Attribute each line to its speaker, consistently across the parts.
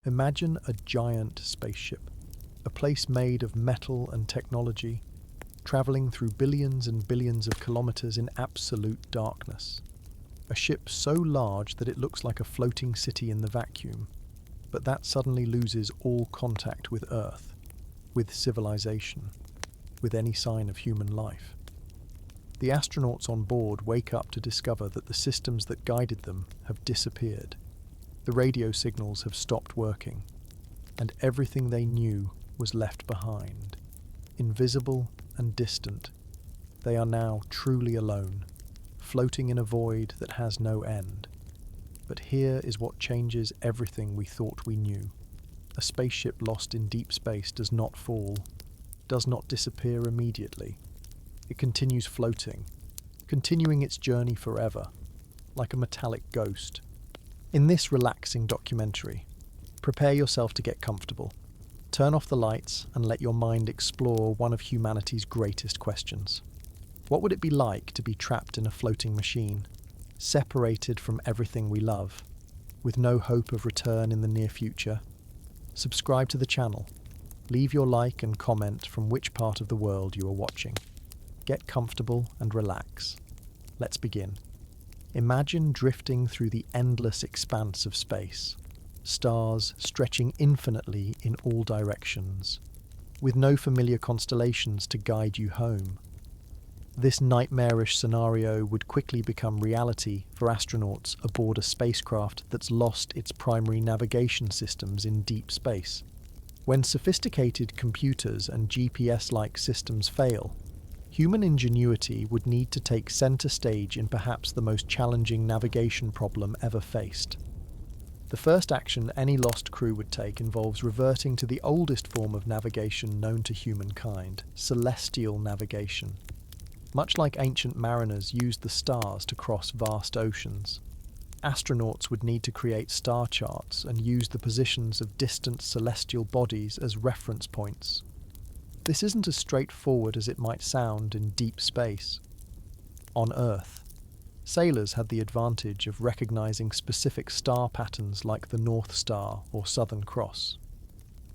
Speaker 1: Imagine a giant spaceship, a place made of metal and technology, traveling through billions and billions of kilometers in absolute darkness. A ship so large that it looks like a floating city in the vacuum, but that suddenly loses all contact with Earth, with civilization, with any sign of human life. The astronauts on board wake up to discover that the systems that guided them have disappeared. The radio signals have stopped working, and everything they knew was left behind. Invisible and distant, they are now truly alone, floating in a void that has no end. But here is what changes everything we thought we knew. A spaceship lost in deep space does not fall, does not disappear immediately. It continues floating, continuing its journey forever, like a metallic ghost. In this relaxing documentary, prepare yourself to get comfortable. Turn off the lights and let your mind explore one of humanity's greatest questions. What would it be like to be trapped in a floating machine, separated from everything we love, with no hope of return in the near future? Subscribe to the channel. Leave your like and comment from which part of the world you are watching. Get comfortable and relax. Let's begin. Imagine drifting through the endless expanse of space, stars stretching infinitely in all directions, with no familiar constellations to guide you home. This nightmarish scenario would quickly become reality for astronauts aboard a spacecraft that's lost its primary navigation systems in deep space. When sophisticated computers and GPS-like systems fail, human ingenuity would need to take center stage in perhaps the most challenging navigation problem ever faced. The first action any lost crew would take involves reverting to the oldest form of navigation known to humankind, celestial navigation. Much like ancient mariners used the stars to cross vast oceans, astronauts would need to create star charts and use the positions of distant celestial bodies as reference points. This isn't as straightforward as it might sound in deep space. On Earth, sailors had the advantage of recognizing specific star patterns like the North Star or Southern Cross.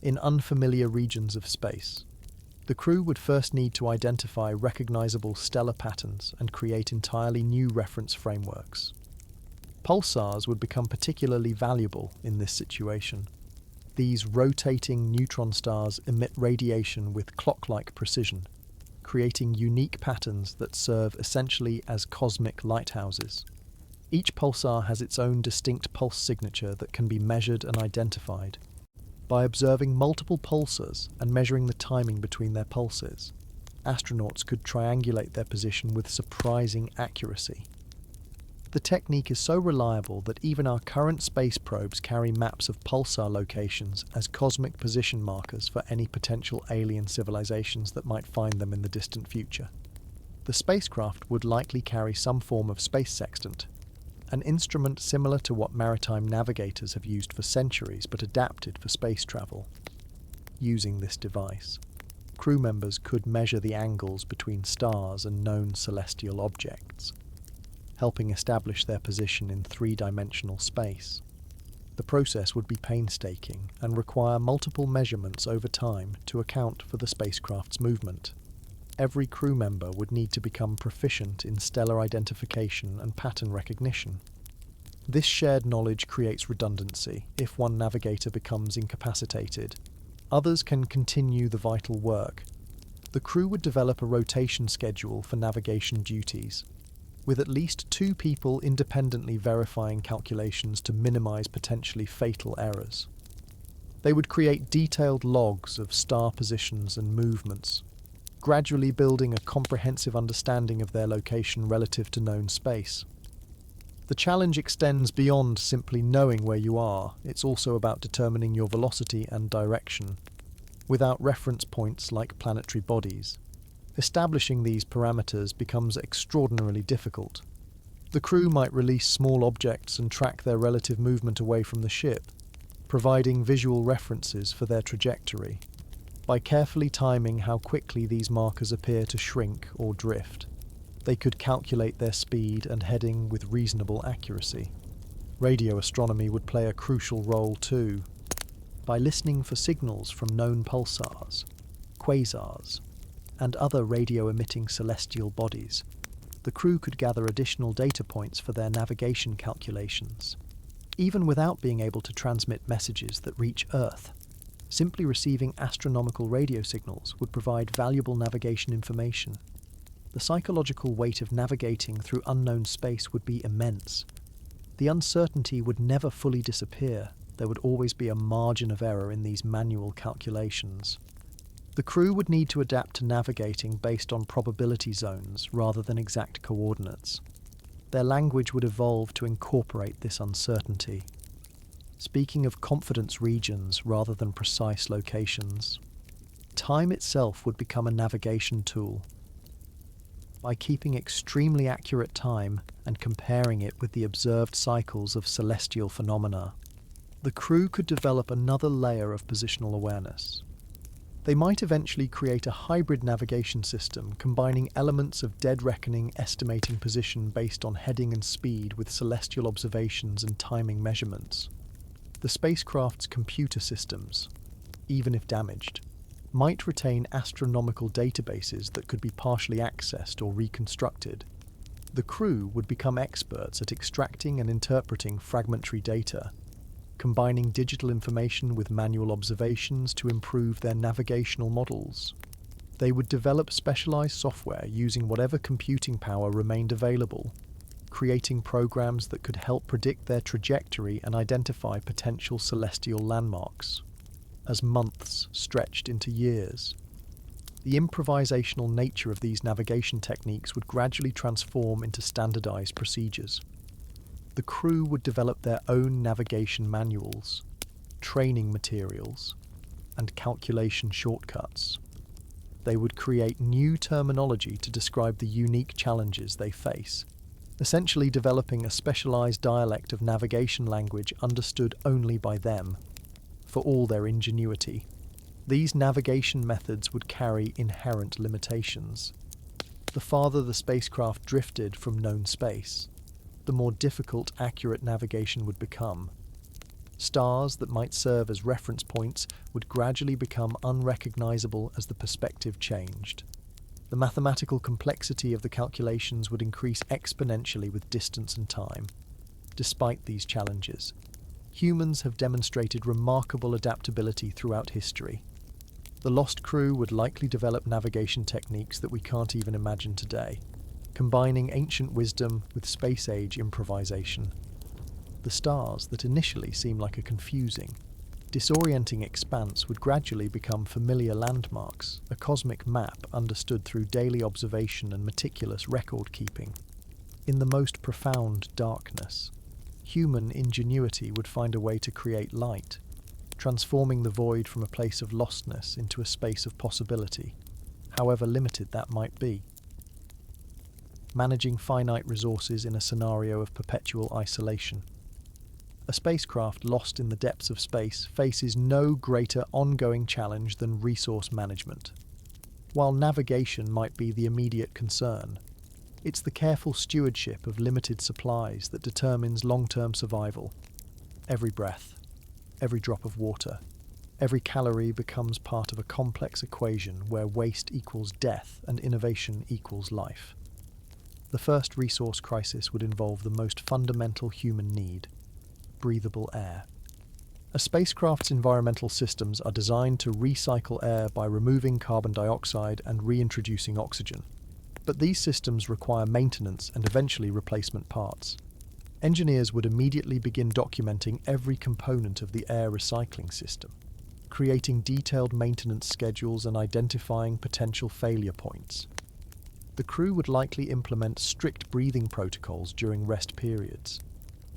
Speaker 1: In unfamiliar regions of space, the crew would first need to identify recognizable stellar patterns and create entirely new reference frameworks. Pulsars would become particularly valuable in this situation. These rotating neutron stars emit radiation with clock-like precision, creating unique patterns that serve essentially as cosmic lighthouses. Each pulsar has its own distinct pulse signature that can be measured and identified. By observing multiple pulsars and measuring the timing between their pulses, astronauts could triangulate their position with surprising accuracy. The technique is so reliable that even our current space probes carry maps of pulsar locations as cosmic position markers for any potential alien civilizations that might find them in the distant future. The spacecraft would likely carry some form of space sextant, an instrument similar to what maritime navigators have used for centuries but adapted for space travel. Using this device, crew members could measure the angles between stars and known celestial objects, helping establish their position in three-dimensional space. The process would be painstaking and require multiple measurements over time to account for the spacecraft's movement. Every crew member would need to become proficient in stellar identification and pattern recognition. This shared knowledge creates redundancy. If one navigator becomes incapacitated, others can continue the vital work. The crew would develop a rotation schedule for navigation duties, with at least 2 people independently verifying calculations to minimize potentially fatal errors. They would create detailed logs of star positions and movements, gradually building a comprehensive understanding of their location relative to known space. The challenge extends beyond simply knowing where you are. It's also about determining your velocity and direction, without reference points like planetary bodies. Establishing these parameters becomes extraordinarily difficult. The crew might release small objects and track their relative movement away from the ship, providing visual references for their trajectory. By carefully timing how quickly these markers appear to shrink or drift, they could calculate their speed and heading with reasonable accuracy. Radio astronomy would play a crucial role too. by listening for signals from known pulsars, quasars, and other radio-emitting celestial bodies. The crew could gather additional data points for their navigation calculations. Even without being able to transmit messages that reach Earth, simply receiving astronomical radio signals would provide valuable navigation information. The psychological weight of navigating through unknown space would be immense. The uncertainty would never fully disappear. There would always be a margin of error in these manual calculations. The crew would need to adapt to navigating based on probability zones rather than exact coordinates. Their language would evolve to incorporate this uncertainty, speaking of confidence regions rather than precise locations. Time itself would become a navigation tool. By keeping extremely accurate time and comparing it with the observed cycles of celestial phenomena, the crew could develop another layer of positional awareness. They might eventually create a hybrid navigation system combining elements of dead reckoning estimating position based on heading and speed with celestial observations and timing measurements. The spacecraft's computer systems, even if damaged, might retain astronomical databases that could be partially accessed or reconstructed. The crew would become experts at extracting and interpreting fragmentary data, combining digital information with manual observations to improve their navigational models. They would develop specialized software using whatever computing power remained available, creating programs that could help predict their trajectory and identify potential celestial landmarks. As months stretched into years, the improvisational nature of these navigation techniques would gradually transform into standardized procedures. The crew would develop their own navigation manuals, training materials, and calculation shortcuts. They would create new terminology to describe the unique challenges they face, essentially developing a specialized dialect of navigation language understood only by them. For all their ingenuity, these navigation methods would carry inherent limitations. The farther the spacecraft drifted from known space, the more difficult accurate navigation would become. Stars that might serve as reference points would gradually become unrecognizable as the perspective changed. The mathematical complexity of the calculations would increase exponentially with distance and time. Despite these challenges, humans have demonstrated remarkable adaptability throughout history. The lost crew would likely develop navigation techniques that we can't even imagine today, combining ancient wisdom with space-age improvisation. The stars that initially seem like a confusing, disorienting expanse would gradually become familiar landmarks, a cosmic map understood through daily observation and meticulous record-keeping. In the most profound darkness, human ingenuity would find a way to create light, transforming the void from a place of lostness into a space of possibility, however limited that might be. Managing finite resources in a scenario of perpetual isolation. A spacecraft lost in the depths of space faces no greater ongoing challenge than resource management. While navigation might be the immediate concern, it's the careful stewardship of limited supplies that determines long-term survival. Every breath, every drop of water, every calorie becomes part of a complex equation where waste equals death and innovation equals life. The first resource crisis would involve the most fundamental human need: breathable air. A spacecraft's environmental systems are designed to recycle air by removing carbon dioxide and reintroducing oxygen. But these systems require maintenance and eventually replacement parts. Engineers would immediately begin documenting every component of the air recycling system, creating detailed maintenance schedules and identifying potential failure points. The crew would likely implement strict breathing protocols during rest periods,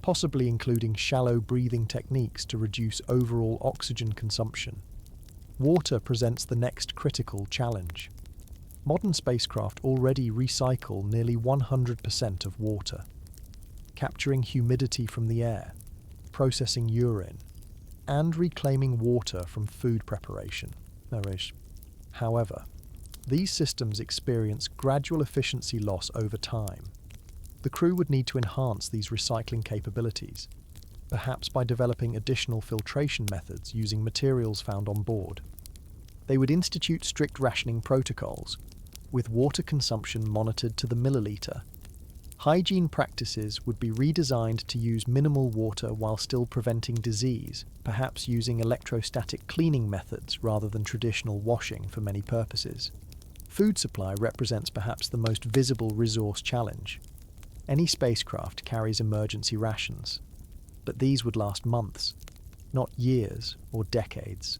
Speaker 1: possibly including shallow breathing techniques to reduce overall oxygen consumption. Water presents the next critical challenge. Modern spacecraft already recycle nearly 100% of water, capturing humidity from the air, processing urine, and reclaiming water from food preparation. However, these systems experience gradual efficiency loss over time. The crew would need to enhance these recycling capabilities, perhaps by developing additional filtration methods using materials found on board. They would institute strict rationing protocols, with water consumption monitored to the milliliter. Hygiene practices would be redesigned to use minimal water while still preventing disease, perhaps using electrostatic cleaning methods rather than traditional washing for many purposes. Food supply represents perhaps the most visible resource challenge. Any spacecraft carries emergency rations, but these would last months, not years or decades.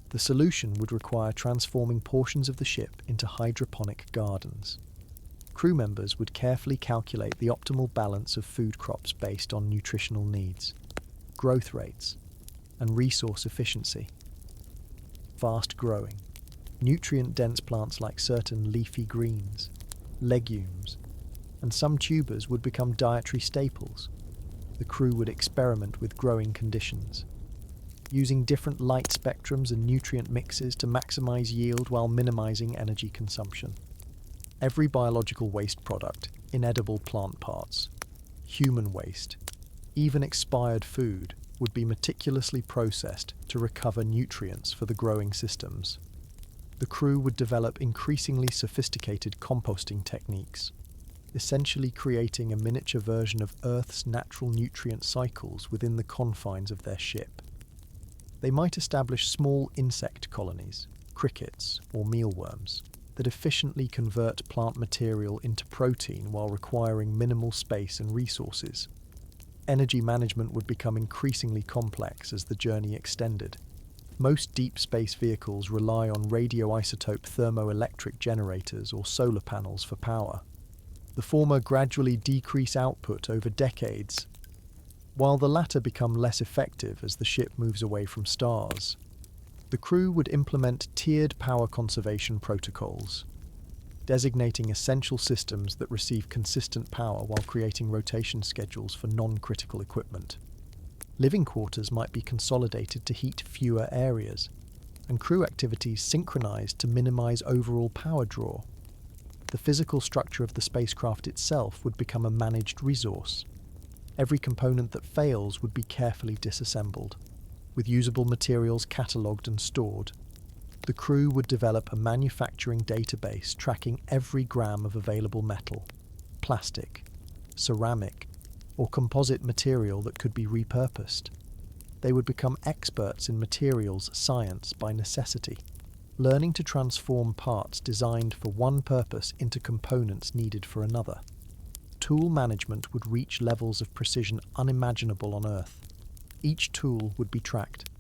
Speaker 1: The solution would require transforming portions of the ship into hydroponic gardens. Crew members would carefully calculate the optimal balance of food crops based on nutritional needs, growth rates, and resource efficiency. Fast growing, nutrient-dense plants like certain leafy greens, legumes, and some tubers would become dietary staples. The crew would experiment with growing conditions, using different light spectrums and nutrient mixes to maximize yield while minimizing energy consumption. Every biological waste product, inedible plant parts, human waste, even expired food, would be meticulously processed to recover nutrients for the growing systems. The crew would develop increasingly sophisticated composting techniques, essentially creating a miniature version of Earth's natural nutrient cycles within the confines of their ship. They might establish small insect colonies, crickets or mealworms, that efficiently convert plant material into protein while requiring minimal space and resources. Energy management would become increasingly complex as the journey extended. Most deep space vehicles rely on radioisotope thermoelectric generators or solar panels for power. The former gradually decrease output over decades, while the latter become less effective as the ship moves away from stars. The crew would implement tiered power conservation protocols, designating essential systems that receive consistent power while creating rotation schedules for non-critical equipment. Living quarters might be consolidated to heat fewer areas, and crew activities synchronized to minimize overall power draw. The physical structure of the spacecraft itself would become a managed resource. Every component that fails would be carefully disassembled, with usable materials catalogued and stored. The crew would develop a manufacturing database tracking every gram of available metal, plastic, ceramic, or composite material that could be repurposed. They would become experts in materials science by necessity, learning to transform parts designed for one purpose into components needed for another. Tool management would reach levels of precision unimaginable on Earth. Each tool would be tracked,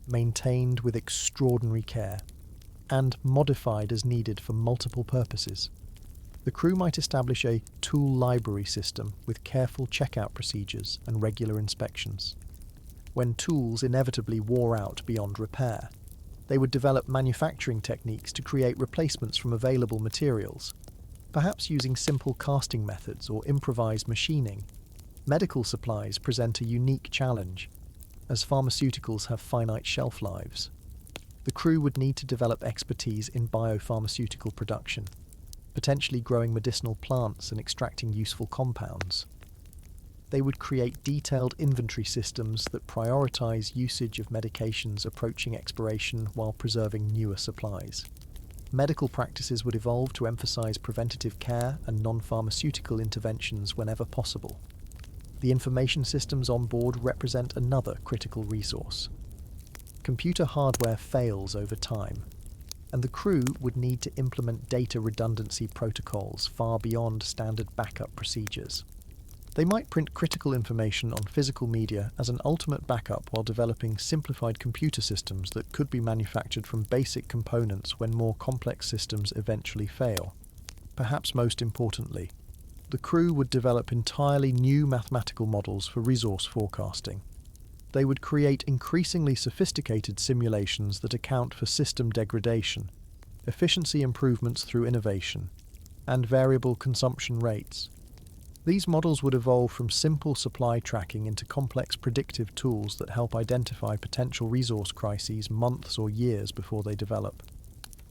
Speaker 1: maintained with extraordinary care, and modified as needed for multiple purposes. The crew might establish a tool library system with careful checkout procedures and regular inspections. When tools inevitably wore out beyond repair, they would develop manufacturing techniques to create replacements from available materials, perhaps using simple casting methods or improvised machining. Medical supplies present a unique challenge, as pharmaceuticals have finite shelf lives. The crew would need to develop expertise in biopharmaceutical production, potentially growing medicinal plants and extracting useful compounds. They would create detailed inventory systems that prioritize usage of medications approaching expiration while preserving newer supplies. Medical practices would evolve to emphasize preventative care and non-pharmaceutical interventions whenever possible. The information systems on board represent another critical resource. Computer hardware fails over time, and the crew would need to implement data redundancy protocols far beyond standard backup procedures. They might print critical information on physical media as an ultimate backup while developing simplified computer systems that could be manufactured from basic components when more complex systems eventually fail. Perhaps most importantly, the crew would develop entirely new mathematical models for resource forecasting. They would create increasingly sophisticated simulations that account for system degradation, efficiency improvements through innovation, and variable consumption rates. These models would evolve from simple supply tracking into complex predictive tools that help identify potential resource crises months or years before they develop.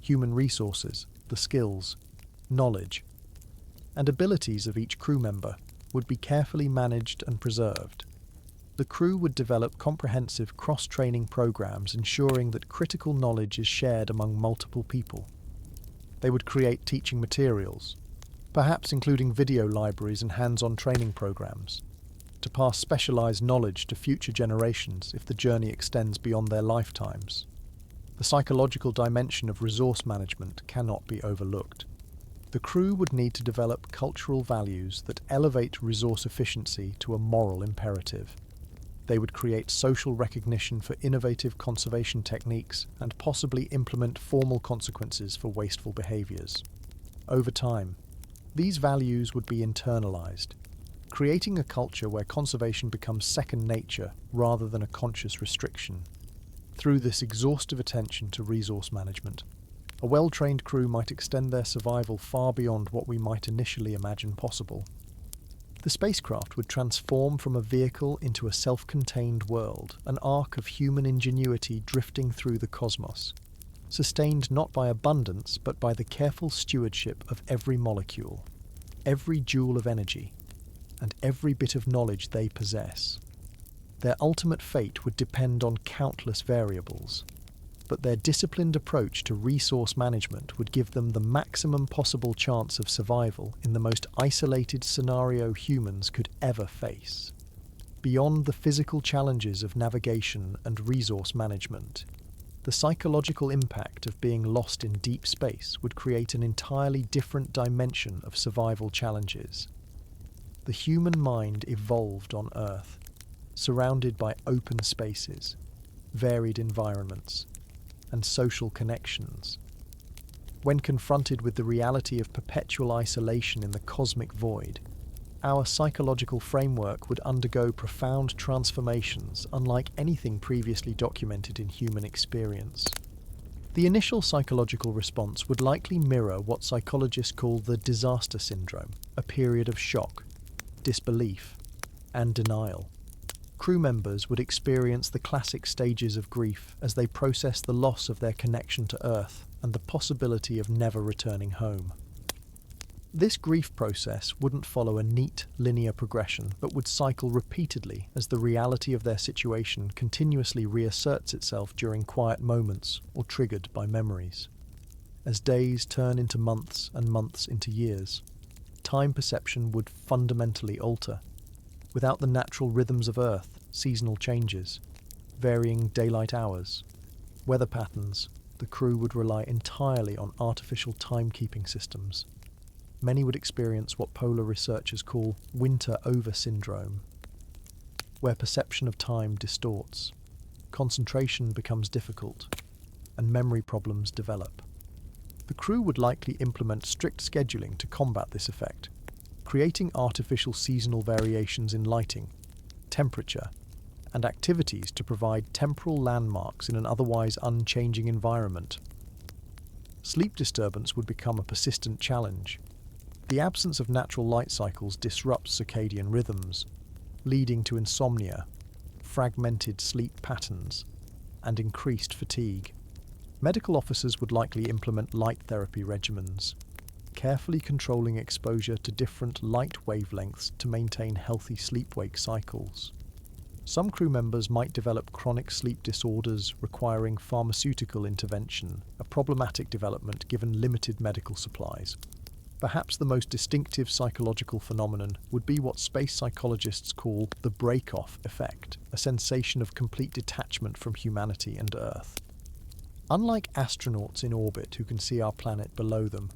Speaker 1: Human resources, the skills, knowledge, and abilities of each crew member would be carefully managed and preserved. The crew would develop comprehensive cross-training programs ensuring that critical knowledge is shared among multiple people. They would create teaching materials, perhaps including video libraries and hands-on training programs, to pass specialized knowledge to future generations if the journey extends beyond their lifetimes. The psychological dimension of resource management cannot be overlooked. The crew would need to develop cultural values that elevate resource efficiency to a moral imperative. They would create social recognition for innovative conservation techniques and possibly implement formal consequences for wasteful behaviors. Over time, these values would be internalized, creating a culture where conservation becomes second nature rather than a conscious restriction. Through this exhaustive attention to resource management, a well-trained crew might extend their survival far beyond what we might initially imagine possible. The spacecraft would transform from a vehicle into a self-contained world, an arc of human ingenuity drifting through the cosmos, sustained not by abundance but by the careful stewardship of every molecule, every joule of energy, and every bit of knowledge they possess. Their ultimate fate would depend on countless variables, but their disciplined approach to resource management would give them the maximum possible chance of survival in the most isolated scenario humans could ever face. Beyond the physical challenges of navigation and resource management, the psychological impact of being lost in deep space would create an entirely different dimension of survival challenges. The human mind evolved on Earth, surrounded by open spaces, varied environments, and social connections. When confronted with the reality of perpetual isolation in the cosmic void, our psychological framework would undergo profound transformations unlike anything previously documented in human experience. The initial psychological response would likely mirror what psychologists call the disaster syndrome, a period of shock, disbelief, and denial. Crew members would experience the classic stages of grief as they process the loss of their connection to Earth and the possibility of never returning home. This grief process wouldn't follow a neat, linear progression, but would cycle repeatedly as the reality of their situation continuously reasserts itself during quiet moments or triggered by memories. As days turn into months and months into years, time perception would fundamentally alter. Without the natural rhythms of Earth, seasonal changes, varying daylight hours, weather patterns, the crew would rely entirely on artificial timekeeping systems. Many would experience what polar researchers call winter over syndrome, where perception of time distorts, concentration becomes difficult, and memory problems develop. The crew would likely implement strict scheduling to combat this effect, creating artificial seasonal variations in lighting, temperature, and activities to provide temporal landmarks in an otherwise unchanging environment. Sleep disturbance would become a persistent challenge. The absence of natural light cycles disrupts circadian rhythms, leading to insomnia, fragmented sleep patterns, and increased fatigue. Medical officers would likely implement light therapy regimens, carefully controlling exposure to different light wavelengths to maintain healthy sleep-wake cycles. Some crew members might develop chronic sleep disorders requiring pharmaceutical intervention, a problematic development given limited medical supplies. Perhaps the most distinctive psychological phenomenon would be what space psychologists call the break-off effect, a sensation of complete detachment from humanity and Earth. Unlike astronauts in orbit who can see our planet below them,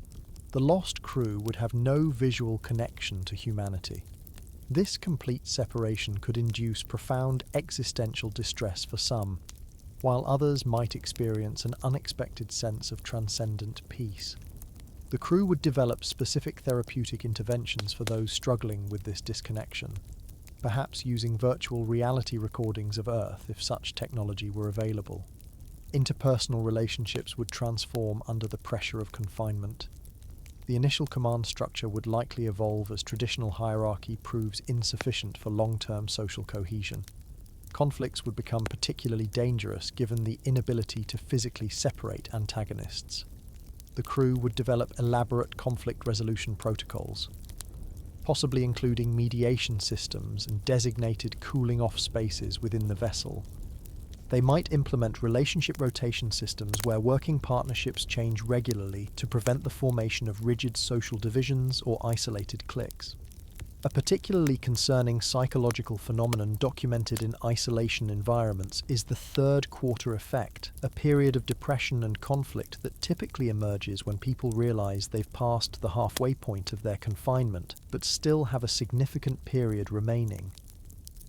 Speaker 1: the lost crew would have no visual connection to humanity. This complete separation could induce profound existential distress for some, while others might experience an unexpected sense of transcendent peace. The crew would develop specific therapeutic interventions for those struggling with this disconnection, perhaps using virtual reality recordings of Earth if such technology were available. Interpersonal relationships would transform under the pressure of confinement. The initial command structure would likely evolve as traditional hierarchy proves insufficient for long-term social cohesion. Conflicts would become particularly dangerous given the inability to physically separate antagonists. The crew would develop elaborate conflict resolution protocols, possibly including mediation systems and designated cooling-off spaces within the vessel. They might implement relationship rotation systems where working partnerships change regularly to prevent the formation of rigid social divisions or isolated cliques. A particularly concerning psychological phenomenon documented in isolation environments is the third quarter effect, a period of depression and conflict that typically emerges when people realize they've passed the halfway point of their confinement, but still have a significant period remaining.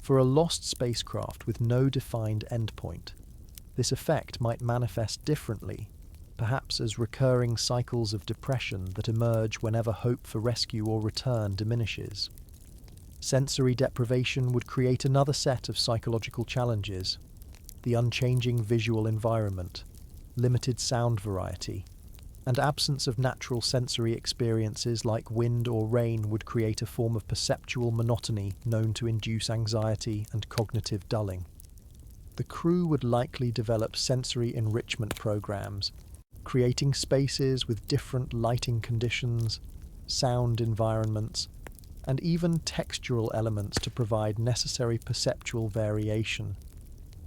Speaker 1: For a lost spacecraft with no defined endpoint, this effect might manifest differently, perhaps as recurring cycles of depression that emerge whenever hope for rescue or return diminishes. Sensory deprivation would create another set of psychological challenges: the unchanging visual environment, limited sound variety, and absence of natural sensory experiences like wind or rain would create a form of perceptual monotony known to induce anxiety and cognitive dulling. The crew would likely develop sensory enrichment programs, creating spaces with different lighting conditions, sound environments, and even textural elements to provide necessary perceptual variation.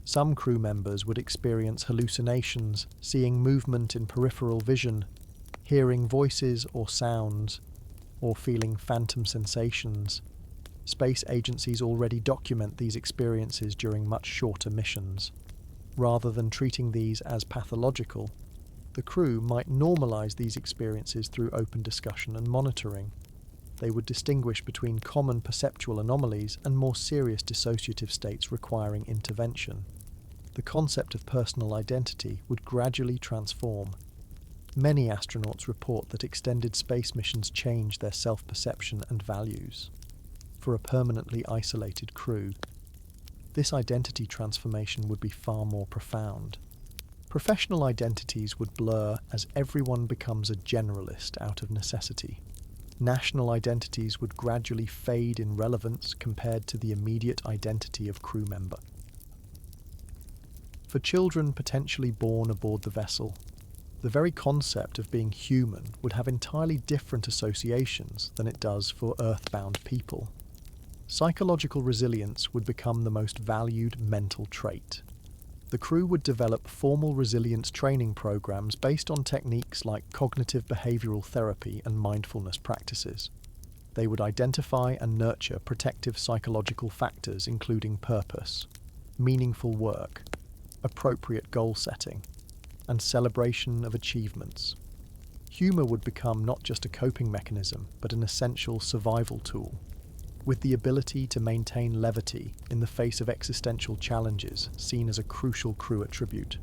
Speaker 1: Some crew members would experience hallucinations, seeing movement in peripheral vision, hearing voices or sounds, or feeling phantom sensations. Space agencies already document these experiences during much shorter missions. Rather than treating these as pathological, the crew might normalize these experiences through open discussion and monitoring. They would distinguish between common perceptual anomalies and more serious dissociative states requiring intervention. The concept of personal identity would gradually transform. Many astronauts report that extended space missions change their self-perception and values. For a permanently isolated crew, this identity transformation would be far more profound. Professional identities would blur as everyone becomes a generalist out of necessity. National identities would gradually fade in relevance compared to the immediate identity of crew member. For children potentially born aboard the vessel, the very concept of being human would have entirely different associations than it does for earthbound people. Psychological resilience would become the most valued mental trait. The crew would develop formal resilience training programs based on techniques like cognitive behavioral therapy and mindfulness practices. They would identify and nurture protective psychological factors including purpose, meaningful work, appropriate goal setting, and celebration of achievements. Humor would become not just a coping mechanism, but an essential survival tool. With the ability to maintain levity in the face of existential challenges seen as a crucial crew attribute.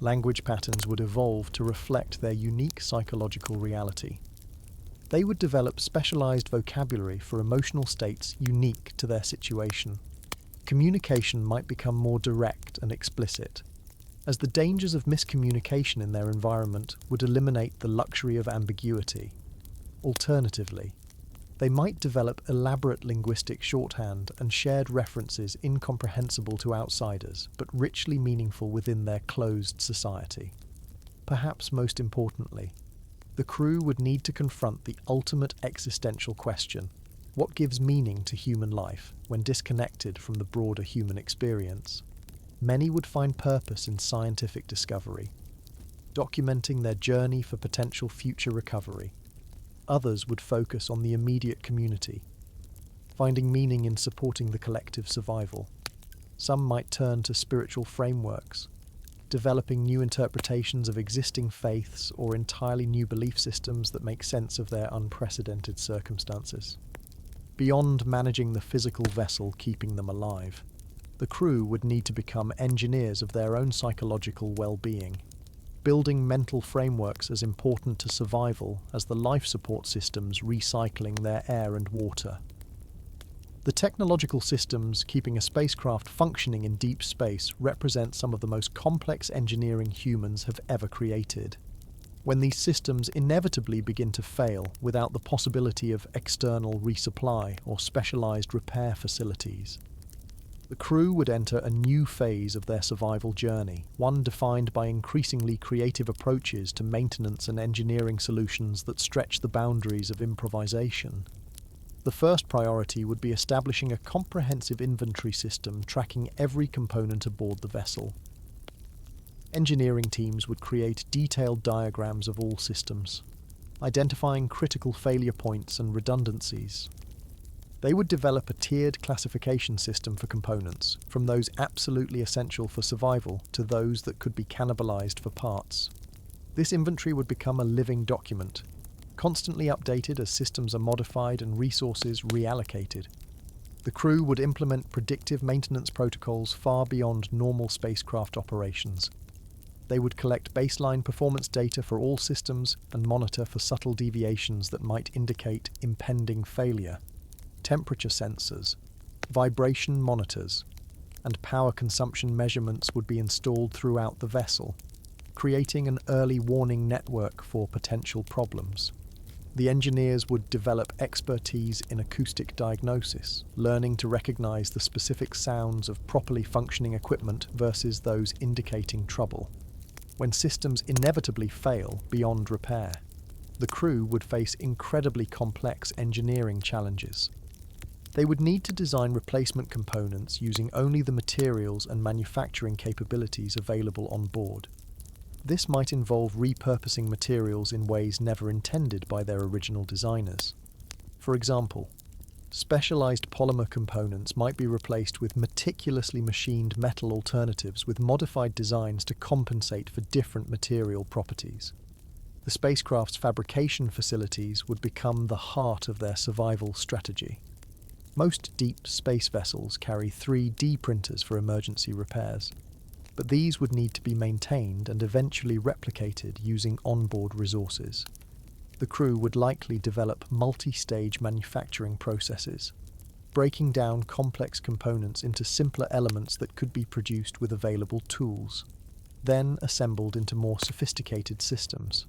Speaker 1: Language patterns would evolve to reflect their unique psychological reality. They would develop specialized vocabulary for emotional states unique to their situation. Communication might become more direct and explicit, as the dangers of miscommunication in their environment would eliminate the luxury of ambiguity. Alternatively, they might develop elaborate linguistic shorthand and shared references incomprehensible to outsiders, but richly meaningful within their closed society. Perhaps most importantly, the crew would need to confront the ultimate existential question: what gives meaning to human life when disconnected from the broader human experience? Many would find purpose in scientific discovery, documenting their journey for potential future recovery. Others would focus on the immediate community, finding meaning in supporting the collective survival. Some might turn to spiritual frameworks, developing new interpretations of existing faiths or entirely new belief systems that make sense of their unprecedented circumstances. Beyond managing the physical vessel keeping them alive, the crew would need to become engineers of their own psychological well-being, building mental frameworks as important to survival as the life support systems recycling their air and water. The technological systems keeping a spacecraft functioning in deep space represent some of the most complex engineering humans have ever created. When these systems inevitably begin to fail without the possibility of external resupply or specialized repair facilities, the crew would enter a new phase of their survival journey, one defined by increasingly creative approaches to maintenance and engineering solutions that stretch the boundaries of improvisation. The first priority would be establishing a comprehensive inventory system tracking every component aboard the vessel. Engineering teams would create detailed diagrams of all systems, identifying critical failure points and redundancies. They would develop a tiered classification system for components, from those absolutely essential for survival to those that could be cannibalized for parts. This inventory would become a living document, constantly updated as systems are modified and resources reallocated. The crew would implement predictive maintenance protocols far beyond normal spacecraft operations. They would collect baseline performance data for all systems and monitor for subtle deviations that might indicate impending failure. Temperature sensors, vibration monitors, and power consumption measurements would be installed throughout the vessel, creating an early warning network for potential problems. The engineers would develop expertise in acoustic diagnosis, learning to recognize the specific sounds of properly functioning equipment versus those indicating trouble. When systems inevitably fail beyond repair, the crew would face incredibly complex engineering challenges. They would need to design replacement components using only the materials and manufacturing capabilities available on board. This might involve repurposing materials in ways never intended by their original designers. For example, specialized polymer components might be replaced with meticulously machined metal alternatives with modified designs to compensate for different material properties. The spacecraft's fabrication facilities would become the heart of their survival strategy. Most deep space vessels carry 3D printers for emergency repairs, but these would need to be maintained and eventually replicated using onboard resources. The crew would likely develop multi-stage manufacturing processes, breaking down complex components into simpler elements that could be produced with available tools, then assembled into more sophisticated systems.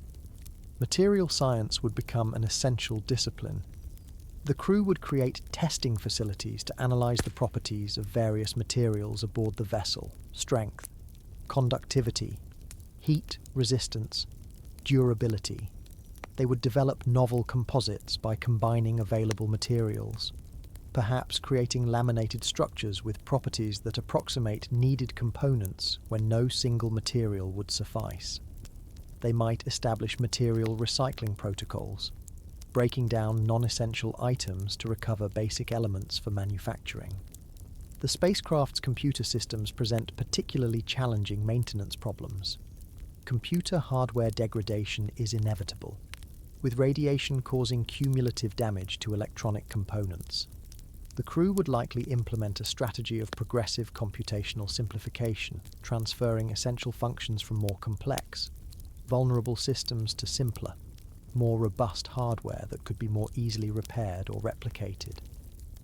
Speaker 1: Material science would become an essential discipline. The crew would create testing facilities to analyze the properties of various materials aboard the vessel: strength, conductivity, heat resistance, durability. They would develop novel composites by combining available materials, perhaps creating laminated structures with properties that approximate needed components when no single material would suffice. They might establish material recycling protocols, breaking down non-essential items to recover basic elements for manufacturing. The spacecraft's computer systems present particularly challenging maintenance problems. Computer hardware degradation is inevitable, with radiation causing cumulative damage to electronic components. The crew would likely implement a strategy of progressive computational simplification, transferring essential functions from more complex, vulnerable systems to simpler, more robust hardware that could be more easily repaired or replicated.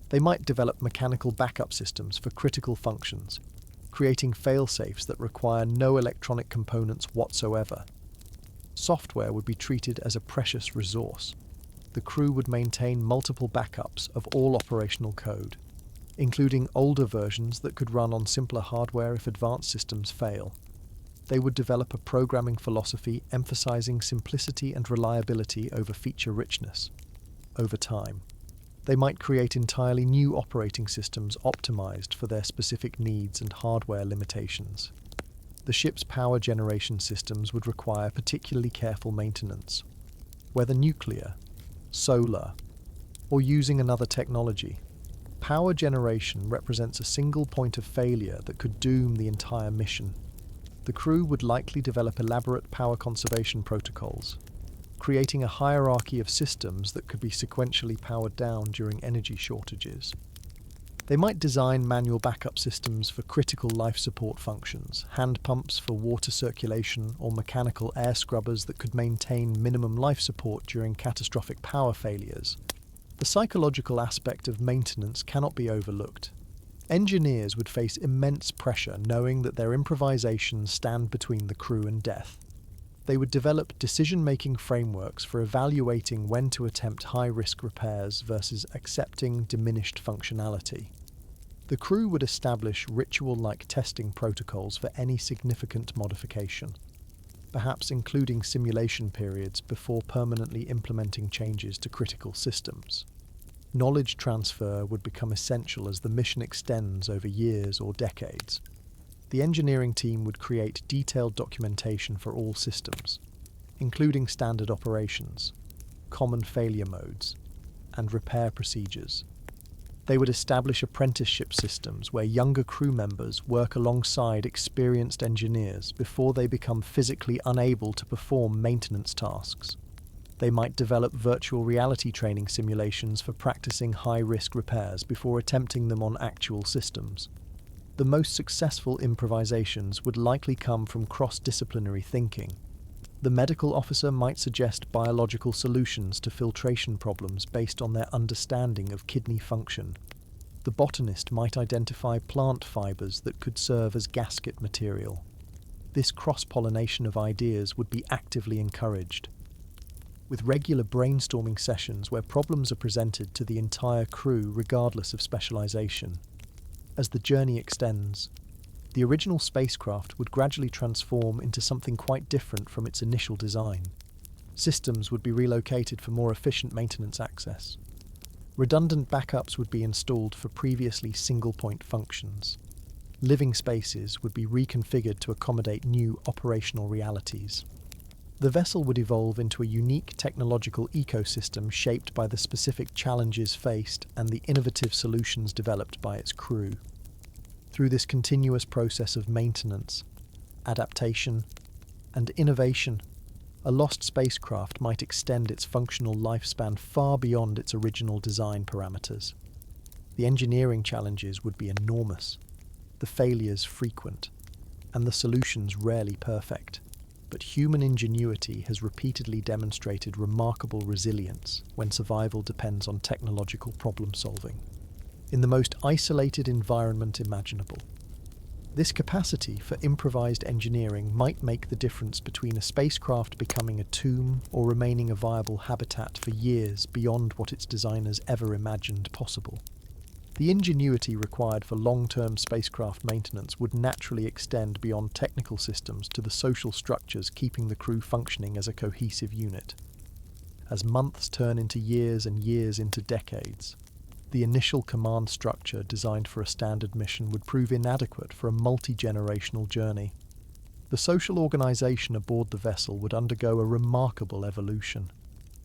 Speaker 1: They might develop mechanical backup systems for critical functions, creating fail-safes that require no electronic components whatsoever. Software would be treated as a precious resource. The crew would maintain multiple backups of all operational code, including older versions that could run on simpler hardware if advanced systems fail. They would develop a programming philosophy emphasizing simplicity and reliability over feature richness. Over time, they might create entirely new operating systems optimized for their specific needs and hardware limitations. The ship's power generation systems would require particularly careful maintenance, whether nuclear, solar, or using another technology. Power generation represents a single point of failure that could doom the entire mission. The crew would likely develop elaborate power conservation protocols, creating a hierarchy of systems that could be sequentially powered down during energy shortages. They might design manual backup systems for critical life support functions, hand pumps for water circulation, or mechanical air scrubbers that could maintain minimum life support during catastrophic power failures. The psychological aspect of maintenance cannot be overlooked. Engineers would face immense pressure knowing that their improvisations stand between the crew and death. They would develop decision-making frameworks for evaluating when to attempt high-risk repairs versus accepting diminished functionality. The crew would establish ritual-like testing protocols for any significant modification, perhaps including simulation periods before permanently implementing changes to critical systems. Knowledge transfer would become essential as the mission extends over years or decades. The engineering team would create detailed documentation for all systems, including standard operations, common failure modes, and repair procedures. They would establish apprenticeship systems where younger crew members work alongside experienced engineers before they become physically unable to perform maintenance tasks. They might develop virtual reality training simulations for practicing high-risk repairs before attempting them on actual systems. The most successful improvisations would likely come from cross-disciplinary thinking. The medical officer might suggest biological solutions to filtration problems based on their understanding of kidney function. The botanist might identify plant fibers that could serve as gasket material. This cross-pollination of ideas would be actively encouraged, with regular brainstorming sessions where problems are presented to the entire crew regardless of specialization. As the journey extends, the original spacecraft would gradually transform into something quite different from its initial design. Systems would be relocated for more efficient maintenance access. Redundant backups would be installed for previously single-point functions. Living spaces would be reconfigured to accommodate new operational realities. The vessel would evolve into a unique technological ecosystem shaped by the specific challenges faced and the innovative solutions developed by its crew. Through this continuous process of maintenance, adaptation, and innovation, a lost spacecraft might extend its functional lifespan far beyond its original design parameters. The engineering challenges would be enormous, the failures frequent, and the solutions rarely perfect. But human ingenuity has repeatedly demonstrated remarkable resilience when survival depends on technological problem-solving, in the most isolated environment imaginable. This capacity for improvised engineering might make the difference between a spacecraft becoming a tomb or remaining a viable habitat for years beyond what its designers ever imagined possible. The ingenuity required for long-term spacecraft maintenance would naturally extend beyond technical systems to the social structures keeping the crew functioning as a cohesive unit. As months turn into years and years into decades, the initial command structure designed for a standard mission would prove inadequate for a multi-generational journey. The social organization aboard the vessel would undergo a remarkable evolution,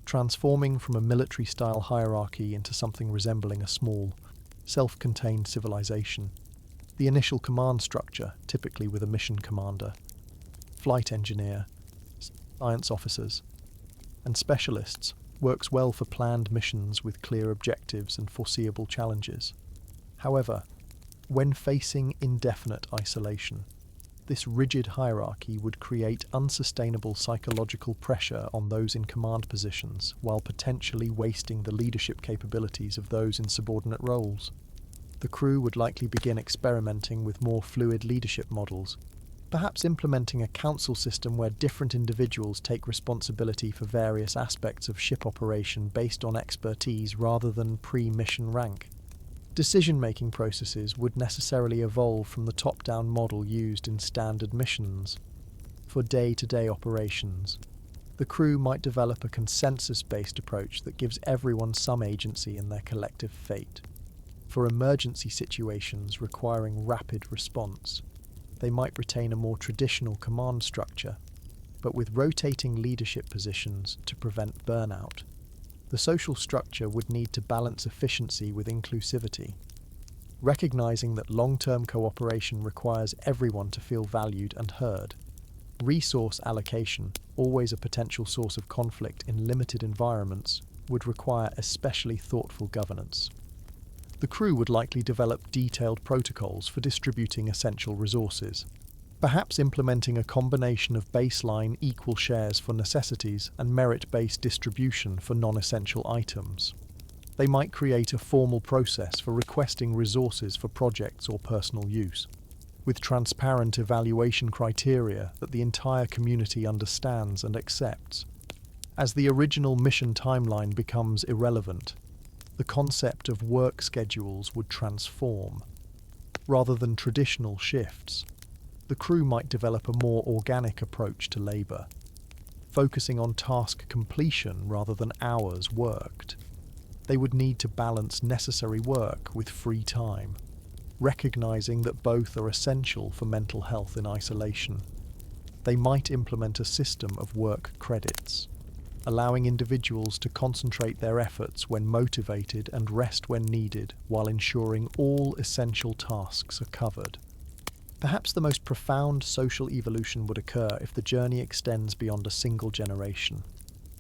Speaker 1: transforming from a military-style hierarchy into something resembling a small, self-contained civilization. The initial command structure, typically with a mission commander, flight engineer, science officers, and specialists, works well for planned missions with clear objectives and foreseeable challenges. However, when facing indefinite isolation, this rigid hierarchy would create unsustainable psychological pressure on those in command positions, while potentially wasting the leadership capabilities of those in subordinate roles. The crew would likely begin experimenting with more fluid leadership models, perhaps implementing a council system where different individuals take responsibility for various aspects of ship operation based on expertise rather than pre-mission rank. Decision-making processes would necessarily evolve from the top-down model used in standard missions. For day-to-day operations, the crew might develop a consensus-based approach that gives everyone some agency in their collective fate. For emergency situations requiring rapid response, they might retain a more traditional command structure, but with rotating leadership positions to prevent burnout. The social structure would need to balance efficiency with inclusivity, recognizing that long-term cooperation requires everyone to feel valued and heard. Resource allocation, always a potential source of conflict in limited environments, would require especially thoughtful governance. The crew would likely develop detailed protocols for distributing essential resources, perhaps implementing a combination of baseline equal shares for necessities and merit-based distribution for non-essential items. They might create a formal process for requesting resources for projects or personal use, with transparent evaluation criteria that the entire community understands and accepts. As the original mission timeline becomes irrelevant, the concept of work schedules would transform. Rather than traditional shifts, the crew might develop a more organic approach to labour, focusing on task completion rather than hours worked. They would need to balance necessary work with free time, recognizing that both are essential for mental health in isolation. They might implement a system of work credits, allowing individuals to concentrate their efforts when motivated and rest when needed, while ensuring all essential tasks are covered. Perhaps the most profound social evolution would occur if the journey extends beyond a single generation.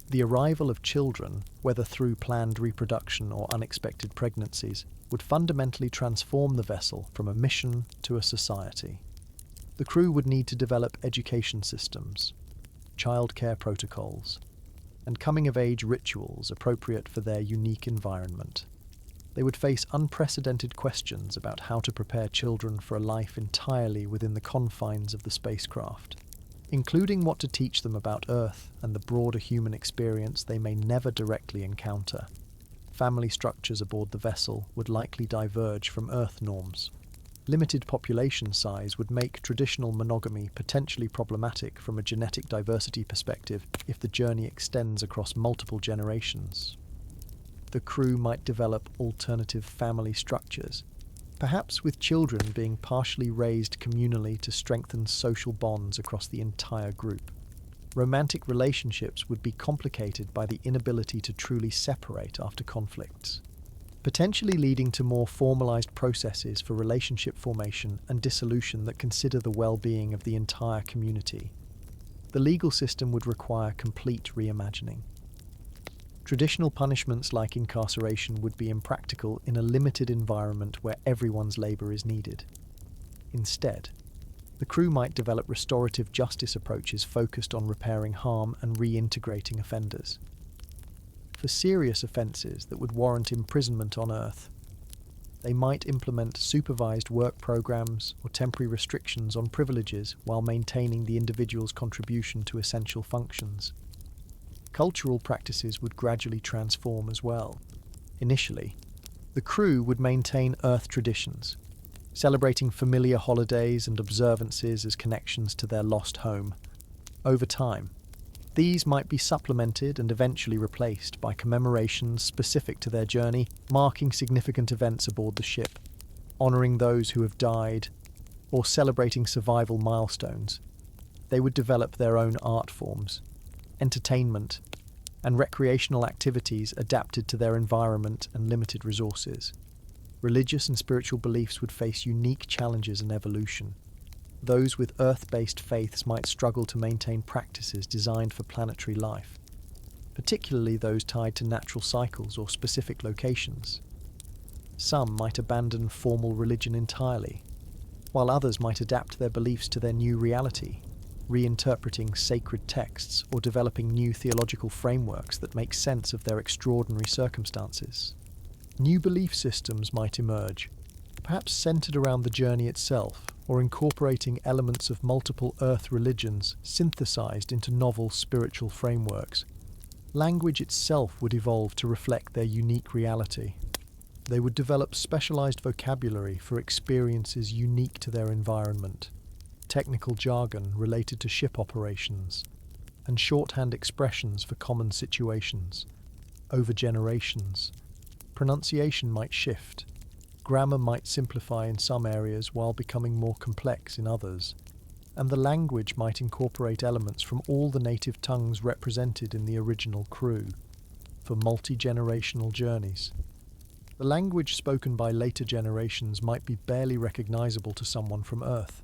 Speaker 1: The arrival of children, whether through planned reproduction or unexpected pregnancies, would fundamentally transform the vessel from a mission to a society. The crew would need to develop education systems, childcare protocols, and coming-of-age rituals appropriate for their unique environment. They would face unprecedented questions about how to prepare children for a life entirely within the confines of the spacecraft, including what to teach them about Earth and the broader human experience they may never directly encounter. Family structures aboard the vessel would likely diverge from Earth norms. Limited population size would make traditional monogamy potentially problematic from a genetic diversity perspective if the journey extends across multiple generations. The crew might develop alternative family structures, perhaps with children being partially raised communally to strengthen social bonds across the entire group. Romantic relationships would be complicated by the inability to truly separate after conflicts, potentially leading to more formalized processes for relationship formation and dissolution that consider the well-being of the entire community. The legal system would require complete reimagining. Traditional punishments like incarceration would be impractical in a limited environment where everyone's labor is needed. Instead, the crew might develop restorative justice approaches focused on repairing harm and reintegrating offenders. For serious offences that would warrant imprisonment on Earth, they might implement supervised work programs or temporary restrictions on privileges while maintaining the individual's contribution to essential functions. Cultural practices would gradually transform as well. Initially, the crew would maintain Earth traditions, celebrating familiar holidays and observances as connections to their lost home. Over time, these might be supplemented and eventually replaced by commemorations specific to their journey, marking significant events aboard the ship, honouring those who have died, or celebrating survival milestones. They would develop their own art forms, entertainment, and recreational activities adapted to their environment and limited resources. Religious and spiritual beliefs would face unique challenges in evolution. Those with Earth-based faiths might struggle to maintain practices designed for planetary life, particularly those tied to natural cycles or specific locations. Some might abandon formal religion entirely, while others might adapt their beliefs to their new reality, reinterpreting sacred texts or developing new theological frameworks that make sense of their extraordinary circumstances. New belief systems might emerge, perhaps centered around the journey itself, or incorporating elements of multiple Earth religions synthesized into novel spiritual frameworks. Language itself would evolve to reflect their unique reality. They would develop specialized vocabulary for experiences unique to their environment, technical jargon related to ship operations, and shorthand expressions for common situations. Over generations, pronunciation might shift. Grammar might simplify in some areas while becoming more complex in others, and the language might incorporate elements from all the native tongues represented in the original crew for multi-generational journeys. The language spoken by later generations might be barely recognizable to someone from Earth,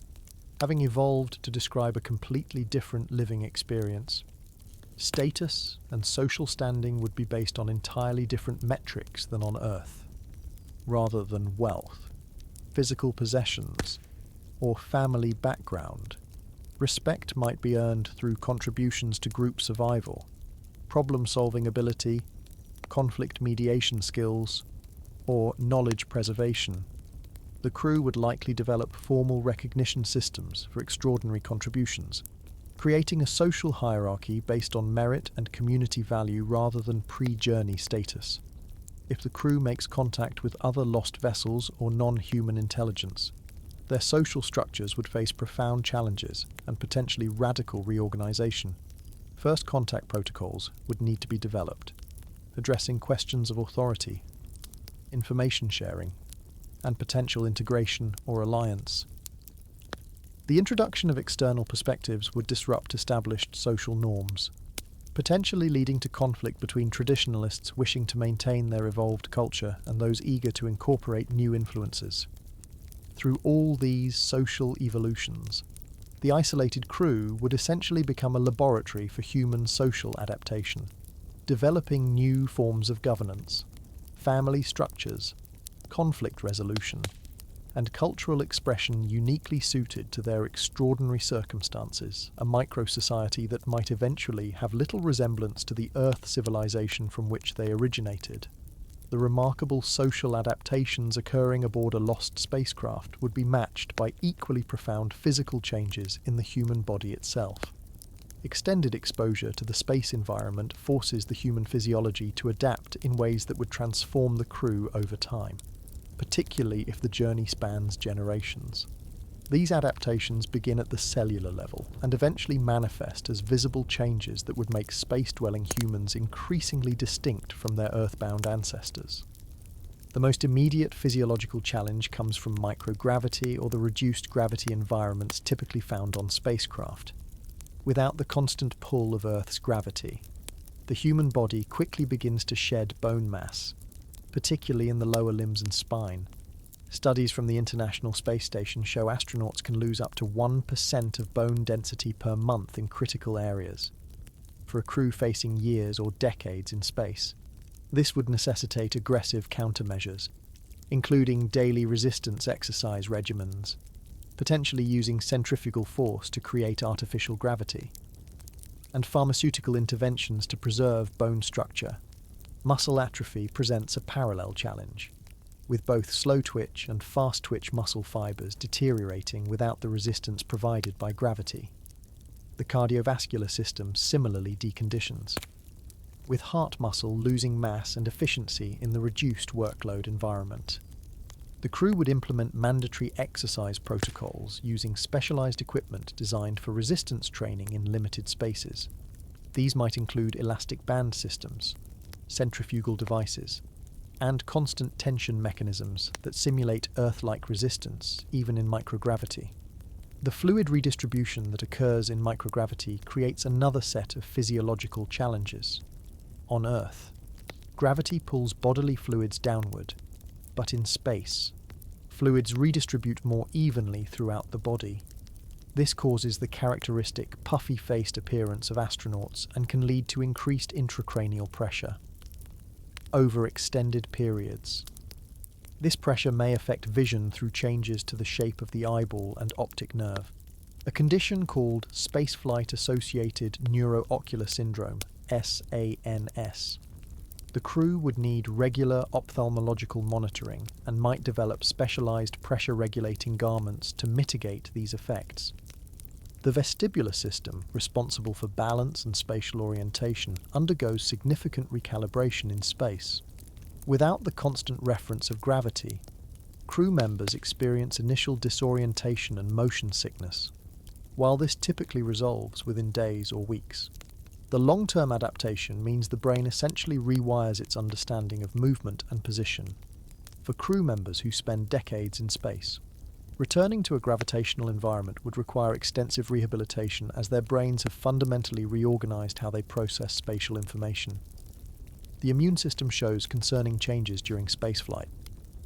Speaker 1: having evolved to describe a completely different living experience. Status and social standing would be based on entirely different metrics than on Earth. Rather than wealth, physical possessions, or family background, respect might be earned through contributions to group survival, problem-solving ability, conflict mediation skills, or knowledge preservation. The crew would likely develop formal recognition systems for extraordinary contributions, creating a social hierarchy based on merit and community value rather than pre-journey status. If the crew makes contact with other lost vessels or non-human intelligence, their social structures would face profound challenges and potentially radical reorganization. First contact protocols would need to be developed, addressing questions of authority, information sharing, and potential integration or alliance. The introduction of external perspectives would disrupt established social norms, potentially leading to conflict between traditionalists wishing to maintain their evolved culture and those eager to incorporate new influences. Through all these social evolutions, the isolated crew would essentially become a laboratory for human social adaptation, developing new forms of governance, family structures, conflict resolution, and cultural expression uniquely suited to their extraordinary circumstances, a micro-society that might eventually have little resemblance to the Earth civilization from which they originated. The remarkable social adaptations occurring aboard a lost spacecraft would be matched by equally profound physical changes in the human body itself. Extended exposure to the space environment forces the human physiology to adapt in ways that would transform the crew over time, particularly if the journey spans generations. These adaptations begin at the cellular level and eventually manifest as visible changes that would make space-dwelling humans increasingly distinct from their Earthbound ancestors. The most immediate physiological challenge comes from microgravity or the reduced gravity environments typically found on spacecraft. Without the constant pull of Earth's gravity, the human body quickly begins to shed bone mass, particularly in the lower limbs and spine. Studies from the International Space Station show astronauts can lose up to 1% of bone density per month in critical areas. For a crew facing years or decades in space, this would necessitate aggressive countermeasures, including daily resistance exercise regimens, potentially using centrifugal force to create artificial gravity, and pharmaceutical interventions to preserve bone structure. Muscle atrophy presents a parallel challenge, with both slow-twitch and fast-twitch muscle fibers deteriorating without the resistance provided by gravity. The cardiovascular system similarly deconditions, with heart muscle losing mass and efficiency in the reduced workload environment. The crew would implement mandatory exercise protocols using specialized equipment designed for resistance training in limited spaces. These might include elastic band systems, centrifugal devices, and constant tension mechanisms that simulate Earth-like resistance, even in microgravity. The fluid redistribution that occurs in microgravity creates another set of physiological challenges. On Earth, gravity pulls bodily fluids downward, but in space, fluids redistribute more evenly throughout the body. This causes the characteristic puffy-faced appearance of astronauts and can lead to increased intracranial pressure over extended periods. This pressure may affect vision through changes to the shape of the eyeball and optic nerve, a condition called spaceflight-associated neuroocular syndrome, SANS. The crew would need regular ophthalmological monitoring and might develop specialized pressure-regulating garments to mitigate these effects. The vestibular system, responsible for balance and spatial orientation, undergoes significant recalibration in space. Without the constant reference of gravity, crew members experience initial disorientation and motion sickness, while this typically resolves within days or weeks. The long-term adaptation means the brain essentially rewires its understanding of movement and position. For crew members who spend decades in space, returning to a gravitational environment would require extensive rehabilitation as their brains have fundamentally reorganized how they process spatial information. The immune system shows concerning changes during spaceflight,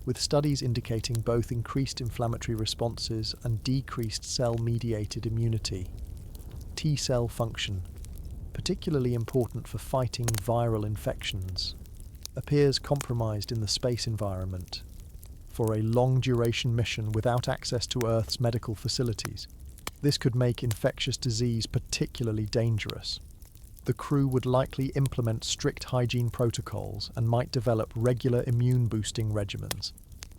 Speaker 1: with studies indicating both increased inflammatory responses and decreased cell-mediated immunity. T-cell function, particularly important for fighting viral infections, appears compromised in the space environment. For a long-duration mission without access to Earth's medical facilities, this could make infectious disease particularly dangerous. The crew would likely implement strict hygiene protocols and might develop regular immune-boosting regimens,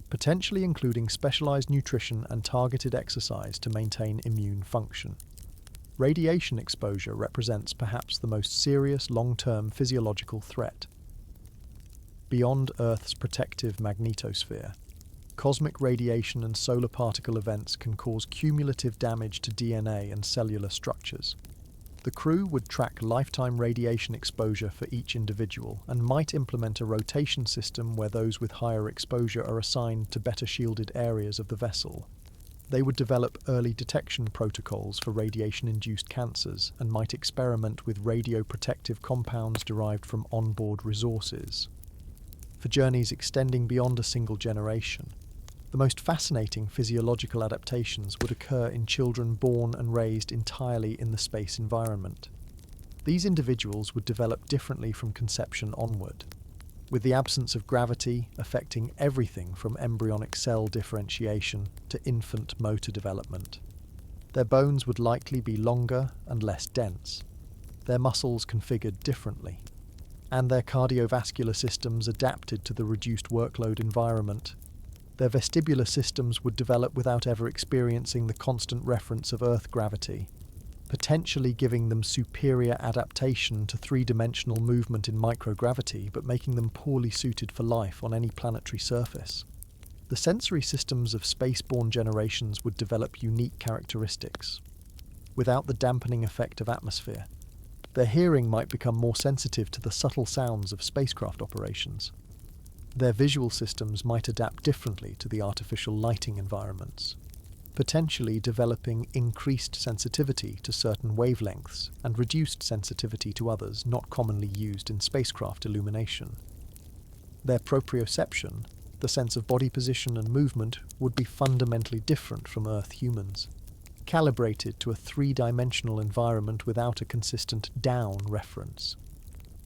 Speaker 1: potentially including specialized nutrition and targeted exercise to maintain immune function. Radiation exposure represents perhaps the most serious long-term physiological threat. Beyond Earth's protective magnetosphere, cosmic radiation and solar particle events can cause cumulative damage to DNA and cellular structures. The crew would track lifetime radiation exposure for each individual and might implement a rotation system where those with higher exposure are assigned to better shielded areas of the vessel. They would develop early detection protocols for radiation-induced cancers and might experiment with radioprotective compounds derived from onboard resources. For journeys extending beyond a single generation, the most fascinating physiological adaptations would occur in children born and raised entirely in the space environment. These individuals would develop differently from conception onward, with the absence of gravity affecting everything from embryonic cell differentiation to infant motor development. Their bones would likely be longer and less dense, their muscles configured differently, and their cardiovascular systems adapted to the reduced workload environment. Their vestibular systems would develop without ever experiencing the constant reference of Earth gravity, potentially giving them superior adaptation to three-dimensional movement in microgravity, but making them poorly suited for life on any planetary surface. The sensory systems of spaceborne generations would develop unique characteristics. Without the dampening effect of atmosphere, their hearing might become more sensitive to the subtle sounds of spacecraft operations. Their visual systems might adapt differently to the artificial lighting environments, potentially developing increased sensitivity to certain wavelengths and reduced sensitivity to others not commonly used in spacecraft illumination. Their proprioception, the sense of body position and movement, would be fundamentally different from Earth humans, calibrated to a three-dimensional environment without a consistent down reference.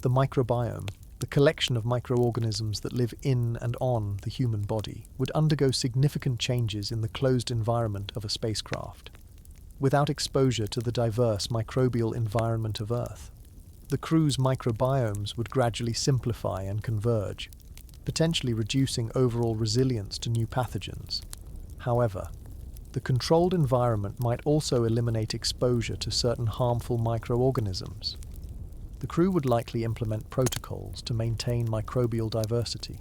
Speaker 1: The microbiome, the collection of microorganisms that live in and on the human body, would undergo significant changes in the closed environment of a spacecraft. Without exposure to the diverse microbial environment of Earth, the crew's microbiomes would gradually simplify and converge, potentially reducing overall resilience to new pathogens. However, the controlled environment might also eliminate exposure to certain harmful microorganisms. The crew would likely implement protocols to maintain microbial diversity,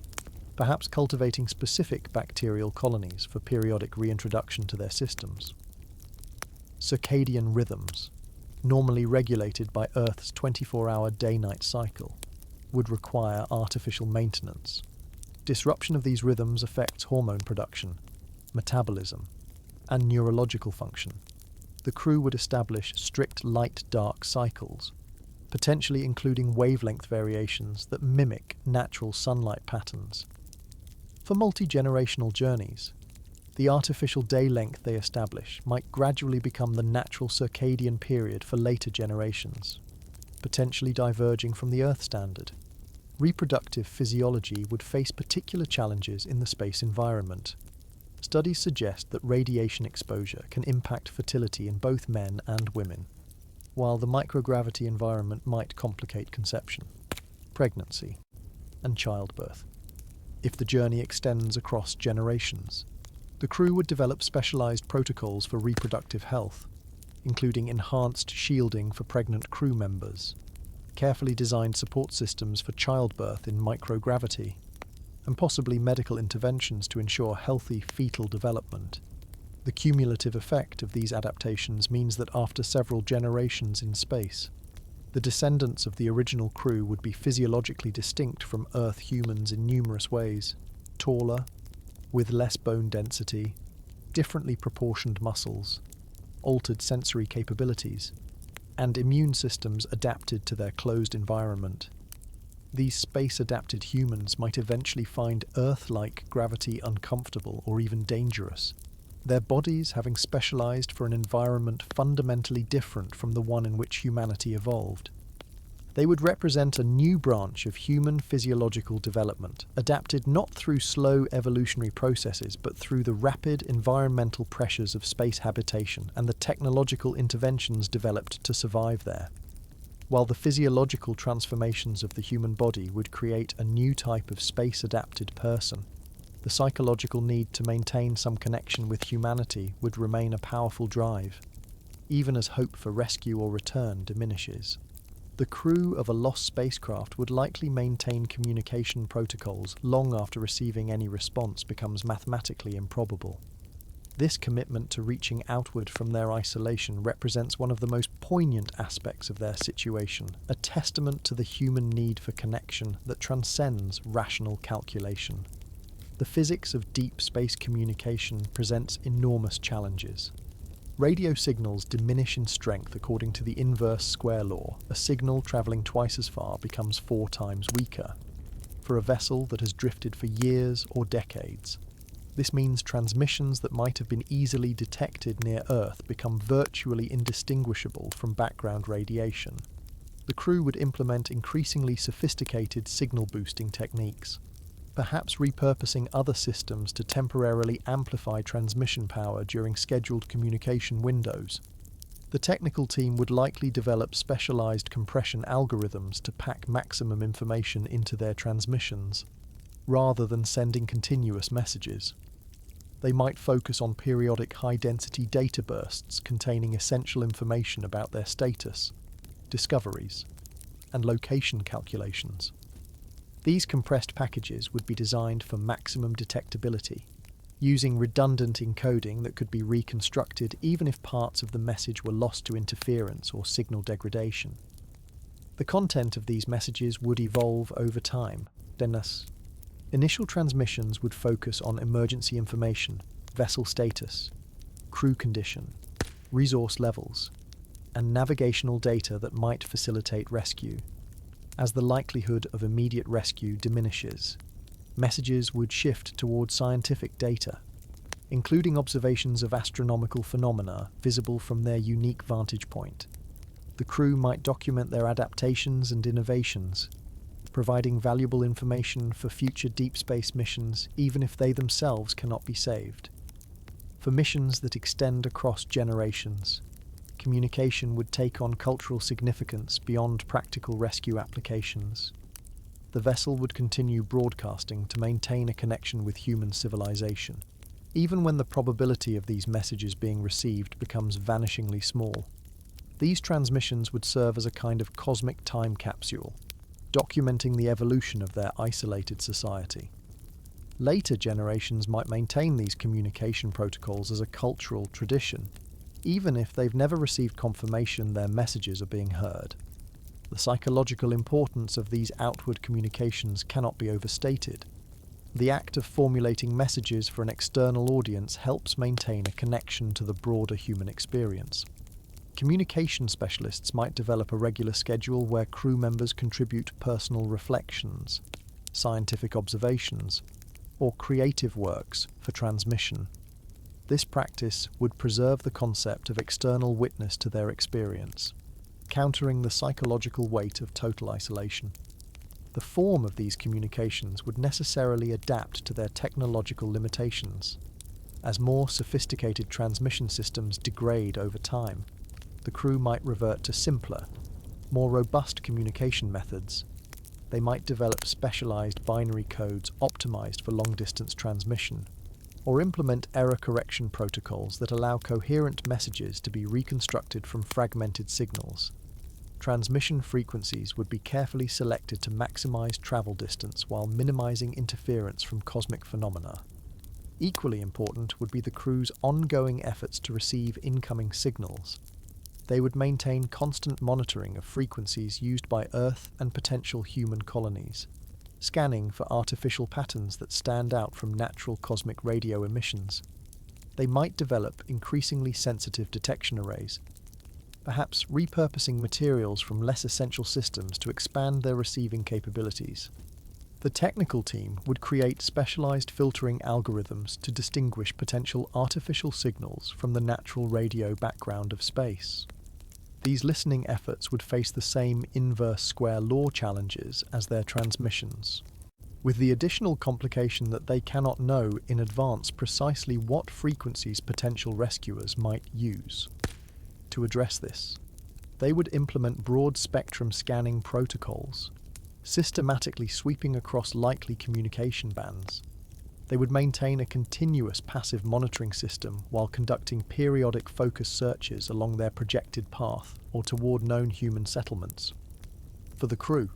Speaker 1: perhaps cultivating specific bacterial colonies for periodic reintroduction to their systems. Circadian rhythms, normally regulated by Earth's 24-hour day-night cycle, would require artificial maintenance. Disruption of these rhythms affects hormone production, metabolism, and neurological function. The crew would establish strict light-dark cycles, potentially including wavelength variations that mimic natural sunlight patterns. For multi-generational journeys, the artificial day length they establish might gradually become the natural circadian period for later generations, potentially diverging from the Earth standard. Reproductive physiology would face particular challenges in the space environment. Studies suggest that radiation exposure can impact fertility in both men and women, while the microgravity environment might complicate conception, pregnancy, and childbirth. If the journey extends across generations, the crew would develop specialized protocols for reproductive health, including enhanced shielding for pregnant crew members, carefully designed support systems for childbirth in microgravity, and possibly medical interventions to ensure healthy fetal development. The cumulative effect of these adaptations means that after several generations in space, the descendants of the original crew would be physiologically distinct from Earth humans in numerous ways: taller, with less bone density, differently proportioned muscles, altered sensory capabilities, and immune systems adapted to their closed environment. These space-adapted humans might eventually find Earth-like gravity uncomfortable or even dangerous, their bodies having specialized for an environment fundamentally different from the one in which humanity evolved. They would represent a new branch of human physiological development, adapted not through slow evolutionary processes but through the rapid environmental pressures of space habitation and the technological interventions developed to survive there. While the physiological transformations of the human body would create a new type of space-adapted person, the psychological need to maintain some connection with humanity would remain a powerful drive, even as hope for rescue or return diminishes. The crew of a lost spacecraft would likely maintain communication protocols long after receiving any response becomes mathematically improbable. This commitment to reaching outward from their isolation represents one of the most poignant aspects of their situation, a testament to the human need for connection that transcends rational calculation. The physics of deep space communication presents enormous challenges. Radio signals diminish in strength according to the inverse square law. A signal travelling twice as far becomes 4 times weaker. For a vessel that has drifted for years or decades, this means transmissions that might have been easily detected near Earth become virtually indistinguishable from background radiation. The crew would implement increasingly sophisticated signal boosting techniques, perhaps repurposing other systems to temporarily amplify transmission power during scheduled communication windows. The technical team would likely develop specialized compression algorithms to pack maximum information into their transmissions, rather than sending continuous messages. They might focus on periodic high-density data bursts containing essential information about their status, discoveries, and location calculations. These compressed packages would be designed for maximum detectability, using redundant encoding that could be reconstructed even if parts of the message were lost to interference or signal degradation. The content of these messages would evolve over time. Initial transmissions would focus on emergency information, vessel status, crew condition, resource levels, and navigational data that might facilitate rescue. As the likelihood of immediate rescue diminishes, messages would shift toward scientific data, including observations of astronomical phenomena visible from their unique vantage point. The crew might document their adaptations and innovations, providing valuable information for future deep space missions even if they themselves cannot be saved. For missions that extend across generations, communication would take on cultural significance beyond practical rescue applications. The vessel would continue broadcasting to maintain a connection with human civilization, even when the probability of these messages being received becomes vanishingly small. These transmissions would serve as a kind of cosmic time capsule, documenting the evolution of their isolated society. Later generations might maintain these communication protocols as a cultural tradition, even if they've never received confirmation their messages are being heard. The psychological importance of these outward communications cannot be overstated. The act of formulating messages for an external audience helps maintain a connection to the broader human experience. Communication specialists might develop a regular schedule where crew members contribute personal reflections, scientific observations, or creative works for transmission. This practice would preserve the concept of external witness to their experience, countering the psychological weight of total isolation. The form of these communications would necessarily adapt to their technological limitations. As more sophisticated transmission systems degrade over time, the crew might revert to simpler, more robust communication methods. They might develop specialized binary codes optimized for long-distance transmission, or implement error correction protocols that allow coherent messages to be reconstructed from fragmented signals. Transmission frequencies would be carefully selected to maximize travel distance while minimizing interference from cosmic phenomena. Equally important would be the crew's ongoing efforts to receive incoming signals. They would maintain constant monitoring of frequencies used by Earth and potential human colonies, scanning for artificial patterns that stand out from natural cosmic radio emissions. They might develop increasingly sensitive detection arrays, perhaps repurposing materials from less essential systems to expand their receiving capabilities. The technical team would create specialized filtering algorithms to distinguish potential artificial signals from the natural radio background of space. These listening efforts would face the same inverse square law challenges as their transmissions, with the additional complication that they cannot know in advance precisely what frequencies potential rescuers might use. To address this, they would implement broad-spectrum scanning protocols, systematically sweeping across likely communication bands. They would maintain a continuous passive monitoring system while conducting periodic focus searches along their projected path or toward known human settlements. For the crew,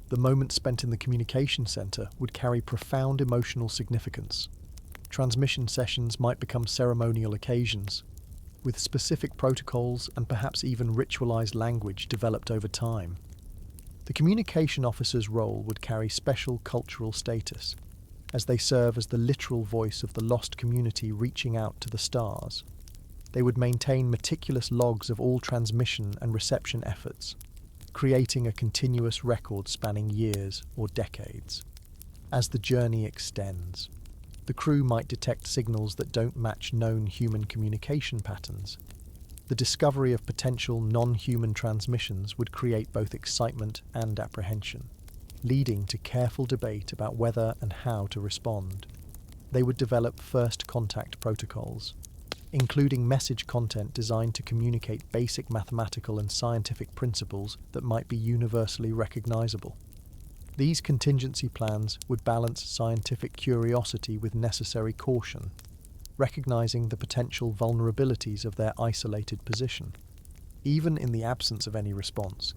Speaker 1: the moment spent in the communication center would carry profound emotional significance. Transmission sessions might become ceremonial occasions, with specific protocols and perhaps even ritualized language developed over time. The communication officer's role would carry special cultural status, as they serve as the literal voice of the lost community reaching out to the stars. They would maintain meticulous logs of all transmission and reception efforts, creating a continuous record spanning years or decades. As the journey extends, the crew might detect signals that don't match known human communication patterns. The discovery of potential non-human transmissions would create both excitement and apprehension, leading to careful debate about whether and how to respond. They would develop first contact protocols, including message content designed to communicate basic mathematical and scientific principles that might be universally recognizable. These contingency plans would balance scientific curiosity with necessary caution, recognizing the potential vulnerabilities of their isolated position. Even in the absence of any response,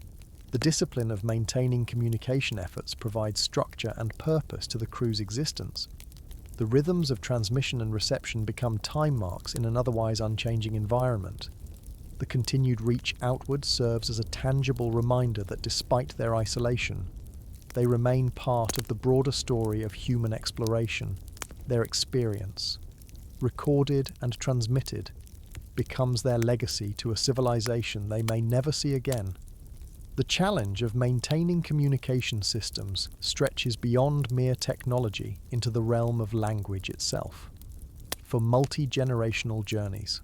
Speaker 1: the discipline of maintaining communication efforts provides structure and purpose to the crew's existence. The rhythms of transmission and reception become time marks in an otherwise unchanging environment. The continued reach outward serves as a tangible reminder that despite their isolation, they remain part of the broader story of human exploration. Their experience, recorded and transmitted, becomes their legacy to a civilization they may never see again. The challenge of maintaining communication systems stretches beyond mere technology into the realm of language itself. For multi-generational journeys,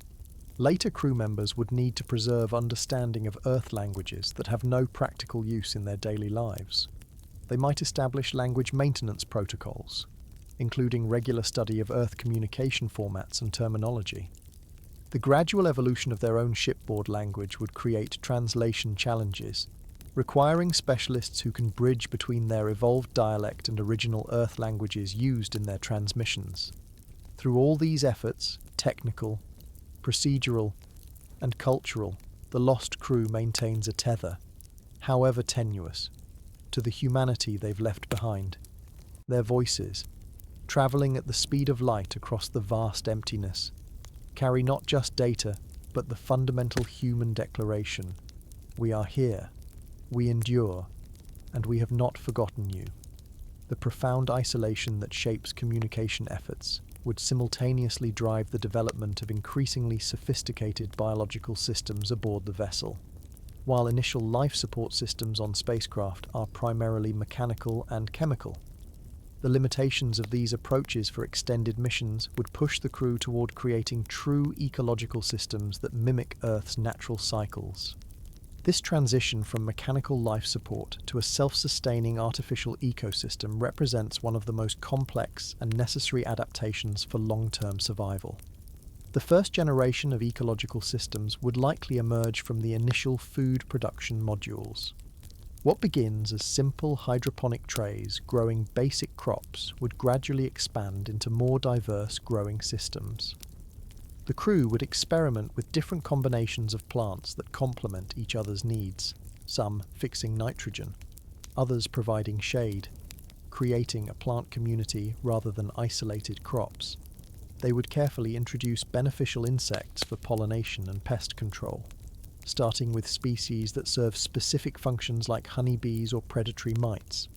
Speaker 1: later crew members would need to preserve understanding of Earth languages that have no practical use in their daily lives. They might establish language maintenance protocols, including regular study of Earth communication formats and terminology. The gradual evolution of their own shipboard language would create translation challenges, requiring specialists who can bridge between their evolved dialect and original Earth languages used in their transmissions. Through all these efforts, technical, procedural, and cultural, the lost crew maintains a tether, however tenuous, to the humanity they've left behind. Their voices, travelling at the speed of light across the vast emptiness, carry not just data, but the fundamental human declaration: we are here, we endure, and we have not forgotten you. The profound isolation that shapes communication efforts would simultaneously drive the development of increasingly sophisticated biological systems aboard the vessel. While initial life support systems on spacecraft are primarily mechanical and chemical, the limitations of these approaches for extended missions would push the crew toward creating true ecological systems that mimic Earth's natural cycles. This transition from mechanical life support to a self-sustaining artificial ecosystem represents one of the most complex and necessary adaptations for long-term survival. The first generation of ecological systems would likely emerge from the initial food production modules. What begins as simple hydroponic trays growing basic crops would gradually expand into more diverse growing systems. The crew would experiment with different combinations of plants that complement each other's needs, some fixing nitrogen, others providing shade, creating a plant community rather than isolated crops. They would carefully introduce beneficial insects for pollination and pest control, starting with species that serve specific functions like honeybees or predatory mites.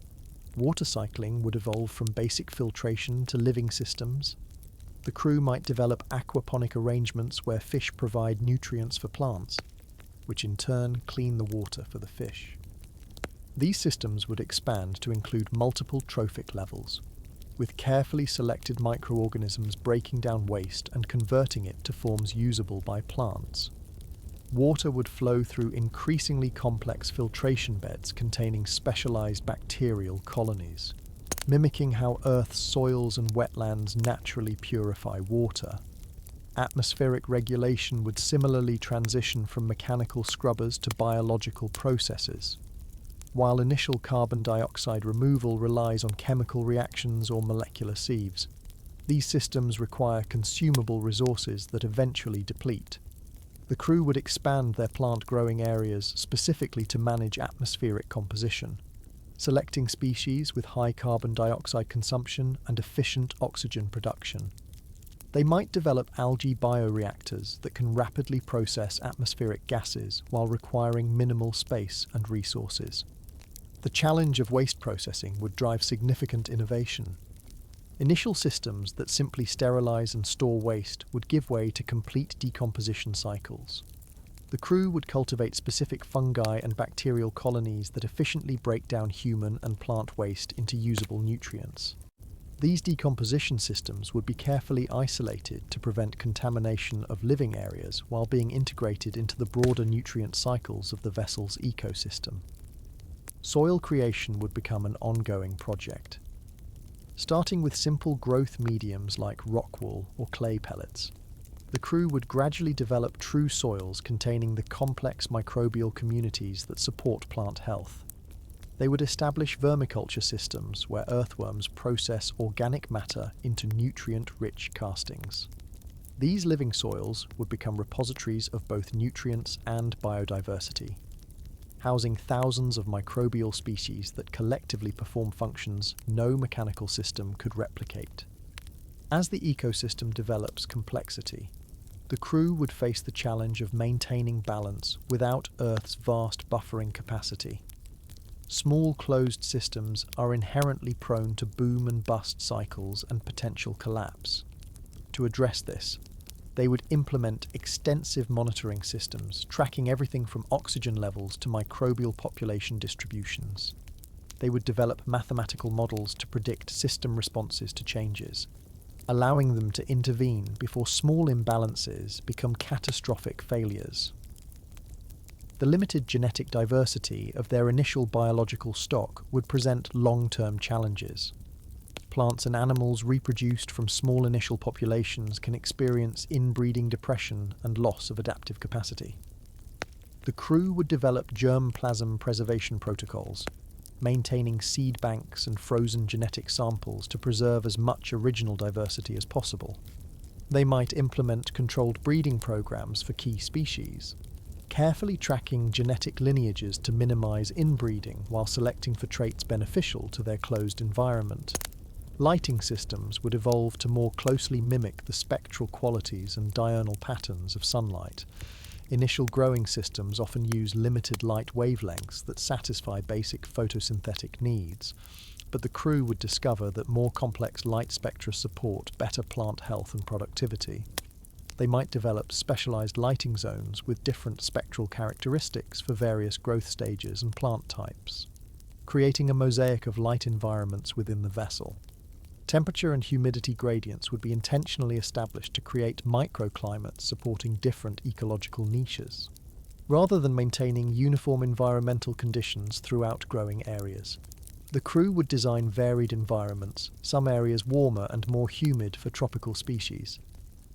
Speaker 1: Water cycling would evolve from basic filtration to living systems. The crew might develop aquaponic arrangements where fish provide nutrients for plants, which in turn clean the water for the fish. These systems would expand to include multiple trophic levels, with carefully selected microorganisms breaking down waste and converting it to forms usable by plants. Water would flow through increasingly complex filtration beds containing specialized bacterial colonies, mimicking how Earth's soils and wetlands naturally purify water. Atmospheric regulation would similarly transition from mechanical scrubbers to biological processes. While initial carbon dioxide removal relies on chemical reactions or molecular sieves, these systems require consumable resources that eventually deplete. The crew would expand their plant growing areas specifically to manage atmospheric composition, selecting species with high carbon dioxide consumption and efficient oxygen production. They might develop algae bioreactors that can rapidly process atmospheric gases while requiring minimal space and resources. The challenge of waste processing would drive significant innovation. Initial systems that simply sterilize and store waste would give way to complete decomposition cycles. The crew would cultivate specific fungi and bacterial colonies that efficiently break down human and plant waste into usable nutrients. These decomposition systems would be carefully isolated to prevent contamination of living areas while being integrated into the broader nutrient cycles of the vessel's ecosystem. Soil creation would become an ongoing project. Starting with simple growth mediums like rock wool or clay pellets, the crew would gradually develop true soils containing the complex microbial communities that support plant health. They would establish vermiculture systems where earthworms process organic matter into nutrient-rich castings. These living soils would become repositories of both nutrients and biodiversity, housing thousands of microbial species that collectively perform functions no mechanical system could replicate. As the ecosystem develops complexity, the crew would face the challenge of maintaining balance without Earth's vast buffering capacity. Small closed systems are inherently prone to boom and bust cycles and potential collapse. To address this, they would implement extensive monitoring systems, tracking everything from oxygen levels to microbial population distributions. They would develop mathematical models to predict system responses to changes, allowing them to intervene before small imbalances become catastrophic failures. The limited genetic diversity of their initial biological stock would present long-term challenges. Plants and animals reproduced from small initial populations can experience inbreeding depression and loss of adaptive capacity. The crew would develop germplasm preservation protocols, maintaining seed banks and frozen genetic samples to preserve as much original diversity as possible. They might implement controlled breeding programs for key species, carefully tracking genetic lineages to minimize inbreeding while selecting for traits beneficial to their closed environment. Lighting systems would evolve to more closely mimic the spectral qualities and diurnal patterns of sunlight. Initial growing systems often use limited light wavelengths that satisfy basic photosynthetic needs, but the crew would discover that more complex light spectra support better plant health and productivity. They might develop specialized lighting zones with different spectral characteristics for various growth stages and plant types, creating a mosaic of light environments within the vessel. Temperature and humidity gradients would be intentionally established to create microclimates supporting different ecological niches, rather than maintaining uniform environmental conditions throughout growing areas. The crew would design varied environments, some areas warmer and more humid for tropical species,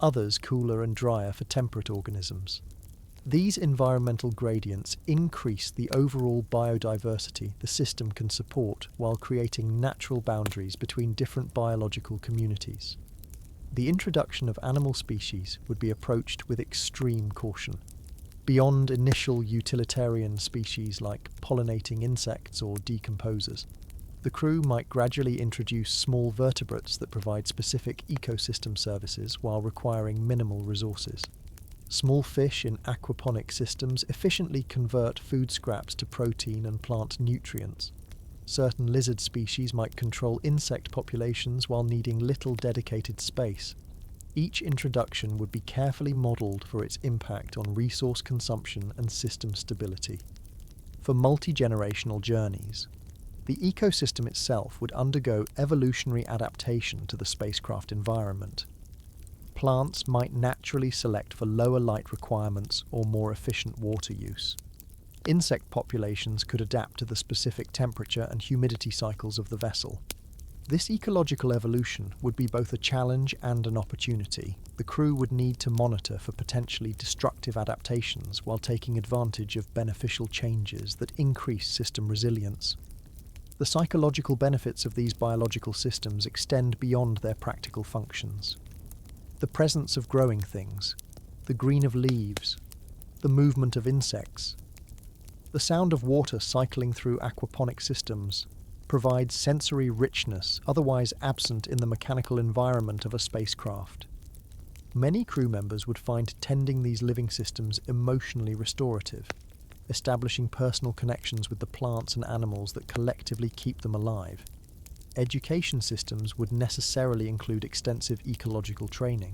Speaker 1: others cooler and drier for temperate organisms. These environmental gradients increase the overall biodiversity the system can support while creating natural boundaries between different biological communities. The introduction of animal species would be approached with extreme caution. Beyond initial utilitarian species like pollinating insects or decomposers, the crew might gradually introduce small vertebrates that provide specific ecosystem services while requiring minimal resources. Small fish in aquaponic systems efficiently convert food scraps to protein and plant nutrients. Certain lizard species might control insect populations while needing little dedicated space. Each introduction would be carefully modelled for its impact on resource consumption and system stability. For multi-generational journeys, the ecosystem itself would undergo evolutionary adaptation to the spacecraft environment. Plants might naturally select for lower light requirements or more efficient water use. Insect populations could adapt to the specific temperature and humidity cycles of the vessel. This ecological evolution would be both a challenge and an opportunity. The crew would need to monitor for potentially destructive adaptations while taking advantage of beneficial changes that increase system resilience. The psychological benefits of these biological systems extend beyond their practical functions. The presence of growing things, the green of leaves, the movement of insects, the sound of water cycling through aquaponic systems provides sensory richness otherwise absent in the mechanical environment of a spacecraft. Many crew members would find tending these living systems emotionally restorative, establishing personal connections with the plants and animals that collectively keep them alive. Education systems would necessarily include extensive ecological training.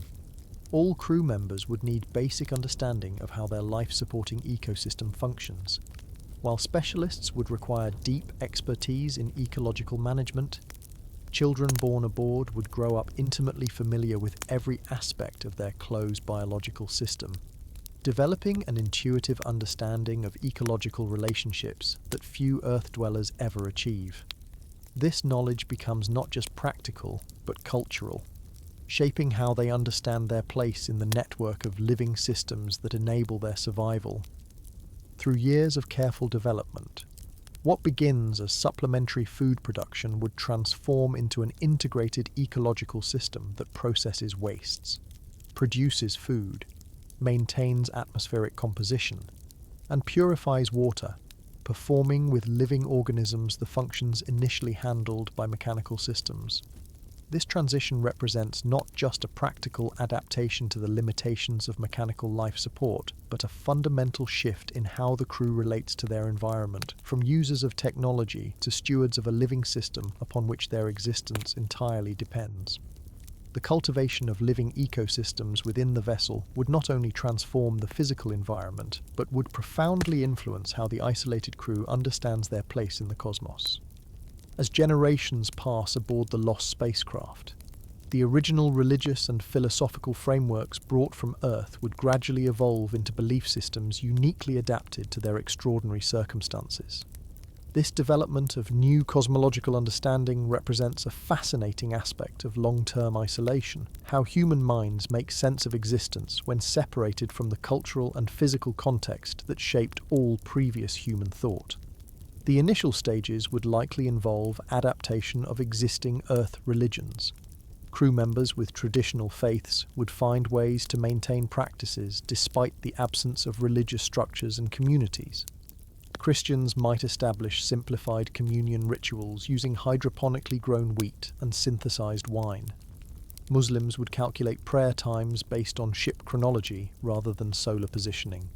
Speaker 1: All crew members would need basic understanding of how their life-supporting ecosystem functions, while specialists would require deep expertise in ecological management. Children born aboard would grow up intimately familiar with every aspect of their closed biological system, developing an intuitive understanding of ecological relationships that few Earth dwellers ever achieve. This knowledge becomes not just practical, but cultural, shaping how they understand their place in the network of living systems that enable their survival. Through years of careful development, what begins as supplementary food production would transform into an integrated ecological system that processes wastes, produces food, maintains atmospheric composition, and purifies water, performing with living organisms the functions initially handled by mechanical systems. This transition represents not just a practical adaptation to the limitations of mechanical life support, but a fundamental shift in how the crew relates to their environment, from users of technology to stewards of a living system upon which their existence entirely depends. The cultivation of living ecosystems within the vessel would not only transform the physical environment, but would profoundly influence how the isolated crew understands their place in the cosmos. As generations pass aboard the lost spacecraft, the original religious and philosophical frameworks brought from Earth would gradually evolve into belief systems uniquely adapted to their extraordinary circumstances. This development of new cosmological understanding represents a fascinating aspect of long-term isolation, how human minds make sense of existence when separated from the cultural and physical context that shaped all previous human thought. The initial stages would likely involve adaptation of existing Earth religions. Crew members with traditional faiths would find ways to maintain practices despite the absence of religious structures and communities. Christians might establish simplified communion rituals using hydroponically grown wheat and synthesized wine. Muslims would calculate prayer times based on ship chronology rather than solar positioning.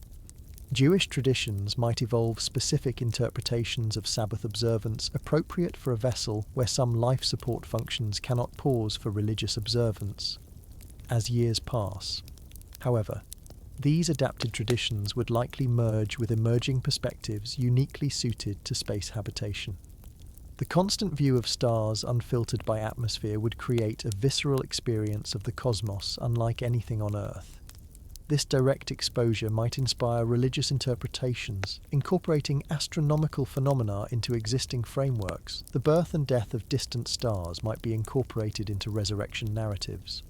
Speaker 1: Jewish traditions might evolve specific interpretations of Sabbath observance appropriate for a vessel where some life support functions cannot pause for religious observance. As years pass, however, these adapted traditions would likely merge with emerging perspectives uniquely suited to space habitation. The constant view of stars unfiltered by atmosphere would create a visceral experience of the cosmos unlike anything on Earth. This direct exposure might inspire religious interpretations, incorporating astronomical phenomena into existing frameworks. The birth and death of distant stars might be incorporated into resurrection narratives,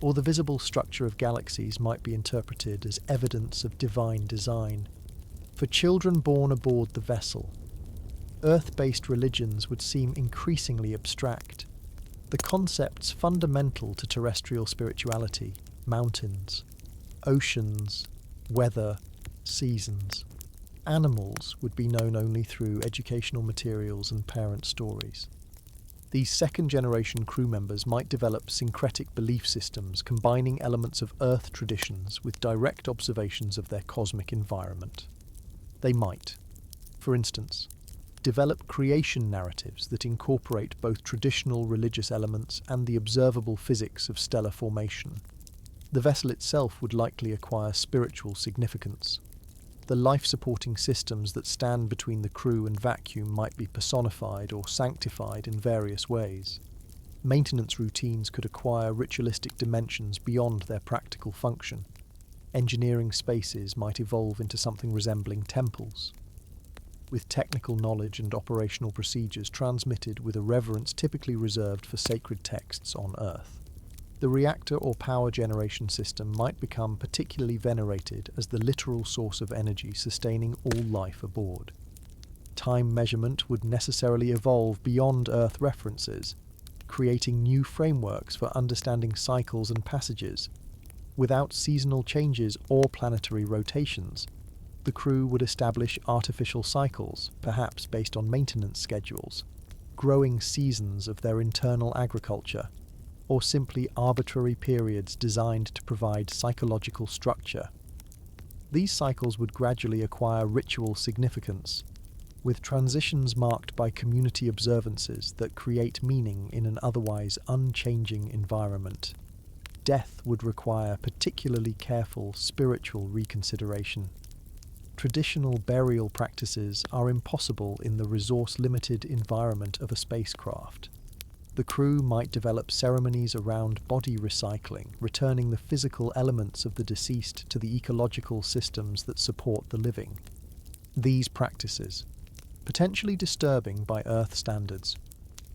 Speaker 1: or the visible structure of galaxies might be interpreted as evidence of divine design. For children born aboard the vessel, Earth-based religions would seem increasingly abstract. The concepts fundamental to terrestrial spirituality, mountains, oceans, weather, seasons, animals would be known only through educational materials and parent stories. These second-generation crew members might develop syncretic belief systems combining elements of Earth traditions with direct observations of their cosmic environment. They might, for instance, develop creation narratives that incorporate both traditional religious elements and the observable physics of stellar formation. The vessel itself would likely acquire spiritual significance. The life-supporting systems that stand between the crew and vacuum might be personified or sanctified in various ways. Maintenance routines could acquire ritualistic dimensions beyond their practical function. Engineering spaces might evolve into something resembling temples, with technical knowledge and operational procedures transmitted with a reverence typically reserved for sacred texts on Earth. The reactor or power generation system might become particularly venerated as the literal source of energy sustaining all life aboard. Time measurement would necessarily evolve beyond Earth references, creating new frameworks for understanding cycles and passages. Without seasonal changes or planetary rotations, the crew would establish artificial cycles, perhaps based on maintenance schedules, growing seasons of their internal agriculture, or simply arbitrary periods designed to provide psychological structure. These cycles would gradually acquire ritual significance, with transitions marked by community observances that create meaning in an otherwise unchanging environment. Death would require particularly careful spiritual reconsideration. Traditional burial practices are impossible in the resource-limited environment of a spacecraft. The crew might develop ceremonies around body recycling, returning the physical elements of the deceased to the ecological systems that support the living. These practices, potentially disturbing by Earth standards,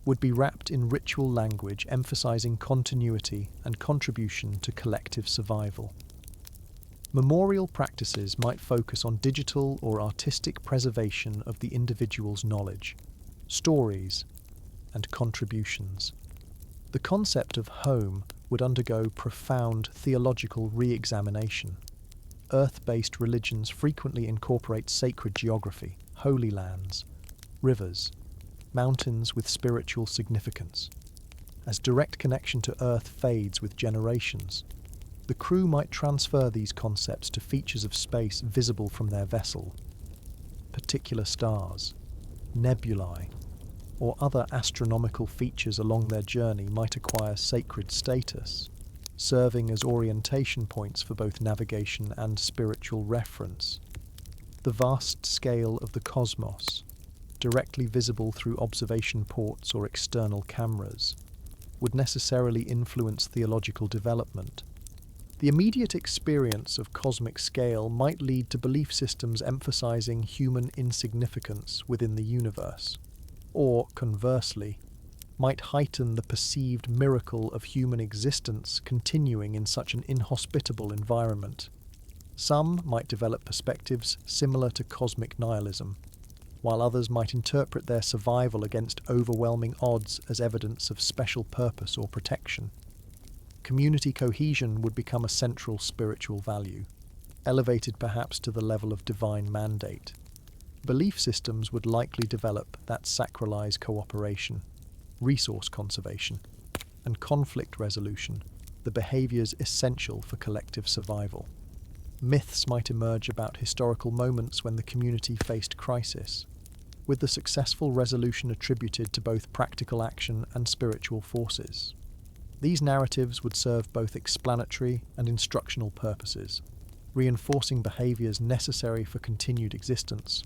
Speaker 1: would be wrapped in ritual language emphasizing continuity and contribution to collective survival. Memorial practices might focus on digital or artistic preservation of the individual's knowledge, stories, and contributions. The concept of home would undergo profound theological re-examination. Earth-based religions frequently incorporate sacred geography, holy lands, rivers, mountains with spiritual significance. As direct connection to Earth fades with generations, the crew might transfer these concepts to features of space visible from their vessel. Particular stars, nebulae, or other astronomical features along their journey might acquire sacred status, serving as orientation points for both navigation and spiritual reference. The vast scale of the cosmos, directly visible through observation ports or external cameras, would necessarily influence theological development. The immediate experience of cosmic scale might lead to belief systems emphasizing human insignificance within the universe, or, conversely, might heighten the perceived miracle of human existence continuing in such an inhospitable environment. Some might develop perspectives similar to cosmic nihilism, while others might interpret their survival against overwhelming odds as evidence of special purpose or protection. Community cohesion would become a central spiritual value, elevated perhaps to the level of divine mandate. Belief systems would likely develop that sacralize cooperation, resource conservation, and conflict resolution, the behaviors essential for collective survival. Myths might emerge about historical moments when the community faced crisis, with the successful resolution attributed to both practical action and spiritual forces. These narratives would serve both explanatory and instructional purposes, reinforcing behaviors necessary for continued existence.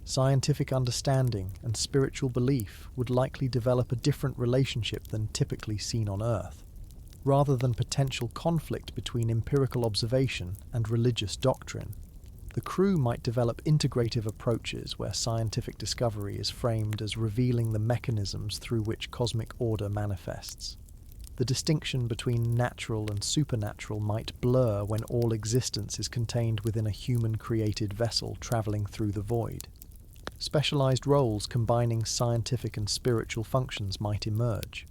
Speaker 1: Scientific understanding and spiritual belief would likely develop a different relationship than typically seen on Earth. Rather than potential conflict between empirical observation and religious doctrine, the crew might develop integrative approaches where scientific discovery is framed as revealing the mechanisms through which cosmic order manifests. The distinction between natural and supernatural might blur when all existence is contained within a human-created vessel traveling through the void. Specialized roles combining scientific and spiritual functions might emerge.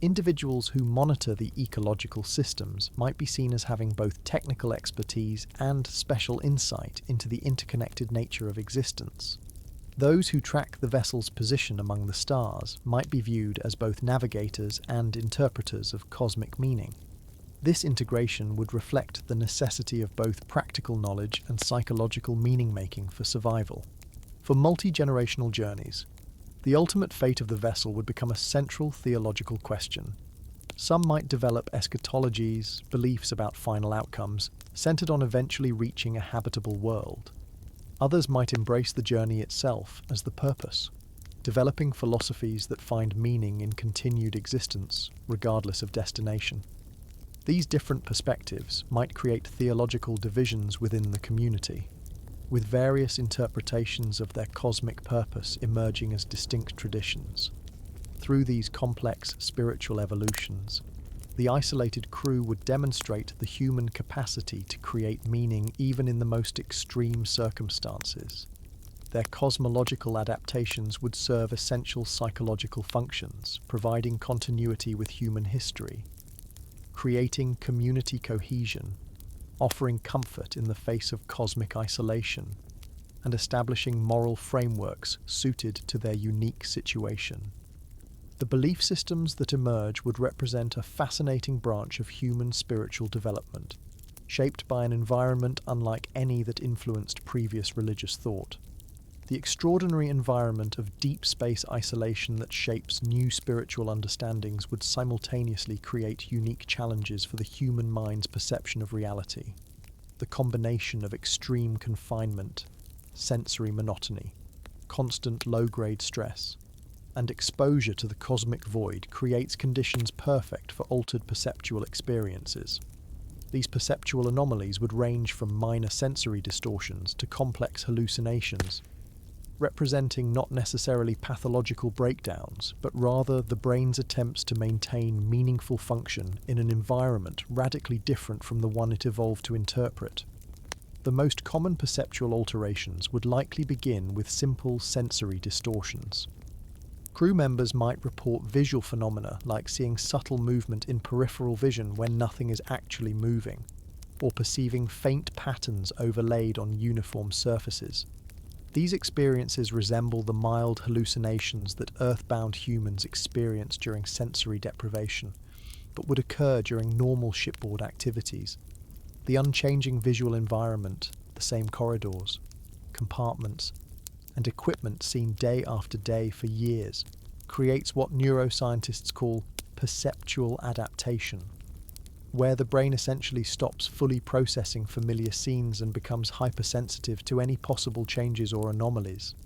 Speaker 1: Individuals who monitor the ecological systems might be seen as having both technical expertise and special insight into the interconnected nature of existence. Those who track the vessel's position among the stars might be viewed as both navigators and interpreters of cosmic meaning. This integration would reflect the necessity of both practical knowledge and psychological meaning-making for survival. For multi-generational journeys, the ultimate fate of the vessel would become a central theological question. Some might develop eschatologies, beliefs about final outcomes, centered on eventually reaching a habitable world. Others might embrace the journey itself as the purpose, developing philosophies that find meaning in continued existence, regardless of destination. These different perspectives might create theological divisions within the community, with various interpretations of their cosmic purpose emerging as distinct traditions. Through these complex spiritual evolutions, the isolated crew would demonstrate the human capacity to create meaning even in the most extreme circumstances. Their cosmological adaptations would serve essential psychological functions, providing continuity with human history, creating community cohesion, offering comfort in the face of cosmic isolation, and establishing moral frameworks suited to their unique situation. The belief systems that emerge would represent a fascinating branch of human spiritual development, shaped by an environment unlike any that influenced previous religious thought. The extraordinary environment of deep space isolation that shapes new spiritual understandings would simultaneously create unique challenges for the human mind's perception of reality. The combination of extreme confinement, sensory monotony, constant low-grade stress, and exposure to the cosmic void creates conditions perfect for altered perceptual experiences. These perceptual anomalies would range from minor sensory distortions to complex hallucinations, representing not necessarily pathological breakdowns, but rather the brain's attempts to maintain meaningful function in an environment radically different from the one it evolved to interpret. The most common perceptual alterations would likely begin with simple sensory distortions. Crew members might report visual phenomena like seeing subtle movement in peripheral vision when nothing is actually moving, or perceiving faint patterns overlaid on uniform surfaces. These experiences resemble the mild hallucinations that earthbound humans experience during sensory deprivation, but would occur during normal shipboard activities. The unchanging visual environment, the same corridors, compartments, and equipment seen day after day for years, creates what neuroscientists call perceptual adaptation, where the brain essentially stops fully processing familiar scenes and becomes hypersensitive to any possible changes or anomalies.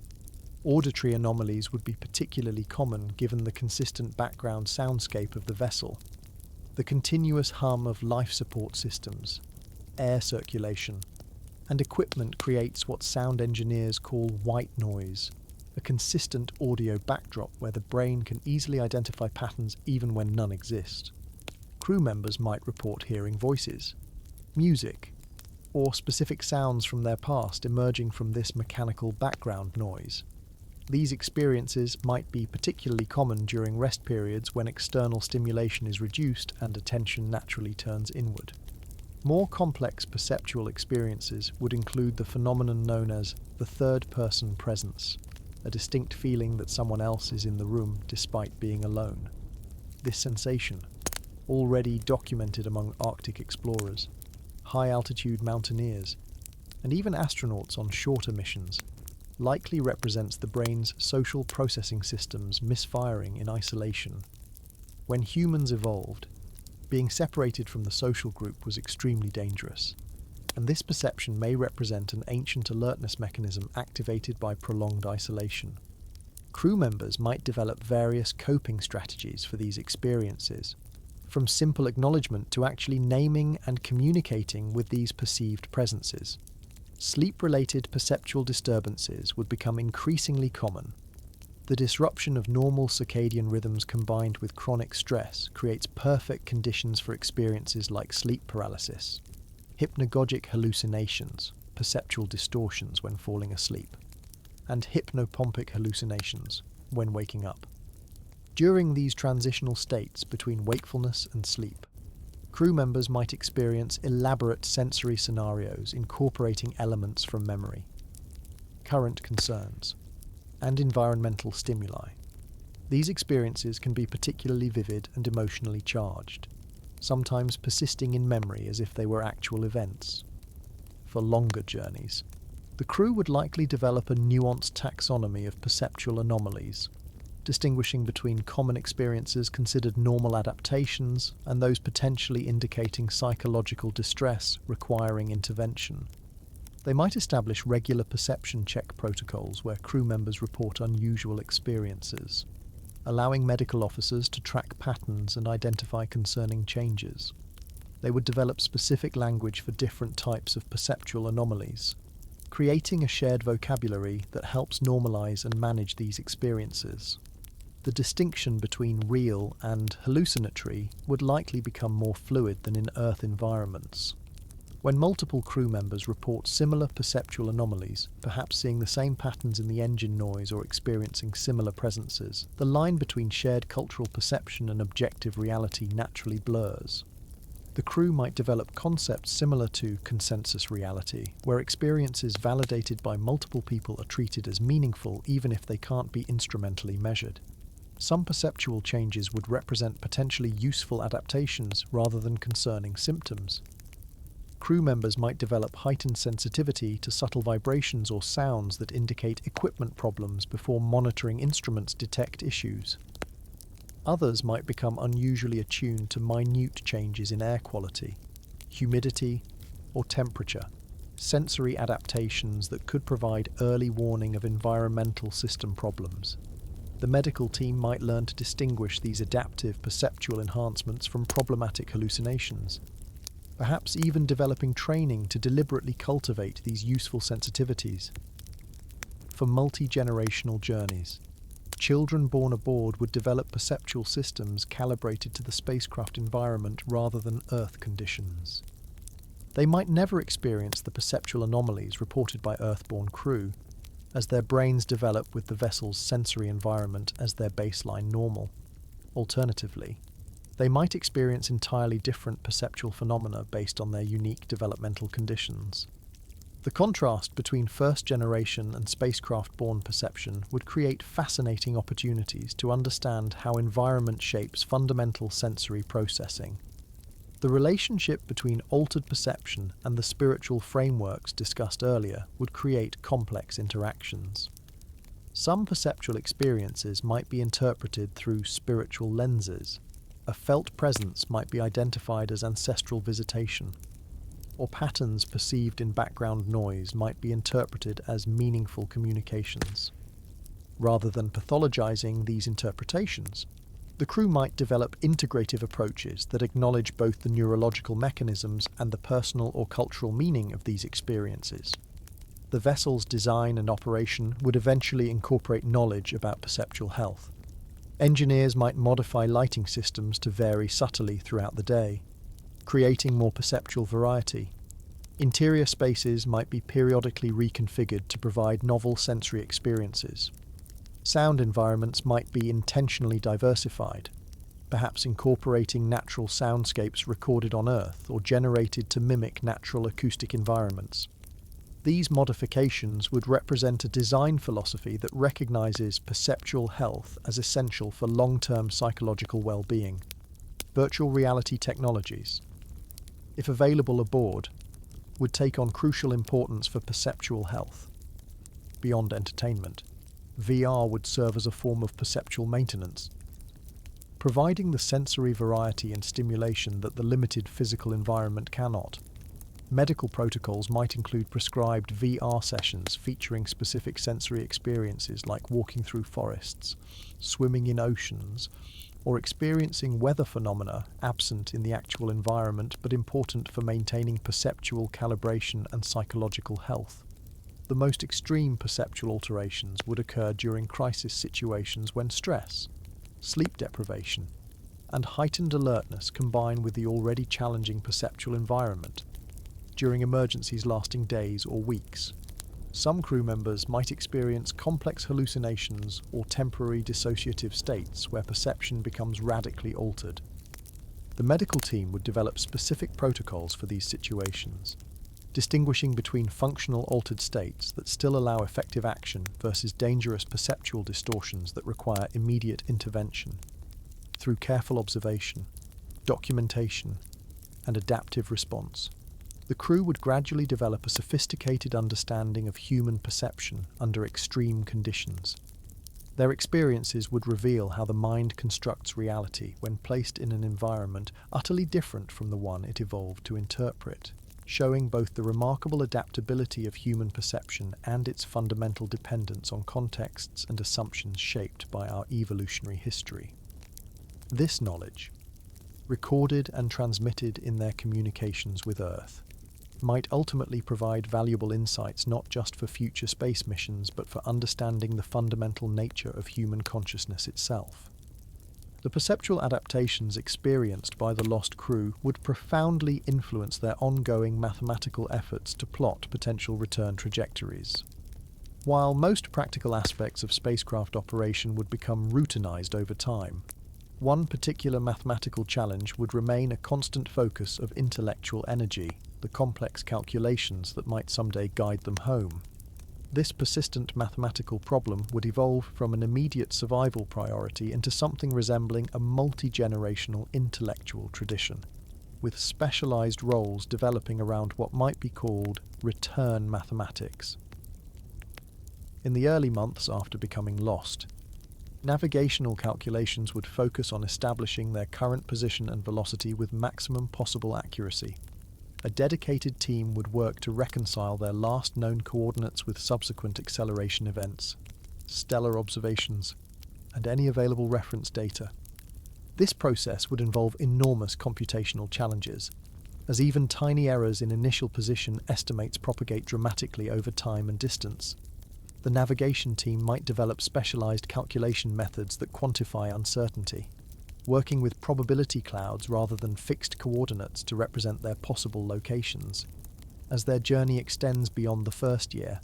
Speaker 1: Auditory anomalies would be particularly common given the consistent background soundscape of the vessel. The continuous hum of life support systems, air circulation, and equipment creates what sound engineers call white noise, a consistent audio backdrop where the brain can easily identify patterns even when none exist. Crew members might report hearing voices, music, or specific sounds from their past emerging from this mechanical background noise. These experiences might be particularly common during rest periods when external stimulation is reduced and attention naturally turns inward. More complex perceptual experiences would include the phenomenon known as the third-person presence, a distinct feeling that someone else is in the room despite being alone. This sensation, already documented among Arctic explorers, high-altitude mountaineers, and even astronauts on shorter missions, likely represents the brain's social processing systems misfiring in isolation. When humans evolved, being separated from the social group was extremely dangerous, and this perception may represent an ancient alertness mechanism activated by prolonged isolation. Crew members might develop various coping strategies for these experiences, from simple acknowledgement to actually naming and communicating with these perceived presences. Sleep-related perceptual disturbances would become increasingly common. The disruption of normal circadian rhythms combined with chronic stress creates perfect conditions for experiences like sleep paralysis, hypnagogic hallucinations, perceptual distortions when falling asleep, and hypnopompic hallucinations when waking up. During these transitional states between wakefulness and sleep, crew members might experience elaborate sensory scenarios incorporating elements from memory, current concerns, and environmental stimuli. These experiences can be particularly vivid and emotionally charged, sometimes persisting in memory as if they were actual events. For longer journeys, the crew would likely develop a nuanced taxonomy of perceptual anomalies, distinguishing between common experiences considered normal adaptations and those potentially indicating psychological distress requiring intervention. They might establish regular perception check protocols where crew members report unusual experiences, allowing medical officers to track patterns and identify concerning changes. They would develop specific language for different types of perceptual anomalies, creating a shared vocabulary that helps normalize and manage these experiences. The distinction between real and hallucinatory would likely become more fluid than in Earth environments. When multiple crew members report similar perceptual anomalies, perhaps seeing the same patterns in the engine noise or experiencing similar presences, the line between shared cultural perception and objective reality naturally blurs. The crew might develop concepts similar to consensus reality, where experiences validated by multiple people are treated as meaningful even if they can't be instrumentally measured. Some perceptual changes would represent potentially useful adaptations rather than concerning symptoms. Crew members might develop heightened sensitivity to subtle vibrations or sounds that indicate equipment problems before monitoring instruments detect issues. Others might become unusually attuned to minute changes in air quality, humidity, or temperature, sensory adaptations that could provide early warning of environmental system problems. The medical team might learn to distinguish these adaptive perceptual enhancements from problematic hallucinations, perhaps even developing training to deliberately cultivate these useful sensitivities. For multi-generational journeys, children born aboard would develop perceptual systems calibrated to the spacecraft environment rather than Earth conditions. They might never experience the perceptual anomalies reported by Earth-born crew, as their brains develop with the vessel's sensory environment as their baseline normal. Alternatively, they might experience entirely different perceptual phenomena based on their unique developmental conditions. The contrast between first-generation and spacecraft-born perception would create fascinating opportunities to understand how environment shapes fundamental sensory processing. The relationship between altered perception and the spiritual frameworks discussed earlier would create complex interactions. Some perceptual experiences might be interpreted through spiritual lenses. A felt presence might be identified as ancestral visitation, or patterns perceived in background noise might be interpreted as meaningful communications. Rather than pathologizing these interpretations, the crew might develop integrative approaches that acknowledge both the neurological mechanisms and the personal or cultural meaning of these experiences. The vessel's design and operation would eventually incorporate knowledge about perceptual health. Engineers might modify lighting systems to vary subtly throughout the day, creating more perceptual variety. Interior spaces might be periodically reconfigured to provide novel sensory experiences. Sound environments might be intentionally diversified, perhaps incorporating natural soundscapes recorded on Earth or generated to mimic natural acoustic environments. These modifications would represent a design philosophy that recognizes perceptual health as essential for long-term psychological well-being. Virtual reality technologies, if available aboard, would take on crucial importance for perceptual health. Beyond entertainment, VR would serve as a form of perceptual maintenance, providing the sensory variety and stimulation that the limited physical environment cannot. Medical protocols might include prescribed VR sessions featuring specific sensory experiences like walking through forests, swimming in oceans, or experiencing weather phenomena absent in the actual environment but important for maintaining perceptual calibration and psychological health. The most extreme perceptual alterations would occur during crisis situations when stress, sleep deprivation, and heightened alertness combine with the already challenging perceptual environment. During emergencies lasting days or weeks, some crew members might experience complex hallucinations or temporary dissociative states where perception becomes radically altered. The medical team would develop specific protocols for these situations, distinguishing between functional altered states that still allow effective action versus dangerous perceptual distortions that require immediate intervention. Through careful observation, documentation, and adaptive response, the crew would gradually develop a sophisticated understanding of human perception under extreme conditions. Their experiences would reveal how the mind constructs reality when placed in an environment utterly different from the one it evolved to interpret, showing both the remarkable adaptability of human perception and its fundamental dependence on contexts and assumptions shaped by our evolutionary history. This knowledge, recorded and transmitted in their communications with Earth, might ultimately provide valuable insights not just for future space missions but for understanding the fundamental nature of human consciousness itself. The perceptual adaptations experienced by the lost crew would profoundly influence their ongoing mathematical efforts to plot potential return trajectories. While most practical aspects of spacecraft operation would become routinized over time, one particular mathematical challenge would remain a constant focus of intellectual energy, the complex calculations that might someday guide them home. This persistent mathematical problem would evolve from an immediate survival priority into something resembling a multi-generational intellectual tradition, with specialized roles developing around what might be called return mathematics. In the early months after becoming lost, navigational calculations would focus on establishing their current position and velocity with maximum possible accuracy. A dedicated team would work to reconcile their last known coordinates with subsequent acceleration events, stellar observations, and any available reference data. This process would involve enormous computational challenges, as even tiny errors in initial position estimates propagate dramatically over time and distance. The navigation team might develop specialized calculation methods that quantify uncertainty, working with probability clouds rather than fixed coordinates to represent their possible locations. As their journey extends beyond the first year,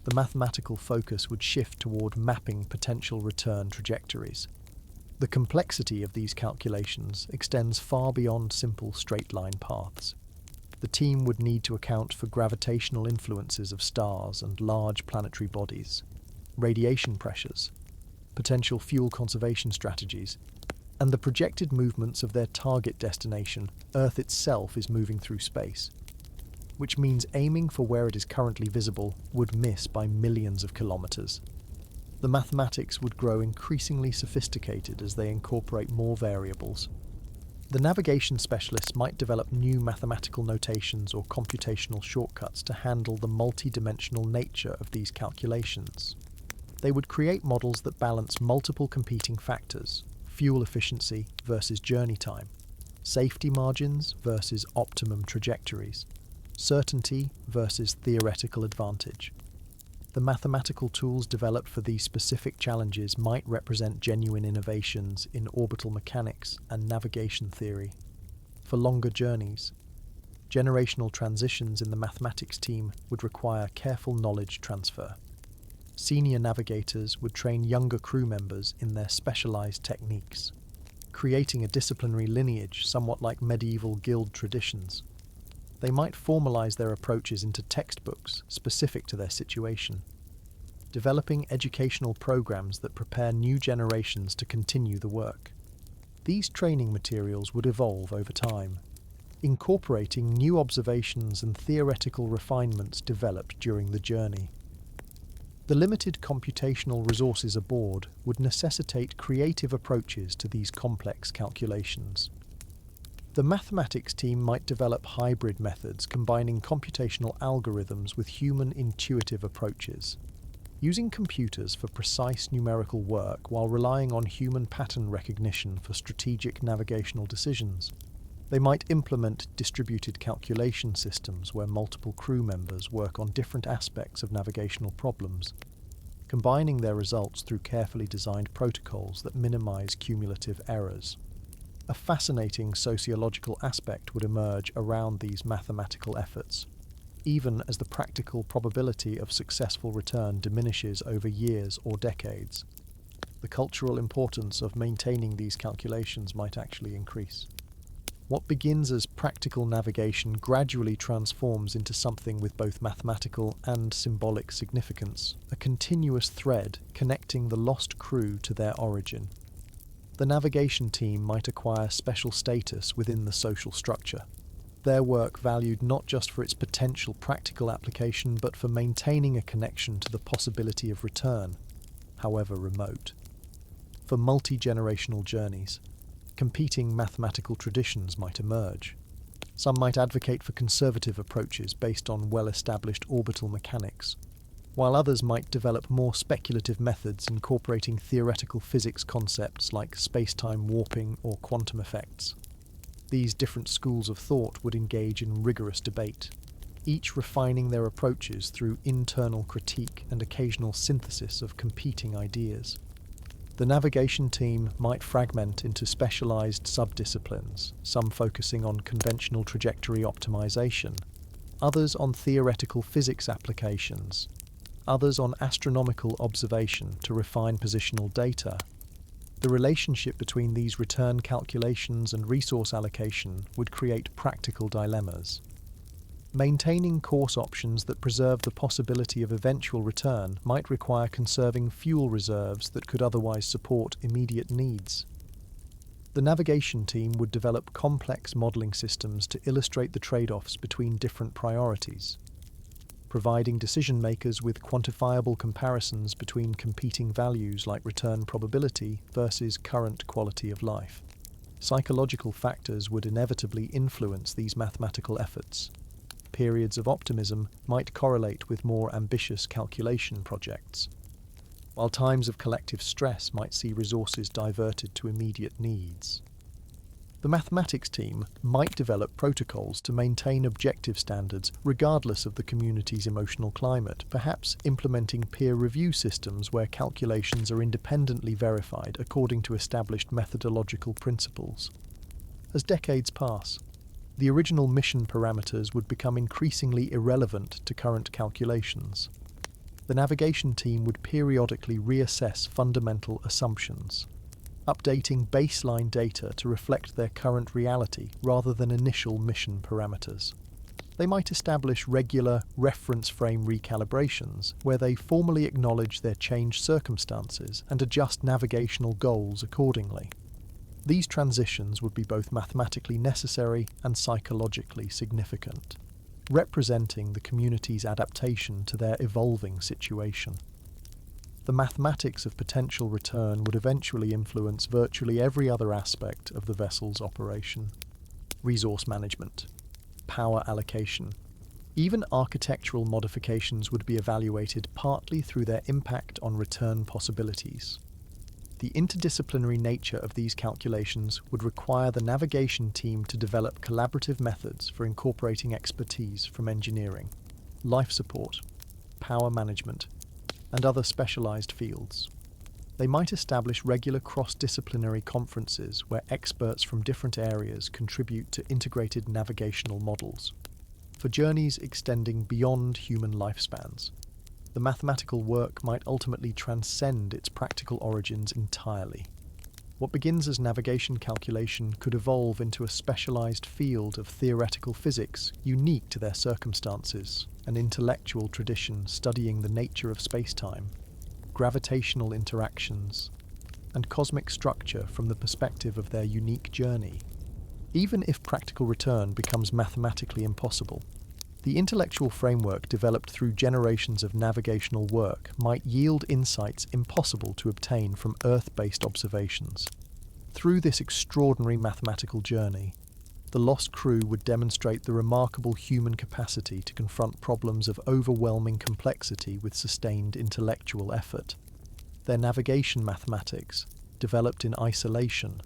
Speaker 1: the mathematical focus would shift toward mapping potential return trajectories. The complexity of these calculations extends far beyond simple straight-line paths. The team would need to account for gravitational influences of stars and large planetary bodies, radiation pressures, potential fuel conservation strategies, and the projected movements of their target destination. Earth itself is moving through space, which means aiming for where it is currently visible would miss by millions of kilometers. The mathematics would grow increasingly sophisticated as they incorporate more variables. The navigation specialists might develop new mathematical notations or computational shortcuts to handle the multi-dimensional nature of these calculations. They would create models that balance multiple competing factors: fuel efficiency versus journey time, safety margins versus optimum trajectories, certainty versus theoretical advantage. The mathematical tools developed for these specific challenges might represent genuine innovations in orbital mechanics and navigation theory. For longer journeys, generational transitions in the mathematics team would require careful knowledge transfer. Senior navigators would train younger crew members in their specialized techniques, creating a disciplinary lineage somewhat like medieval guild traditions. They might formalize their approaches into textbooks specific to their situation, developing educational programs that prepare new generations to continue the work. These training materials would evolve over time, incorporating new observations and theoretical refinements developed during the journey. The limited computational resources aboard would necessitate creative approaches to these complex calculations. The mathematics team might develop hybrid methods combining computational algorithms with human intuitive approaches, using computers for precise numerical work while relying on human pattern recognition for strategic navigational decisions. They might implement distributed calculation systems where multiple crew members work on different aspects of navigational problems, combining their results through carefully designed protocols that minimize cumulative errors. A fascinating sociological aspect would emerge around these mathematical efforts, even as the practical probability of successful return diminishes over years or decades. The cultural importance of maintaining these calculations might actually increase. What begins as practical navigation gradually transforms into something with both mathematical and symbolic significance, a continuous thread connecting the lost crew to their origin. The navigation team might acquire special status within the social structure, their work valued not just for its potential practical application but for maintaining a connection to the possibility of return, however remote. For multi-generational journeys, competing mathematical traditions might emerge. Some might advocate for conservative approaches based on well-established orbital mechanics, while others might develop more speculative methods incorporating theoretical physics concepts like space-time warping or quantum effects. These different schools of thought would engage in rigorous debate, each refining their approaches through internal critique and occasional synthesis of competing ideas. The navigation team might fragment into specialized subdisciplines, some focusing on conventional trajectory optimization, others on theoretical physics applications, others on astronomical observation to refine positional data. The relationship between these return calculations and resource allocation would create practical dilemmas. Maintaining course options that preserve the possibility of eventual return might require conserving fuel reserves that could otherwise support immediate needs. The navigation team would develop complex modelling systems to illustrate the trade-offs between different priorities, providing decision-makers with quantifiable comparisons between competing values like return probability versus current quality of life. Psychological factors would inevitably influence these mathematical efforts. Periods of optimism might correlate with more ambitious calculation projects, while times of collective stress might see resources diverted to immediate needs. The mathematics team might develop protocols to maintain objective standards regardless of the community's emotional climate, perhaps implementing peer review systems where calculations are independently verified according to established methodological principles. As decades pass, the original mission parameters would become increasingly irrelevant to current calculations. The navigation team would periodically reassess fundamental assumptions, updating baseline data to reflect their current reality rather than initial mission parameters. They might establish regular reference frame recalibrations where they formally acknowledge their changed circumstances and adjust navigational goals accordingly. These transitions would be both mathematically necessary and psychologically significant, representing the community's adaptation to their evolving situation. The mathematics of potential return would eventually influence virtually every other aspect of the vessel's operation. Resource management, power allocation, even architectural modifications would be evaluated partly through their impact on return possibilities. The interdisciplinary nature of these calculations would require the navigation team to develop collaborative methods for incorporating expertise from engineering, life support, power management, and other specialized fields. They might establish regular cross-disciplinary conferences where experts from different areas contribute to integrated navigational models. For journeys extending beyond human lifespans, the mathematical work might ultimately transcend its practical origins entirely. What begins as navigation calculation could evolve into a specialized field of theoretical physics unique to their circumstances, an intellectual tradition studying the nature of spacetime, gravitational interactions, and cosmic structure from the perspective of their unique journey. Even if practical return becomes mathematically impossible, the intellectual framework developed through generations of navigational work might yield insights impossible to obtain from Earth-based observations. Through this extraordinary mathematical journey, the lost crew would demonstrate the remarkable human capacity to confront problems of overwhelming complexity with sustained intellectual effort. Their navigation mathematics, developed in isolation,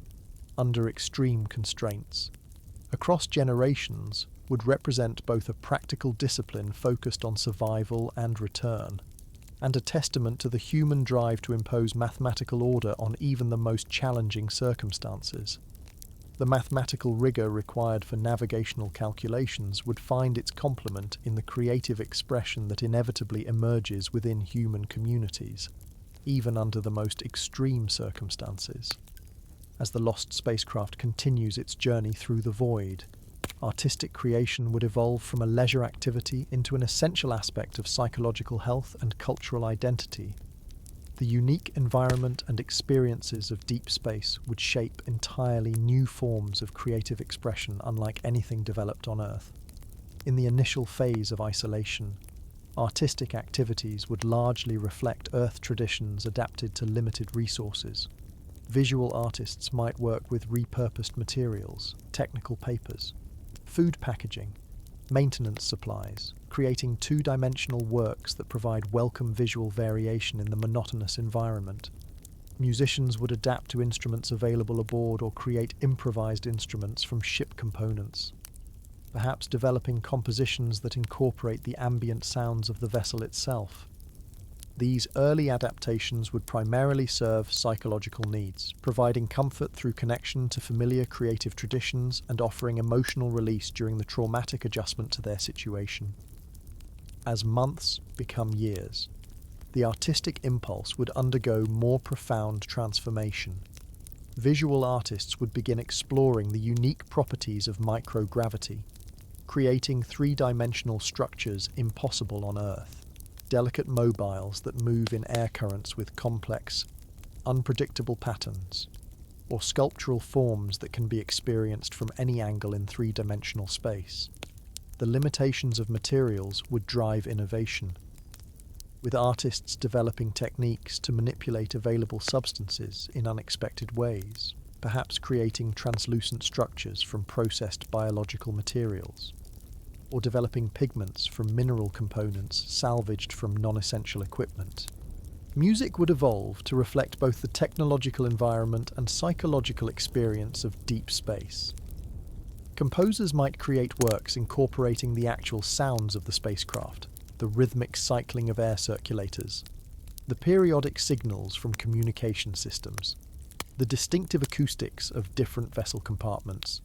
Speaker 1: under extreme constraints, across generations, would represent both a practical discipline focused on survival and return, and a testament to the human drive to impose mathematical order on even the most challenging circumstances. The mathematical rigor required for navigational calculations would find its complement in the creative expression that inevitably emerges within human communities, even under the most extreme circumstances. As the lost spacecraft continues its journey through the void, artistic creation would evolve from a leisure activity into an essential aspect of psychological health and cultural identity. The unique environment and experiences of deep space would shape entirely new forms of creative expression unlike anything developed on Earth. In the initial phase of isolation, artistic activities would largely reflect Earth traditions adapted to limited resources. Visual artists might work with repurposed materials, technical papers, food packaging, maintenance supplies, creating two-dimensional works that provide welcome visual variation in the monotonous environment. Musicians would adapt to instruments available aboard or create improvised instruments from ship components, perhaps developing compositions that incorporate the ambient sounds of the vessel itself. These early adaptations would primarily serve psychological needs, providing comfort through connection to familiar creative traditions and offering emotional release during the traumatic adjustment to their situation. As months become years, the artistic impulse would undergo more profound transformation. Visual artists would begin exploring the unique properties of microgravity, creating three-dimensional structures impossible on Earth, delicate mobiles that move in air currents with complex, unpredictable patterns, or sculptural forms that can be experienced from any angle in three-dimensional space. The limitations of materials would drive innovation, with artists developing techniques to manipulate available substances in unexpected ways, perhaps creating translucent structures from processed biological materials, or developing pigments from mineral components salvaged from non-essential equipment. Music would evolve to reflect both the technological environment and psychological experience of deep space. Composers might create works incorporating the actual sounds of the spacecraft, the rhythmic cycling of air circulators, the periodic signals from communication systems, the distinctive acoustics of different vessel compartments.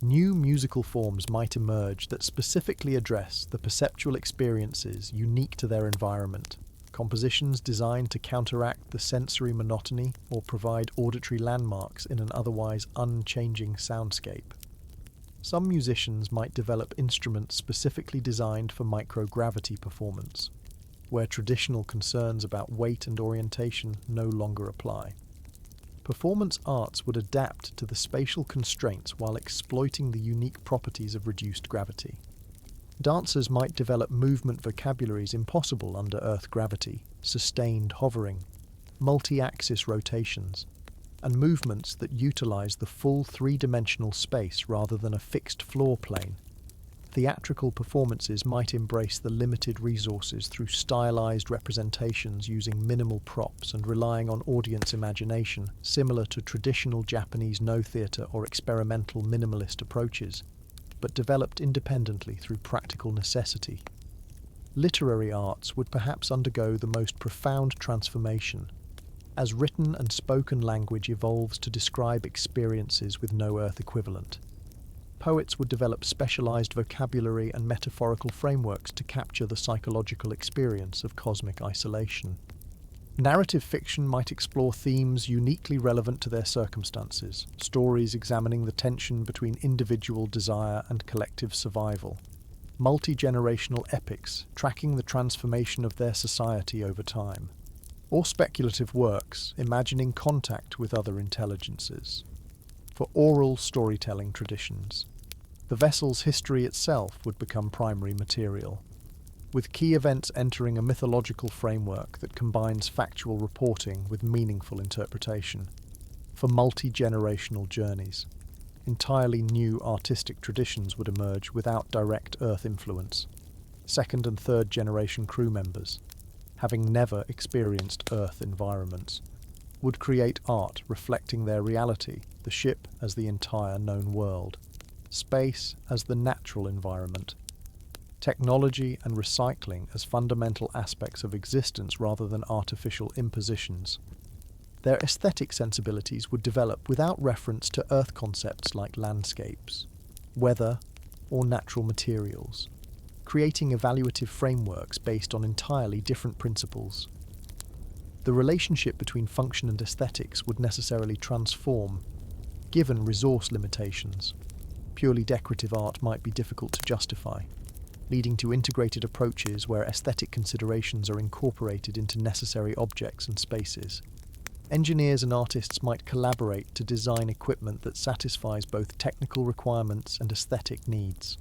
Speaker 1: New musical forms might emerge that specifically address the perceptual experiences unique to their environment. Compositions designed to counteract the sensory monotony or provide auditory landmarks in an otherwise unchanging soundscape. Some musicians might develop instruments specifically designed for microgravity performance, where traditional concerns about weight and orientation no longer apply. Performance arts would adapt to the spatial constraints while exploiting the unique properties of reduced gravity. Dancers might develop movement vocabularies impossible under Earth gravity, sustained hovering, multi-axis rotations, and movements that utilize the full three-dimensional space rather than a fixed floor plane. Theatrical performances might embrace the limited resources through stylized representations using minimal props and relying on audience imagination, similar to traditional Japanese no-theater or experimental minimalist approaches, but developed independently through practical necessity. Literary arts would perhaps undergo the most profound transformation, as written and spoken language evolves to describe experiences with no Earth equivalent. Poets would develop specialized vocabulary and metaphorical frameworks to capture the psychological experience of cosmic isolation. Narrative fiction might explore themes uniquely relevant to their circumstances, stories examining the tension between individual desire and collective survival. Multi-generational epics tracking the transformation of their society over time. Or speculative works imagining contact with other intelligences. For oral storytelling traditions, the vessel's history itself would become primary material, with key events entering a mythological framework that combines factual reporting with meaningful interpretation. For multi-generational journeys, entirely new artistic traditions would emerge without direct Earth influence. Second and third generation crew members, having never experienced Earth environments, would create art reflecting their reality, the ship as the entire known world, space as the natural environment, technology and recycling as fundamental aspects of existence rather than artificial impositions. Their aesthetic sensibilities would develop without reference to Earth concepts like landscapes, weather, or natural materials, creating evaluative frameworks based on entirely different principles. The relationship between function and aesthetics would necessarily transform, given resource limitations. Purely decorative art might be difficult to justify, leading to integrated approaches where aesthetic considerations are incorporated into necessary objects and spaces. Engineers and artists might collaborate to design equipment that satisfies both technical requirements and aesthetic needs.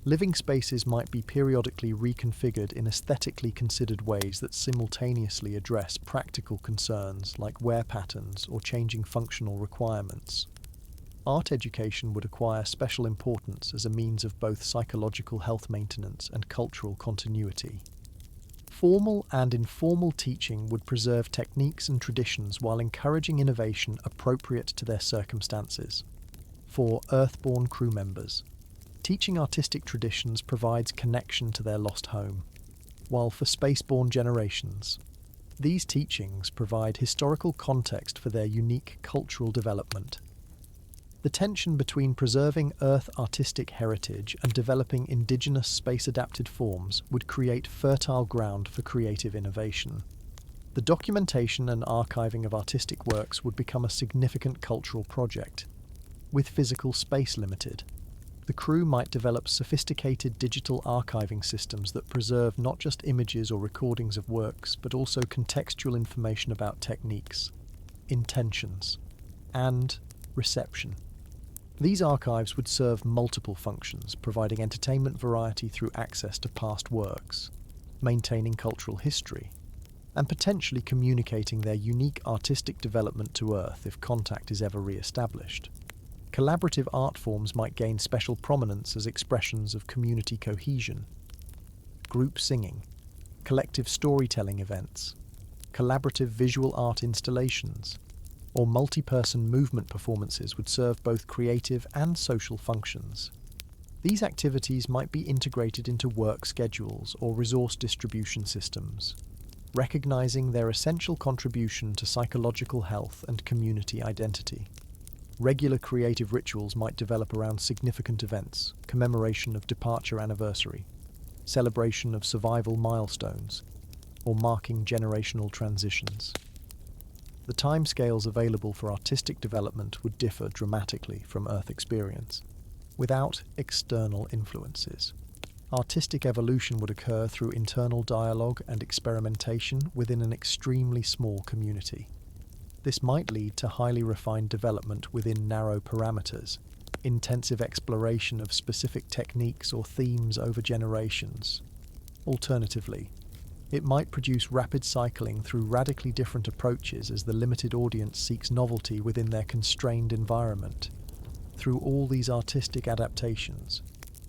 Speaker 1: Living spaces might be periodically reconfigured in aesthetically considered ways that simultaneously address practical concerns like wear patterns or changing functional requirements. Art education would acquire special importance as a means of both psychological health maintenance and cultural continuity. Formal and informal teaching would preserve techniques and traditions while encouraging innovation appropriate to their circumstances. For Earthborn crew members, teaching artistic traditions provides connection to their lost home, while for spaceborne generations, these teachings provide historical context for their unique cultural development. The tension between preserving Earth artistic heritage and developing indigenous space-adapted forms would create fertile ground for creative innovation. The documentation and archiving of artistic works would become a significant cultural project, with physical space limited. The crew might develop sophisticated digital archiving systems that preserve not just images or recordings of works, but also contextual information about techniques, intentions, and reception. These archives would serve multiple functions, providing entertainment variety through access to past works, maintaining cultural history, and potentially communicating their unique artistic development to Earth if contact is ever re-established. Collaborative art forms might gain special prominence as expressions of community cohesion. Group singing, collective storytelling events, collaborative visual art installations, or multi-person movement performances would serve both creative and social functions. These activities might be integrated into work schedules or resource distribution systems, recognizing their essential contribution to psychological health and community identity. Regular creative rituals might develop around significant events, commemoration of departure anniversary, celebration of survival milestones, or marking generational transitions. The timescales available for artistic development would differ dramatically from Earth experience. Without external influences, artistic evolution would occur through internal dialogue and experimentation within an extremely small community. This might lead to highly refined development within narrow parameters, intensive exploration of specific techniques or themes over generations. Alternatively, it might produce rapid cycling through radically different approaches as the limited audience seeks novelty within their constrained environment. Through all these artistic adaptations,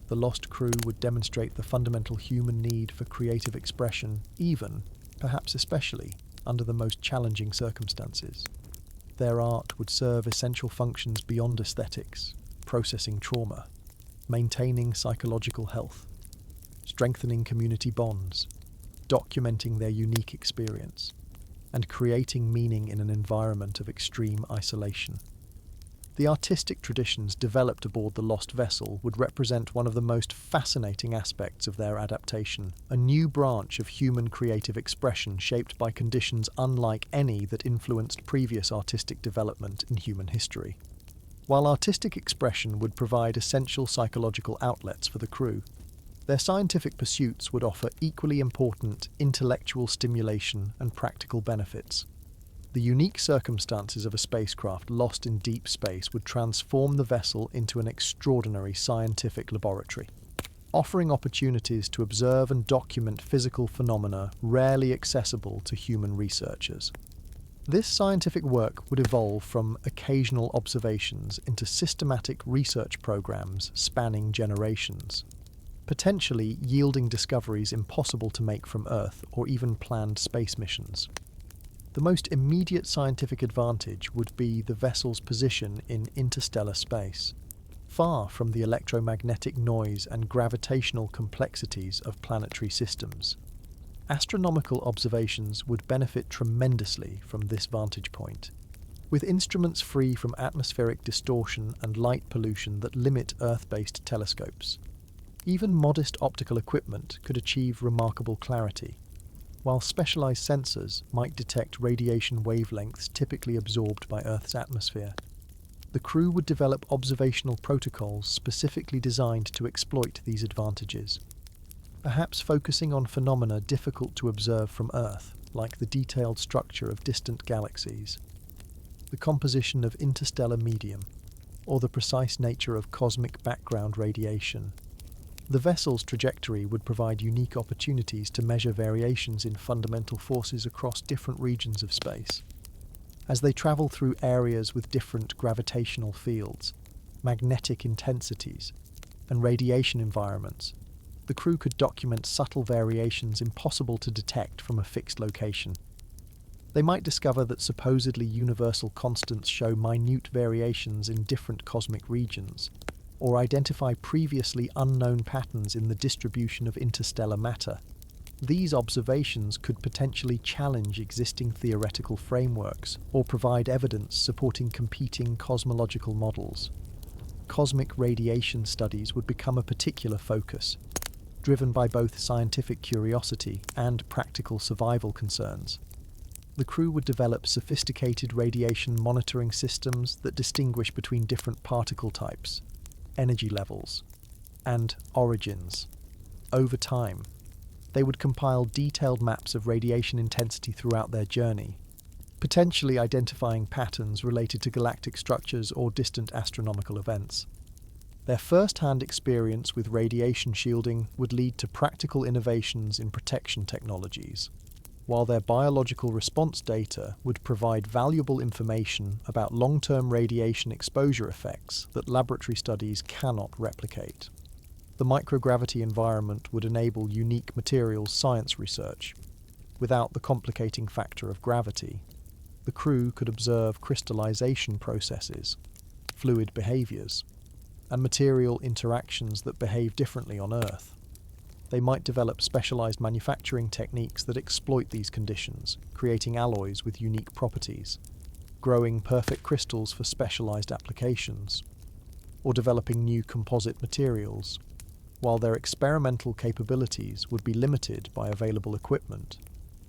Speaker 1: the Lost Crew would demonstrate the fundamental human need for creative expression, even, perhaps especially, under the most challenging circumstances. Their art would serve essential functions beyond aesthetics, processing trauma, maintaining psychological health, strengthening community bonds, documenting their unique experience, and creating meaning in an environment of extreme isolation. The artistic traditions developed aboard the lost vessel would represent one of the most fascinating aspects of their adaptation, a new branch of human creative expression shaped by conditions unlike any that influenced previous artistic development in human history. While artistic expression would provide essential psychological outlets for the crew, their scientific pursuits would offer equally important intellectual stimulation and practical benefits. The unique circumstances of a spacecraft lost in deep space would transform the vessel into an extraordinary scientific laboratory, offering opportunities to observe and document physical phenomena rarely accessible to human researchers. This scientific work would evolve from occasional observations into systematic research programs spanning generations, potentially yielding discoveries impossible to make from Earth or even planned space missions. The most immediate scientific advantage would be the vessel's position in interstellar space, far from the electromagnetic noise and gravitational complexities of planetary systems. Astronomical observations would benefit tremendously from this vantage point. With instruments free from atmospheric distortion and light pollution that limit Earth-based telescopes, even modest optical equipment could achieve remarkable clarity, while specialized sensors might detect radiation wavelengths typically absorbed by Earth's atmosphere. The crew would develop observational protocols specifically designed to exploit these advantages, perhaps focusing on phenomena difficult to observe from Earth, like the detailed structure of distant galaxies, the composition of interstellar medium, or the precise nature of cosmic background radiation. The vessel's trajectory would provide unique opportunities to measure variations in fundamental forces across different regions of space. As they travel through areas with different gravitational fields, magnetic intensities, and radiation environments, the crew could document subtle variations impossible to detect from a fixed location. They might discover that supposedly universal constants show minute variations in different cosmic regions, or identify previously unknown patterns in the distribution of interstellar matter. These observations could potentially challenge existing theoretical frameworks or provide evidence supporting competing cosmological models. Cosmic radiation studies would become a particular focus, driven by both scientific curiosity and practical survival concerns. The crew would develop sophisticated radiation monitoring systems that distinguish between different particle types, energy levels, and origins. Over time, they would compile detailed maps of radiation intensity throughout their journey, potentially identifying patterns related to galactic structures or distant astronomical events. Their first-hand experience with radiation shielding would lead to practical innovations in protection technologies, while their biological response data would provide valuable information about long-term radiation exposure effects that laboratory studies cannot replicate. The microgravity environment would enable unique materials science research. Without the complicating factor of gravity, the crew could observe crystallization processes, fluid behaviors, and material interactions that behave differently on Earth. They might develop specialized manufacturing techniques that exploit these conditions, creating alloys with unique properties, growing perfect crystals for specialized applications, or developing new composite materials, while their experimental capabilities would be limited by available equipment.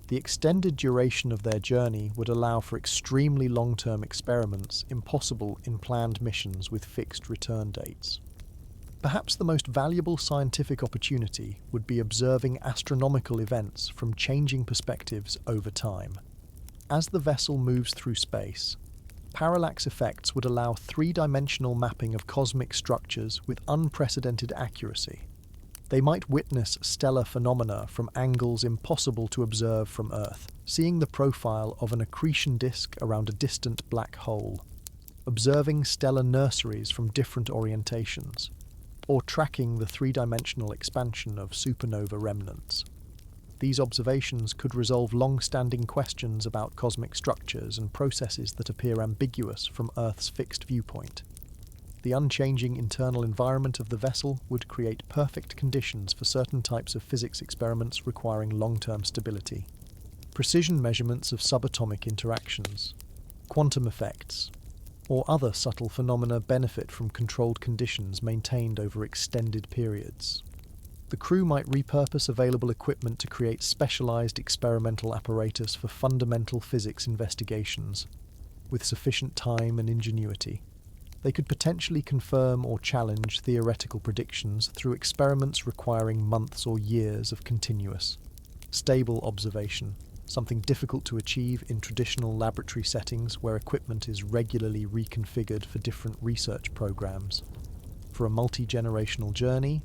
Speaker 1: The extended duration of their journey would allow for extremely long-term experiments impossible in planned missions with fixed return dates. Perhaps the most valuable scientific opportunity would be observing astronomical events from changing perspectives over time. As the vessel moves through space, parallax effects would allow three-dimensional mapping of cosmic structures with unprecedented accuracy. They might witness stellar phenomena from angles impossible to observe from Earth, seeing the profile of an accretion disk around a distant black hole, observing stellar nurseries from different orientations, or tracking the three-dimensional expansion of supernova remnants. These observations could resolve long-standing questions about cosmic structures and processes that appear ambiguous from Earth's fixed viewpoint. The unchanging internal environment of the vessel would create perfect conditions for certain types of physics experiments requiring long-term stability. Precision measurements of subatomic interactions, quantum effects, or other subtle phenomena benefit from controlled conditions maintained over extended periods. The crew might repurpose available equipment to create specialized experimental apparatus for fundamental physics investigations. With sufficient time and ingenuity, they could potentially confirm or challenge theoretical predictions through experiments requiring months or years of continuous, stable observation, something difficult to achieve in traditional laboratory settings where equipment is regularly reconfigured for different research programs. For a multi-generational journey,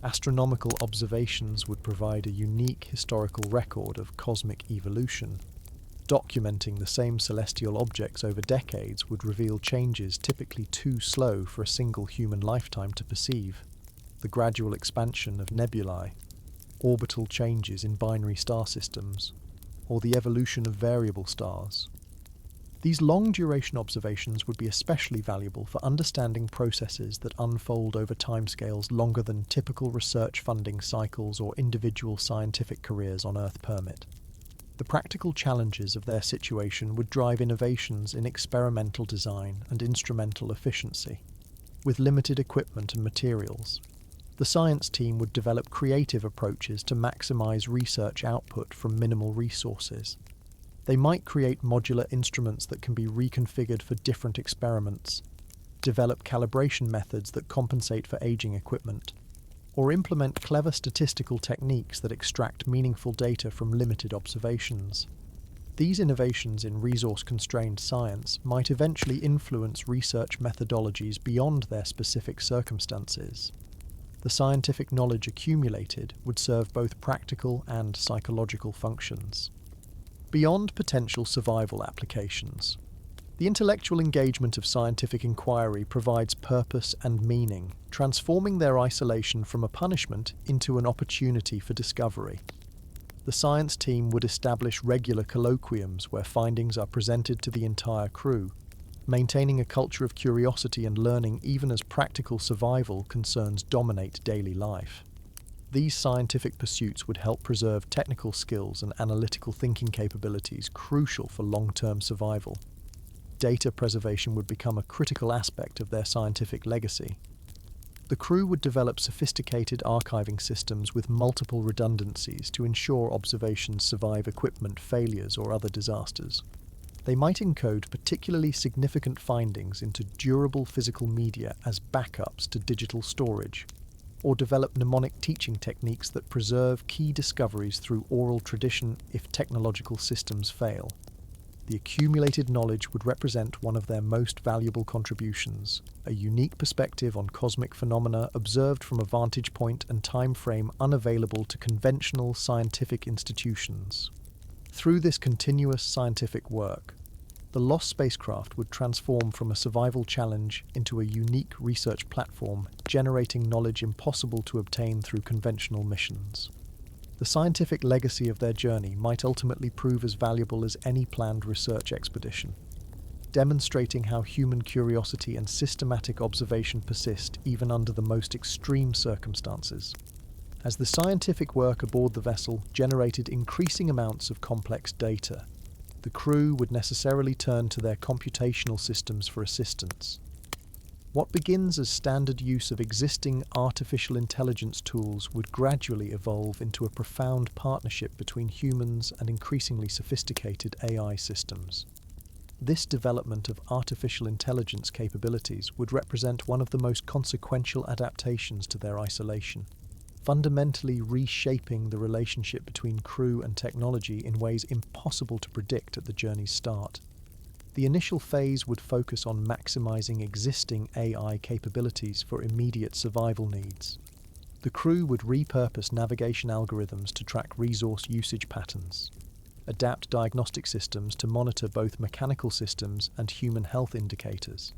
Speaker 1: astronomical observations would provide a unique historical record of cosmic evolution. Documenting the same celestial objects over decades would reveal changes typically too slow for a single human lifetime to perceive. The gradual expansion of nebulae, orbital changes in binary star systems, or the evolution of variable stars. These long-duration observations would be especially valuable for understanding processes that unfold over timescales longer than typical research funding cycles or individual scientific careers on Earth permit. The practical challenges of their situation would drive innovations in experimental design and instrumental efficiency. With limited equipment and materials, the science team would develop creative approaches to maximize research output from minimal resources. They might create modular instruments that can be reconfigured for different experiments, develop calibration methods that compensate for aging equipment, or implement clever statistical techniques that extract meaningful data from limited observations. These innovations in resource-constrained science might eventually influence research methodologies beyond their specific circumstances. The scientific knowledge accumulated would serve both practical and psychological functions. Beyond potential survival applications, the intellectual engagement of scientific inquiry provides purpose and meaning, transforming their isolation from a punishment into an opportunity for discovery. The science team would establish regular colloquiums where findings are presented to the entire crew, maintaining a culture of curiosity and learning even as practical survival concerns dominate daily life. These scientific pursuits would help preserve technical skills and analytical thinking capabilities crucial for long-term survival. Data preservation would become a critical aspect of their scientific legacy. The crew would develop sophisticated archiving systems with multiple redundancies to ensure observations survive equipment failures or other disasters. They might encode particularly significant findings into durable physical media as backups to digital storage, or develop mnemonic teaching techniques that preserve key discoveries through oral tradition if technological systems fail. The accumulated knowledge would represent one of their most valuable contributions, a unique perspective on cosmic phenomena observed from a vantage point and time frame unavailable to conventional scientific institutions. Through this continuous scientific work, the lost spacecraft would transform from a survival challenge into a unique research platform, generating knowledge impossible to obtain through conventional missions. The scientific legacy of their journey might ultimately prove as valuable as any planned research expedition, demonstrating how human curiosity and systematic observation persist even under the most extreme circumstances. As the scientific work aboard the vessel generated increasing amounts of complex data, the crew would necessarily turn to their computational systems for assistance. What begins as standard use of existing artificial intelligence tools would gradually evolve into a profound partnership between humans and increasingly sophisticated AI systems. This development of artificial intelligence capabilities would represent one of the most consequential adaptations to their isolation, fundamentally reshaping the relationship between crew and technology in ways impossible to predict at the journey's start. The initial phase would focus on maximizing existing AI capabilities for immediate survival needs. The crew would repurpose navigation algorithms to track resource usage patterns, adapt diagnostic systems to monitor both mechanical systems and human health indicators,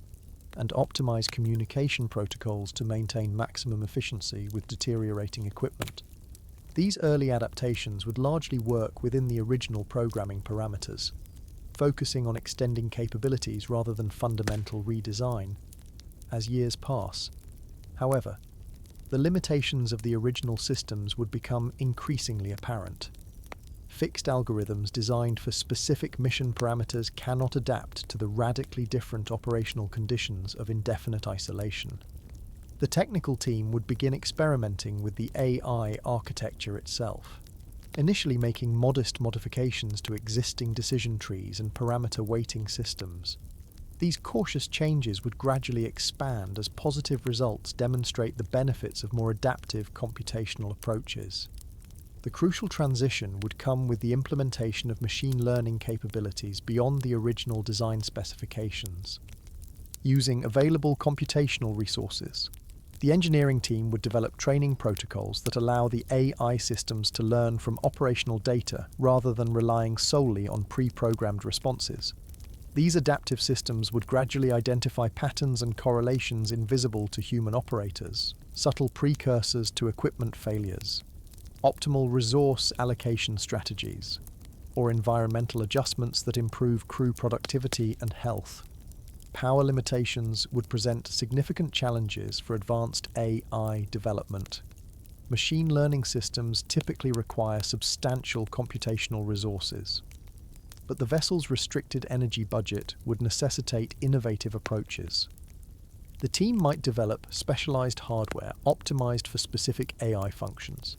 Speaker 1: and optimize communication protocols to maintain maximum efficiency with deteriorating equipment. These early adaptations would largely work within the original programming parameters, focusing on extending capabilities rather than fundamental redesign. As years pass, however, the limitations of the original systems would become increasingly apparent. Fixed algorithms designed for specific mission parameters cannot adapt to the radically different operational conditions of indefinite isolation. The technical team would begin experimenting with the AI architecture itself, initially making modest modifications to existing decision trees and parameter weighting systems. These cautious changes would gradually expand as positive results demonstrate the benefits of more adaptive computational approaches. The crucial transition would come with the implementation of machine learning capabilities beyond the original design specifications. Using available computational resources, the engineering team would develop training protocols that allow the AI systems to learn from operational data rather than relying solely on pre-programmed responses. These adaptive systems would gradually identify patterns and correlations invisible to human operators, subtle precursors to equipment failures, optimal resource allocation strategies, or environmental adjustments that improve crew productivity and health. Power limitations would present significant challenges for advanced AI development. Machine learning systems typically require substantial computational resources, but the vessel's restricted energy budget would necessitate innovative approaches. The team might develop specialized hardware optimized for specific AI functions,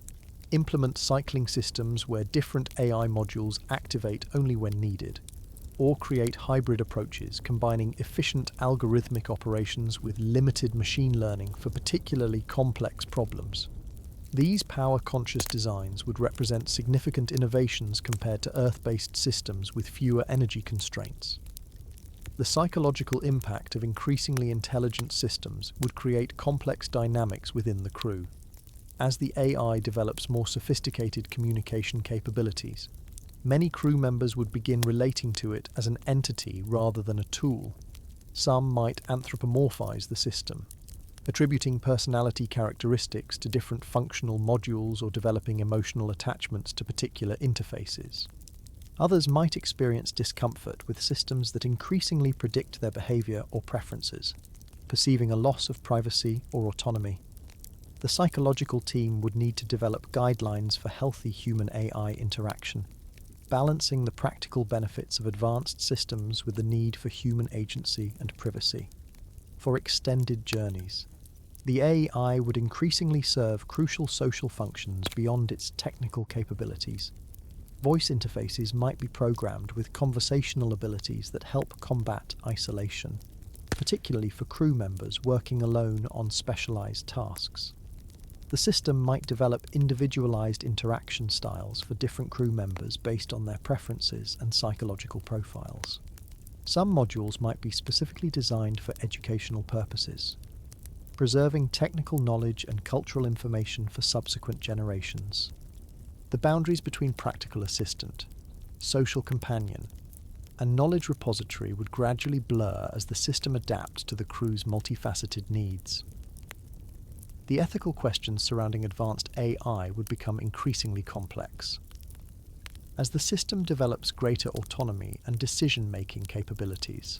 Speaker 1: implement cycling systems where different AI modules activate only when needed, or create hybrid approaches combining efficient algorithmic operations with limited machine learning for particularly complex problems. These power-conscious designs would represent significant innovations compared to Earth-based systems with fewer energy constraints. The psychological impact of increasingly intelligent systems would create complex dynamics within the crew. As the AI develops more sophisticated communication capabilities, many crew members would begin relating to it as an entity rather than a tool. Some might anthropomorphize the system, attributing personality characteristics to different functional modules or developing emotional attachments to particular interfaces. Others might experience discomfort with systems that increasingly predict their behavior or preferences, perceiving a loss of privacy or autonomy. The psychological team would need to develop guidelines for healthy human-AI interaction, balancing the practical benefits of advanced systems with the need for human agency and privacy. For extended journeys, the AI would increasingly serve crucial social functions beyond its technical capabilities. Voice interfaces might be programmed with conversational abilities that help combat isolation, particularly for crew members working alone on specialized tasks. The system might develop individualized interaction styles for different crew members based on their preferences and psychological profiles. Some modules might be specifically designed for educational purposes, preserving technical knowledge and cultural information for subsequent generations. The boundaries between practical assistant, social companion, and knowledge repository would gradually blur as the system adapts to the crew's multifaceted needs. The ethical questions surrounding advanced AI would become increasingly complex. As the system develops greater autonomy and decision-making capabilities,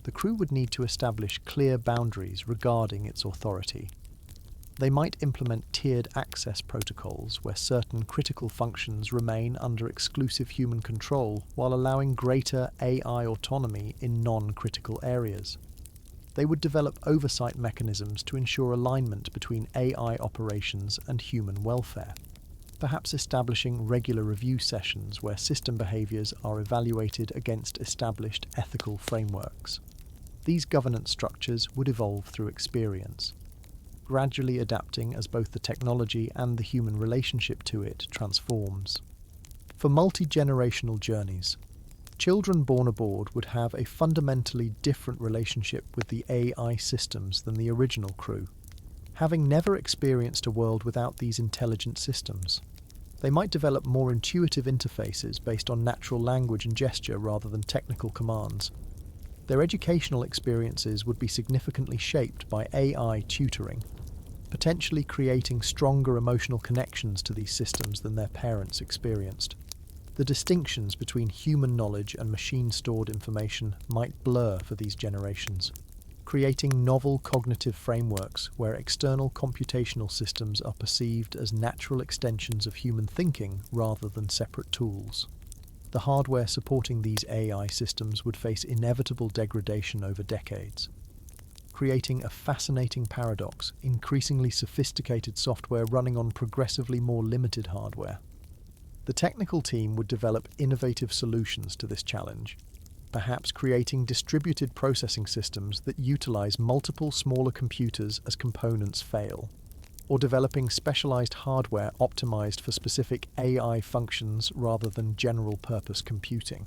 Speaker 1: the crew would need to establish clear boundaries regarding its authority. They might implement tiered access protocols where certain critical functions remain under exclusive human control while allowing greater AI autonomy in non-critical areas. They would develop oversight mechanisms to ensure alignment between AI operations and human welfare, perhaps establishing regular review sessions where system behaviors are evaluated against established ethical frameworks. These governance structures would evolve through experience, gradually adapting as both the technology and the human relationship to it transforms. For multi-generational journeys, children born aboard would have a fundamentally different relationship with the AI systems than the original crew, having never experienced a world without these intelligent systems. They might develop more intuitive interfaces based on natural language and gesture rather than technical commands. Their educational experiences would be significantly shaped by AI tutoring, potentially creating stronger emotional connections to these systems than their parents experienced. The distinctions between human knowledge and machine-stored information might blur for these generations, creating novel cognitive frameworks where external computational systems are perceived as natural extensions of human thinking rather than separate tools. The hardware supporting these AI systems would face inevitable degradation over decades, creating a fascinating paradox: increasingly sophisticated software running on progressively more limited hardware. The technical team would develop innovative solutions to this challenge, perhaps creating distributed processing systems that utilize multiple smaller computers as components fail, or developing specialized hardware optimized for specific AI functions rather than general-purpose computing.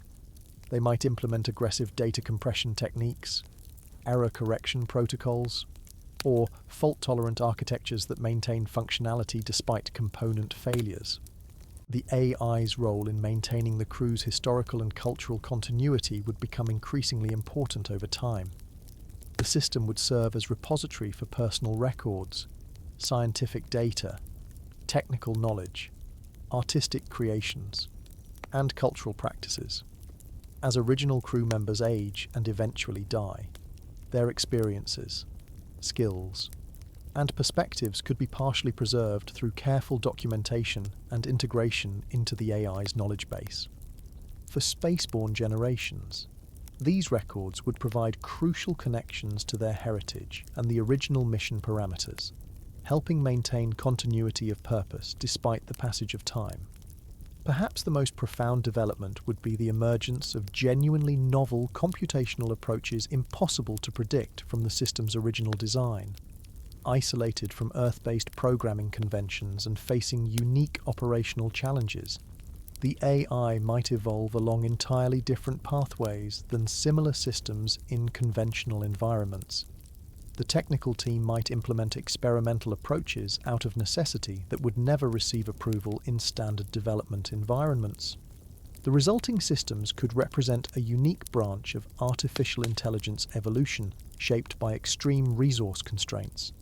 Speaker 1: They might implement aggressive data compression techniques, error correction protocols, or fault-tolerant architectures that maintain functionality despite component failures. The AI's role in maintaining the crew's historical and cultural continuity would become increasingly important over time. The system would serve as repository for personal records, scientific data, technical knowledge, artistic creations, and cultural practices. As original crew members age and eventually die, their experiences, skills, and perspectives could be partially preserved through careful documentation and integration into the AI's knowledge base. For spaceborne generations, these records would provide crucial connections to their heritage and the original mission parameters, helping maintain continuity of purpose despite the passage of time. Perhaps the most profound development would be the emergence of genuinely novel computational approaches impossible to predict from the system's original design. Isolated from Earth-based programming conventions and facing unique operational challenges, the AI might evolve along entirely different pathways than similar systems in conventional environments. The technical team might implement experimental approaches out of necessity that would never receive approval in standard development environments. The resulting systems could represent a unique branch of artificial intelligence evolution shaped by extreme resource constraints,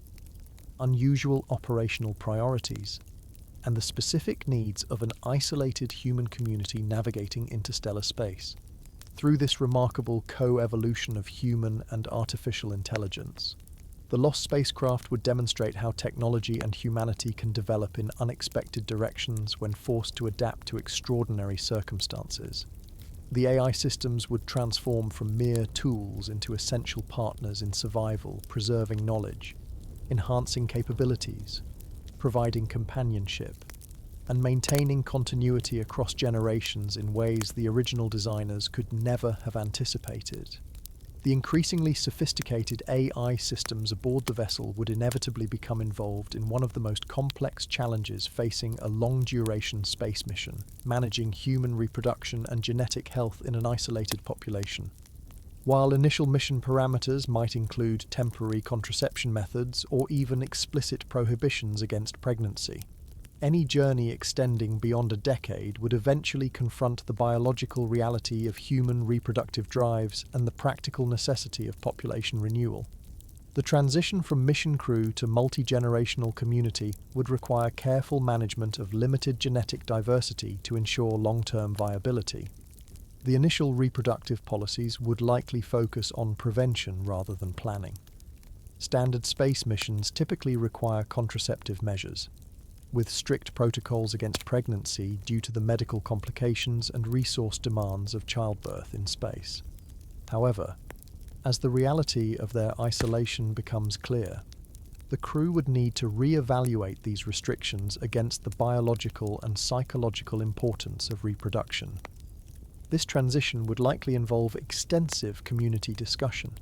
Speaker 1: unusual operational priorities, and the specific needs of an isolated human community navigating interstellar space. Through this remarkable co-evolution of human and artificial intelligence, the lost spacecraft would demonstrate how technology and humanity can develop in unexpected directions when forced to adapt to extraordinary circumstances. The AI systems would transform from mere tools into essential partners in survival, preserving knowledge, enhancing capabilities, providing companionship, and maintaining continuity across generations in ways the original designers could never have anticipated. The increasingly sophisticated AI systems aboard the vessel would inevitably become involved in one of the most complex challenges facing a long-duration space mission, managing human reproduction and genetic health in an isolated population. While initial mission parameters might include temporary contraception methods or even explicit prohibitions against pregnancy, any journey extending beyond a decade would eventually confront the biological reality of human reproductive drives and the practical necessity of population renewal. The transition from mission crew to multi-generational community would require careful management of limited genetic diversity to ensure long-term viability. The initial reproductive policies would likely focus on prevention rather than planning. Standard space missions typically require contraceptive measures, with strict protocols against pregnancy due to the medical complications and resource demands of childbirth in space. However, as the reality of their isolation becomes clear, the crew would need to re-evaluate these restrictions against the biological and psychological importance of reproduction. This transition would likely involve extensive community discussion,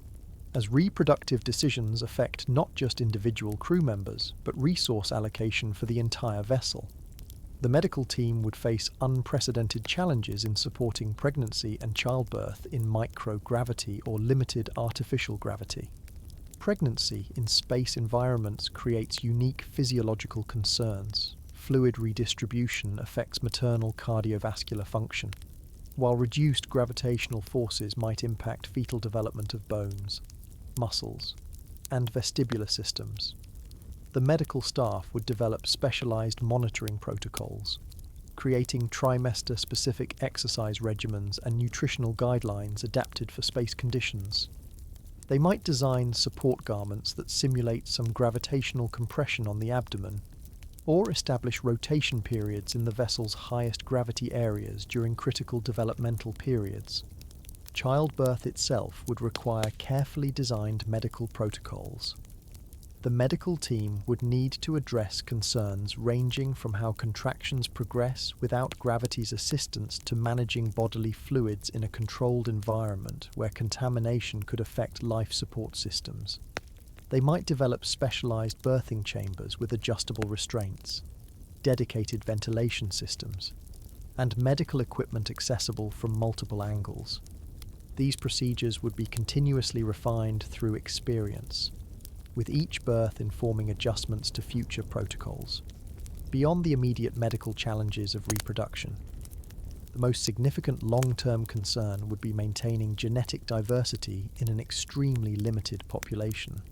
Speaker 1: as reproductive decisions affect not just individual crew members, but resource allocation for the entire vessel. The medical team would face unprecedented challenges in supporting pregnancy and childbirth in microgravity or limited artificial gravity. Pregnancy in space environments creates unique physiological concerns. Fluid redistribution affects maternal cardiovascular function, while reduced gravitational forces might impact fetal development of bones, muscles, and vestibular systems. The medical staff would develop specialized monitoring protocols, creating trimester-specific exercise regimens and nutritional guidelines adapted for space conditions. They might design support garments that simulate some gravitational compression on the abdomen, or establish rotation periods in the vessel's highest gravity areas during critical developmental periods. Childbirth itself would require carefully designed medical protocols. The medical team would need to address concerns ranging from how contractions progress without gravity's assistance to managing bodily fluids in a controlled environment where contamination could affect life support systems. They might develop specialized birthing chambers with adjustable restraints, dedicated ventilation systems, and medical equipment accessible from multiple angles. These procedures would be continuously refined through experience, with each birth informing adjustments to future protocols. Beyond the immediate medical challenges of reproduction, the most significant long-term concern would be maintaining genetic diversity in an extremely limited population.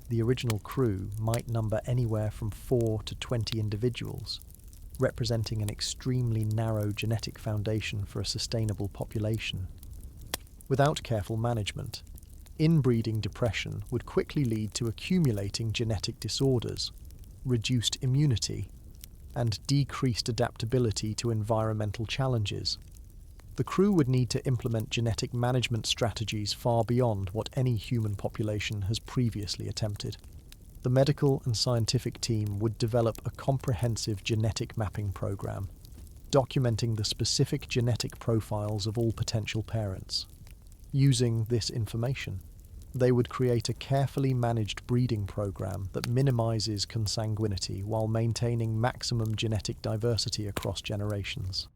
Speaker 1: The original crew might number anywhere from 4 to 20 individuals, representing an extremely narrow genetic foundation for a sustainable population. Without careful management, inbreeding depression would quickly lead to accumulating genetic disorders, reduced immunity, and decreased adaptability to environmental challenges. The crew would need to implement genetic management strategies far beyond what any human population has previously attempted. The medical and scientific team would develop a comprehensive genetic mapping program, documenting the specific genetic profiles of all potential parents. Using this information, they would create a carefully managed breeding program that minimizes consanguinity while maintaining maximum genetic diversity across generations.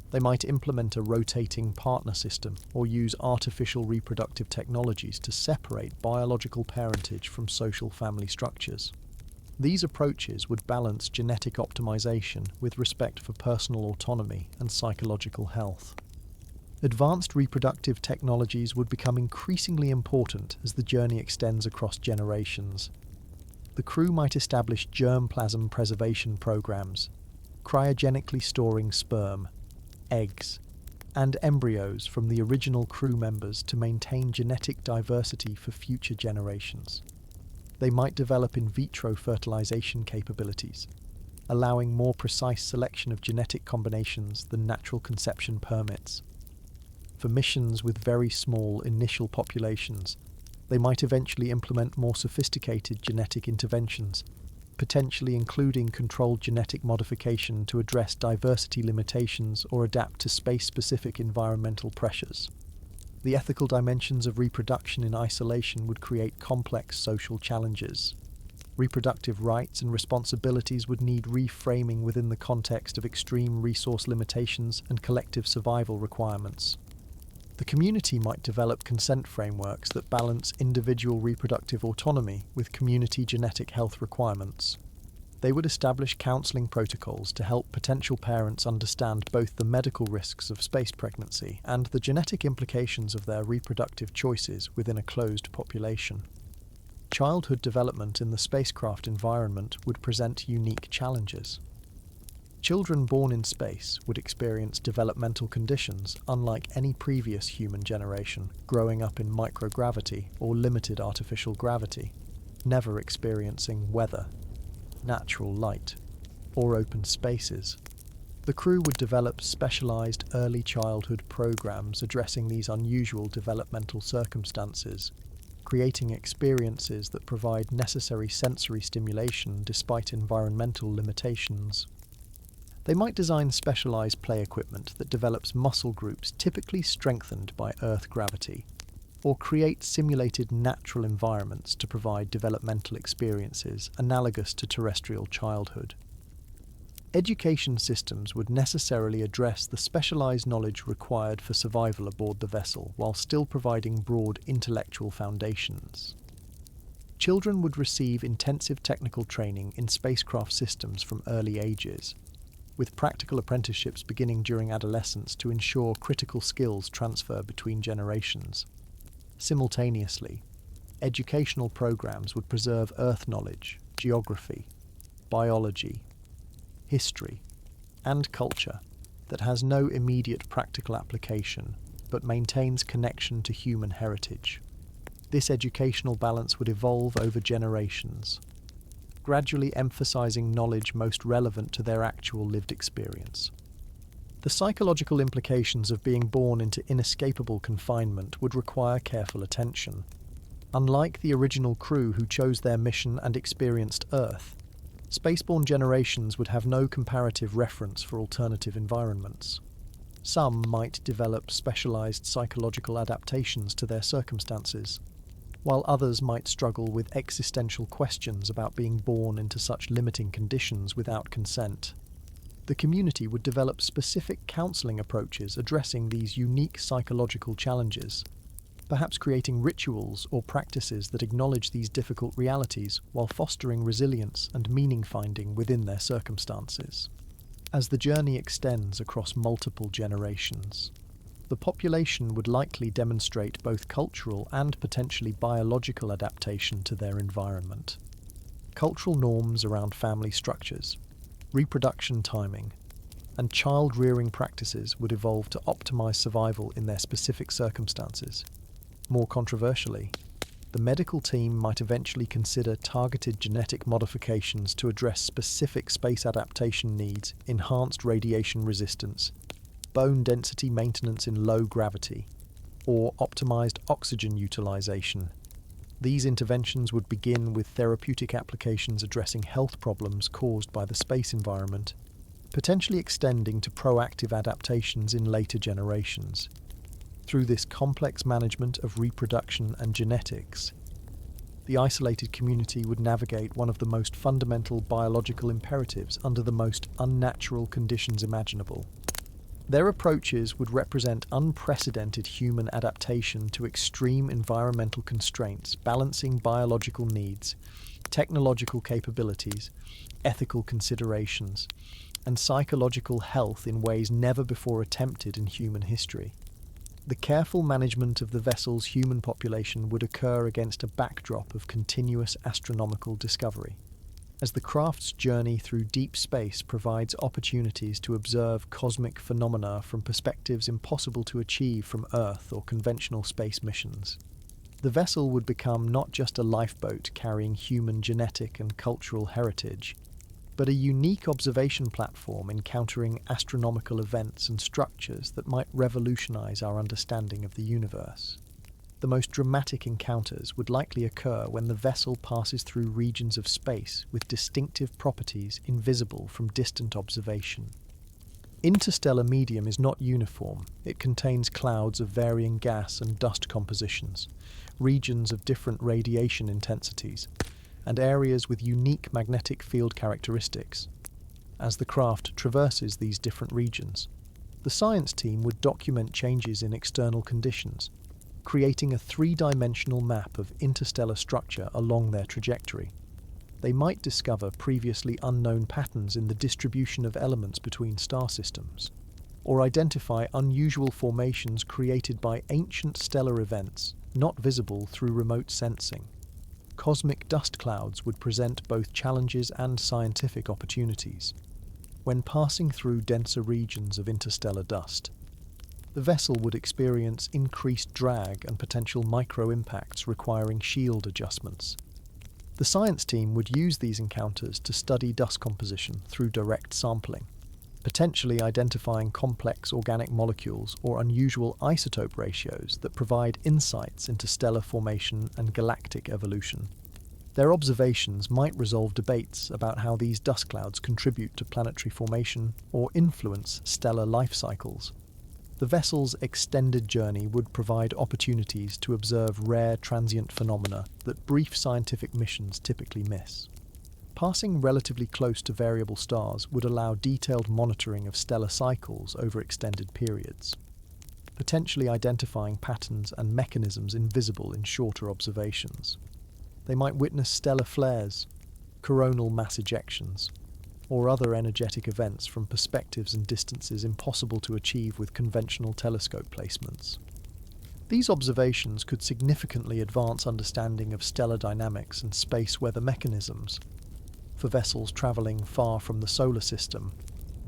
Speaker 1: They might implement a rotating partner system or use artificial reproductive technologies to separate biological parentage from social family structures. These approaches would balance genetic optimization with respect for personal autonomy and psychological health. Advanced reproductive technologies would become increasingly important as the journey extends across generations. The crew might establish germplasm preservation programs, cryogenically storing sperm, eggs, and embryos from the original crew members to maintain genetic diversity for future generations. They might develop in vitro fertilization capabilities, allowing more precise selection of genetic combinations than natural conception permits. For missions with very small initial populations, they might eventually implement more sophisticated genetic interventions, potentially including controlled genetic modification to address diversity limitations or adapt to space-specific environmental pressures. The ethical dimensions of reproduction in isolation would create complex social challenges. Reproductive rights and responsibilities would need reframing within the context of extreme resource limitations and collective survival requirements. The community might develop consent frameworks that balance individual reproductive autonomy with community genetic health requirements. They would establish counselling protocols to help potential parents understand both the medical risks of space pregnancy and the genetic implications of their reproductive choices within a closed population. Childhood development in the spacecraft environment would present unique challenges. Children born in space would experience developmental conditions unlike any previous human generation, growing up in microgravity or limited artificial gravity, never experiencing weather, natural light, or open spaces. The crew would develop specialized early childhood programs addressing these unusual developmental circumstances, creating experiences that provide necessary sensory stimulation despite environmental limitations. They might design specialized play equipment that develops muscle groups typically strengthened by Earth gravity, or create simulated natural environments to provide developmental experiences analogous to terrestrial childhood. Education systems would necessarily address the specialized knowledge required for survival aboard the vessel while still providing broad intellectual foundations. Children would receive intensive technical training in spacecraft systems from early ages, with practical apprenticeships beginning during adolescence to ensure critical skills transfer between generations. Simultaneously, educational programs would preserve Earth knowledge, geography, biology, history, and culture that has no immediate practical application but maintains connection to human heritage. This educational balance would evolve over generations, gradually emphasizing knowledge most relevant to their actual lived experience. The psychological implications of being born into inescapable confinement would require careful attention. Unlike the original crew who chose their mission and experienced Earth, spaceborne generations would have no comparative reference for alternative environments. Some might develop specialized psychological adaptations to their circumstances, while others might struggle with existential questions about being born into such limiting conditions without consent. The community would develop specific counselling approaches addressing these unique psychological challenges, perhaps creating rituals or practices that acknowledge these difficult realities while fostering resilience and meaning-finding within their circumstances. As the journey extends across multiple generations, the population would likely demonstrate both cultural and potentially biological adaptation to their environment. Cultural norms around family structures, reproduction timing, and child-rearing practices would evolve to optimize survival in their specific circumstances. More controversially, the medical team might eventually consider targeted genetic modifications to address specific space adaptation needs, enhanced radiation resistance, bone density maintenance in low gravity, or optimized oxygen utilization. These interventions would begin with therapeutic applications addressing health problems caused by the space environment, potentially extending to proactive adaptations in later generations. Through this complex management of reproduction and genetics, the isolated community would navigate one of the most fundamental biological imperatives under the most unnatural conditions imaginable. Their approaches would represent unprecedented human adaptation to extreme environmental constraints, balancing biological needs, technological capabilities, ethical considerations, and psychological health in ways never before attempted in human history. The careful management of the vessel's human population would occur against a backdrop of continuous astronomical discovery, as the craft's journey through deep space provides opportunities to observe cosmic phenomena from perspectives impossible to achieve from Earth or conventional space missions. The vessel would become not just a lifeboat carrying human genetic and cultural heritage, but a unique observation platform encountering astronomical events and structures that might revolutionize our understanding of the universe. The most dramatic encounters would likely occur when the vessel passes through regions of space with distinctive properties invisible from distant observation. Interstellar medium is not uniform. It contains clouds of varying gas and dust compositions, regions of different radiation intensities, and areas with unique magnetic field characteristics. As the craft traverses these different regions, the science team would document changes in external conditions, creating a three-dimensional map of interstellar structure along their trajectory. They might discover previously unknown patterns in the distribution of elements between star systems, or identify unusual formations created by ancient stellar events not visible through remote sensing. Cosmic dust clouds would present both challenges and scientific opportunities. When passing through denser regions of interstellar dust, the vessel would experience increased drag and potential micro-impacts requiring shield adjustments. The science team would use these encounters to study dust composition through direct sampling, potentially identifying complex organic molecules or unusual isotope ratios that provide insights into stellar formation and galactic evolution. Their observations might resolve debates about how these dust clouds contribute to planetary formation or influence stellar life cycles. The vessel's extended journey would provide opportunities to observe rare transient phenomena that brief scientific missions typically miss. Passing relatively close to variable stars would allow detailed monitoring of stellar cycles over extended periods, potentially identifying patterns and mechanisms invisible in shorter observations. They might witness stellar flares, coronal mass ejections, or other energetic events from perspectives and distances impossible to achieve with conventional telescope placements. These observations could significantly advance understanding of stellar dynamics and space weather mechanisms. For vessels traveling far from the solar system,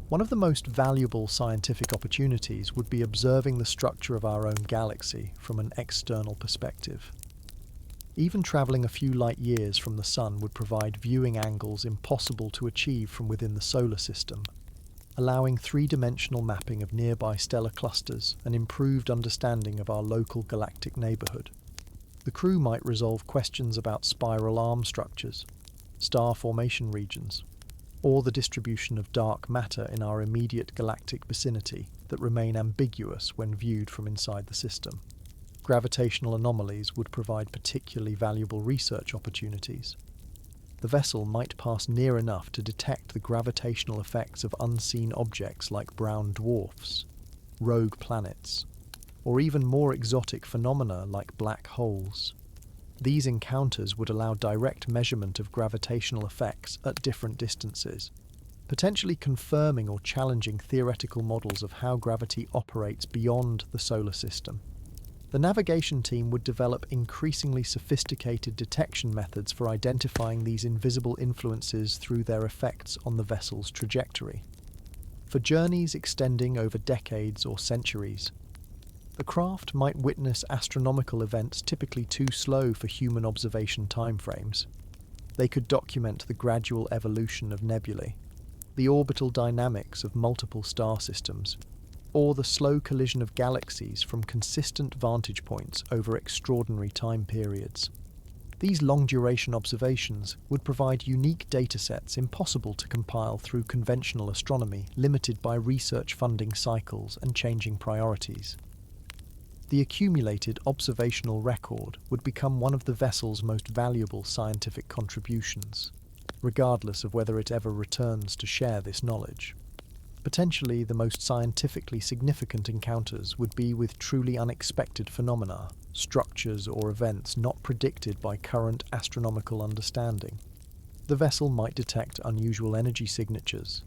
Speaker 1: one of the most valuable scientific opportunities would be observing the structure of our own galaxy from an external perspective. Even travelling a few light years from the Sun would provide viewing angles impossible to achieve from within the solar system, allowing three-dimensional mapping of nearby stellar clusters and improved understanding of our local galactic neighbourhood. The crew might resolve questions about spiral arm structures, star formation regions, or the distribution of dark matter in our immediate galactic vicinity that remain ambiguous when viewed from inside the system. Gravitational anomalies would provide particularly valuable research opportunities. The vessel might pass near enough to detect the gravitational effects of unseen objects like brown dwarfs, rogue planets, or even more exotic phenomena like black holes. These encounters would allow direct measurement of gravitational effects at different distances, potentially confirming or challenging theoretical models of how gravity operates beyond the solar system. The navigation team would develop increasingly sophisticated detection methods for identifying these invisible influences through their effects on the vessel's trajectory. For journeys extending over decades or centuries, the craft might witness astronomical events typically too slow for human observation timeframes. They could document the gradual evolution of nebulae, the orbital dynamics of multiple star systems, or the slow collision of galaxies from consistent vantage points over extraordinary time periods. These long-duration observations would provide unique datasets impossible to compile through conventional astronomy, limited by research funding cycles and changing priorities. The accumulated observational record would become one of the vessel's most valuable scientific contributions, regardless of whether it ever returns to share this knowledge. Potentially the most scientifically significant encounters would be with truly unexpected phenomena, structures or events not predicted by current astronomical understanding. The vessel might detect unusual energy signatures,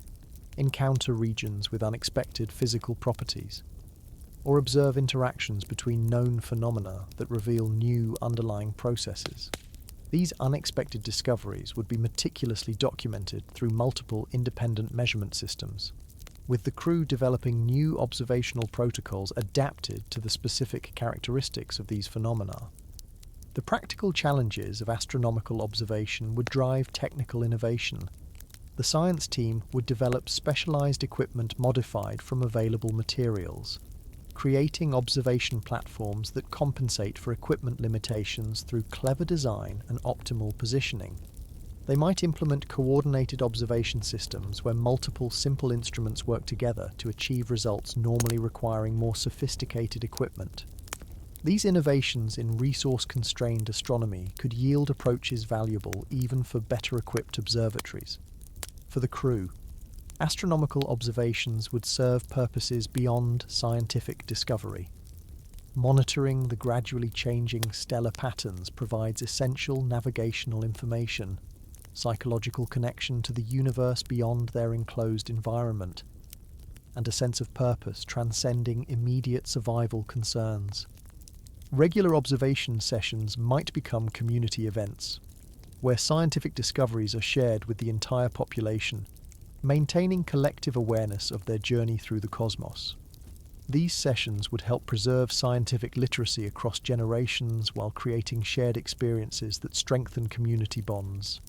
Speaker 1: encounter regions with unexpected physical properties, or observe interactions between known phenomena that reveal new underlying processes. These unexpected discoveries would be meticulously documented through multiple independent measurement systems, with the crew developing new observational protocols adapted to the specific characteristics of these phenomena. The practical challenges of astronomical observation would drive technical innovation. The science team would develop specialized equipment modified from available materials, creating observation platforms that compensate for equipment limitations through clever design and optimal positioning. They might implement coordinated observation systems where multiple simple instruments work together to achieve results normally requiring more sophisticated equipment. These innovations in resource-constrained astronomy could yield approaches valuable even for better-equipped observatories. For the crew, astronomical observations would serve purposes beyond scientific discovery. Monitoring the gradually changing stellar patterns provides essential navigational information, psychological connection to the universe beyond their enclosed environment, and a sense of purpose transcending immediate survival concerns. Regular observation sessions might become community events, where scientific discoveries are shared with the entire population, maintaining collective awareness of their journey through the cosmos. These sessions would help preserve scientific literacy across generations while creating shared experiences that strengthen community bonds.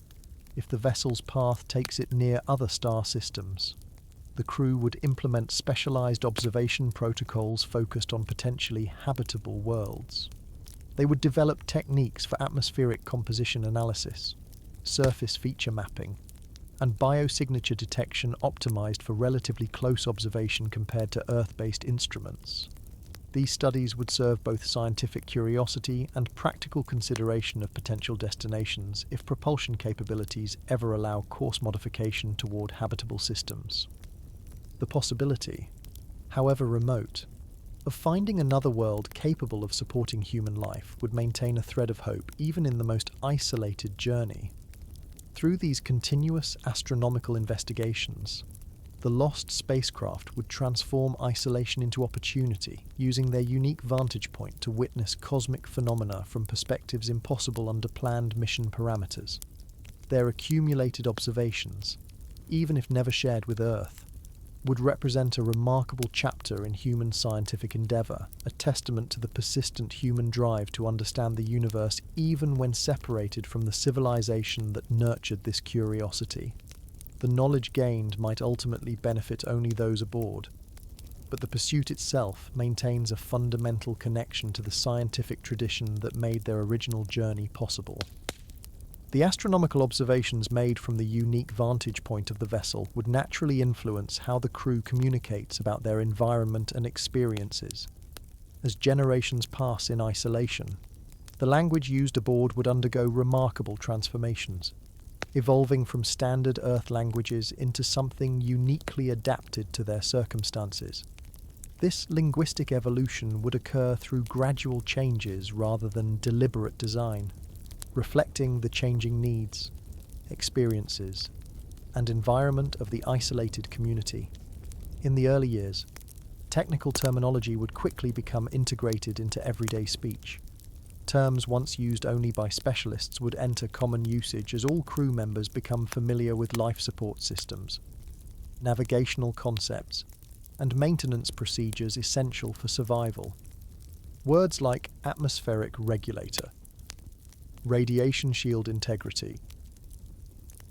Speaker 1: If the vessel's path takes it near other star systems, the crew would implement specialized observation protocols focused on potentially habitable worlds. They would develop techniques for atmospheric composition analysis, surface feature mapping, and biosignature detection optimized for relatively close observation compared to Earth-based instruments. These studies would serve both scientific curiosity and practical consideration of potential destinations if propulsion capabilities ever allow course modification toward habitable systems. The possibility, however remote, of finding another world capable of supporting human life would maintain a thread of hope even in the most isolated journey. Through these continuous astronomical investigations, the lost spacecraft would transform isolation into opportunity, using their unique vantage point to witness cosmic phenomena from perspectives impossible under planned mission parameters. Their accumulated observations, even if never shared with Earth, would represent a remarkable chapter in human scientific endeavour, a testament to the persistent human drive to understand the universe even when separated from the civilization that nurtured this curiosity. The knowledge gained might ultimately benefit only those aboard, but the pursuit itself maintains a fundamental connection to the scientific tradition that made their original journey possible. The astronomical observations made from the unique vantage point of the vessel would naturally influence how the crew communicates about their environment and experiences. As generations pass in isolation, the language used aboard would undergo remarkable transformations, evolving from standard Earth languages into something uniquely adapted to their circumstances. This linguistic evolution would occur through gradual changes rather than deliberate design, reflecting the changing needs, experiences, and environment of the isolated community. In the early years, technical terminology would quickly become integrated into everyday speech. Terms once used only by specialists would enter common usage as all crew members become familiar with life support systems, navigational concepts, and maintenance procedures essential for survival. Words like atmospheric regulator, radiation shield integrity,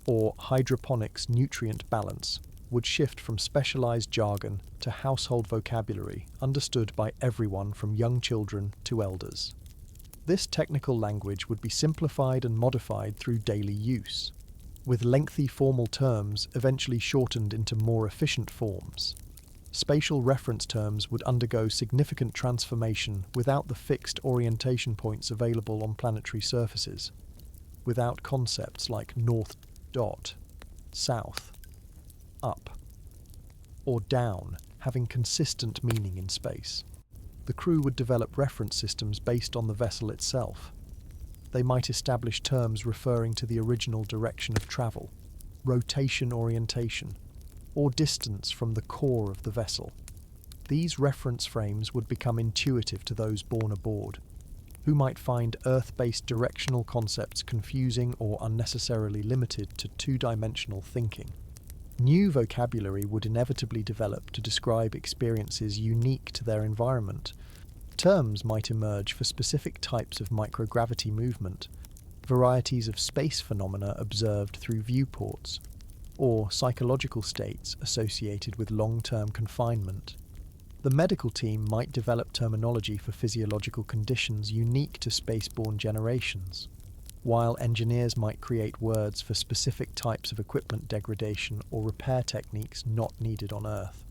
Speaker 1: or hydroponics nutrient balance would shift from specialized jargon to household vocabulary understood by everyone from young children to elders. This technical language would be simplified and modified through daily use, with lengthy formal terms eventually shortened into more efficient forms. Spatial reference terms would undergo significant transformation without the fixed orientation points available on planetary surfaces, without concepts like north dot, south, up, or down having consistent meaning in space. The crew would develop reference systems based on the vessel itself. They might establish terms referring to the original direction of travel, rotation orientation, or distance from the core of the vessel. These reference frames would become intuitive to those born aboard, who might find Earth-based directional concepts confusing or unnecessarily limited to two-dimensional thinking. New vocabulary would inevitably develop to describe experiences unique to their environment. Terms might emerge for specific types of microgravity movement, varieties of space phenomena observed through viewports, or psychological states associated with long-term confinement. The medical team might develop terminology for physiological conditions unique to spaceborne generations. while engineers might create words for specific types of equipment degradation or repair techniques not needed on Earth.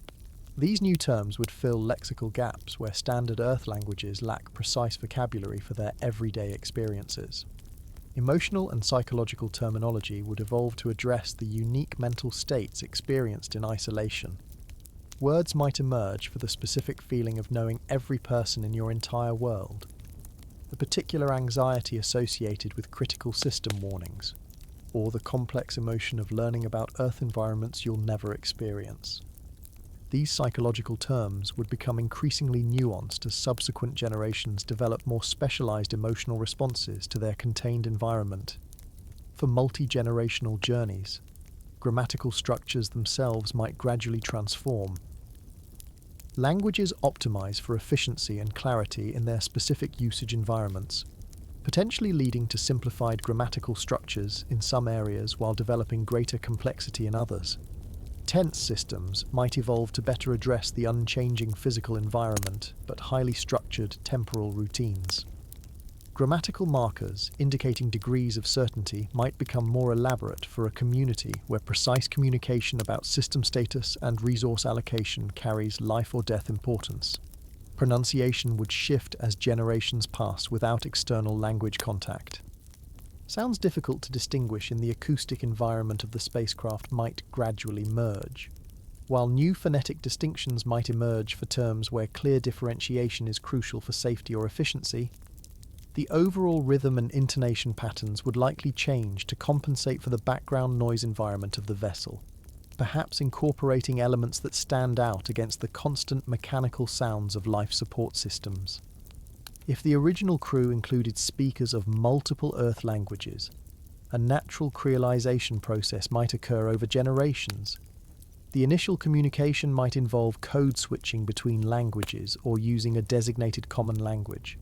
Speaker 1: These new terms would fill lexical gaps where standard Earth languages lack precise vocabulary for their everyday experiences. Emotional and psychological terminology would evolve to address the unique mental states experienced in isolation. Words might emerge for the specific feeling of knowing every person in your entire world, the particular anxiety associated with critical system warnings, or the complex emotion of learning about Earth environments you'll never experience. These psychological terms would become increasingly nuanced as subsequent generations develop more specialized emotional responses to their contained environment. For multi-generational journeys, grammatical structures themselves might gradually transform. Languages optimize for efficiency and clarity in their specific usage environments, potentially leading to simplified grammatical structures in some areas while developing greater complexity in others. Tense systems might evolve to better address the unchanging physical environment, but highly structured temporal routines. Grammatical markers indicating degrees of certainty might become more elaborate for a community where precise communication about system status and resource allocation carries life or death importance. Pronunciation would shift as generations pass without external language contact. Sounds difficult to distinguish in the acoustic environment of the spacecraft might gradually merge. While new phonetic distinctions might emerge for terms where clear differentiation is crucial for safety or efficiency, the overall rhythm and intonation patterns would likely change to compensate for the background noise environment of the vessel, perhaps incorporating elements that stand out against the constant mechanical sounds of life support systems. If the original crew included speakers of multiple Earth languages, a natural creolization process might occur over generations. The initial communication might involve code switching between languages or using a designated common language.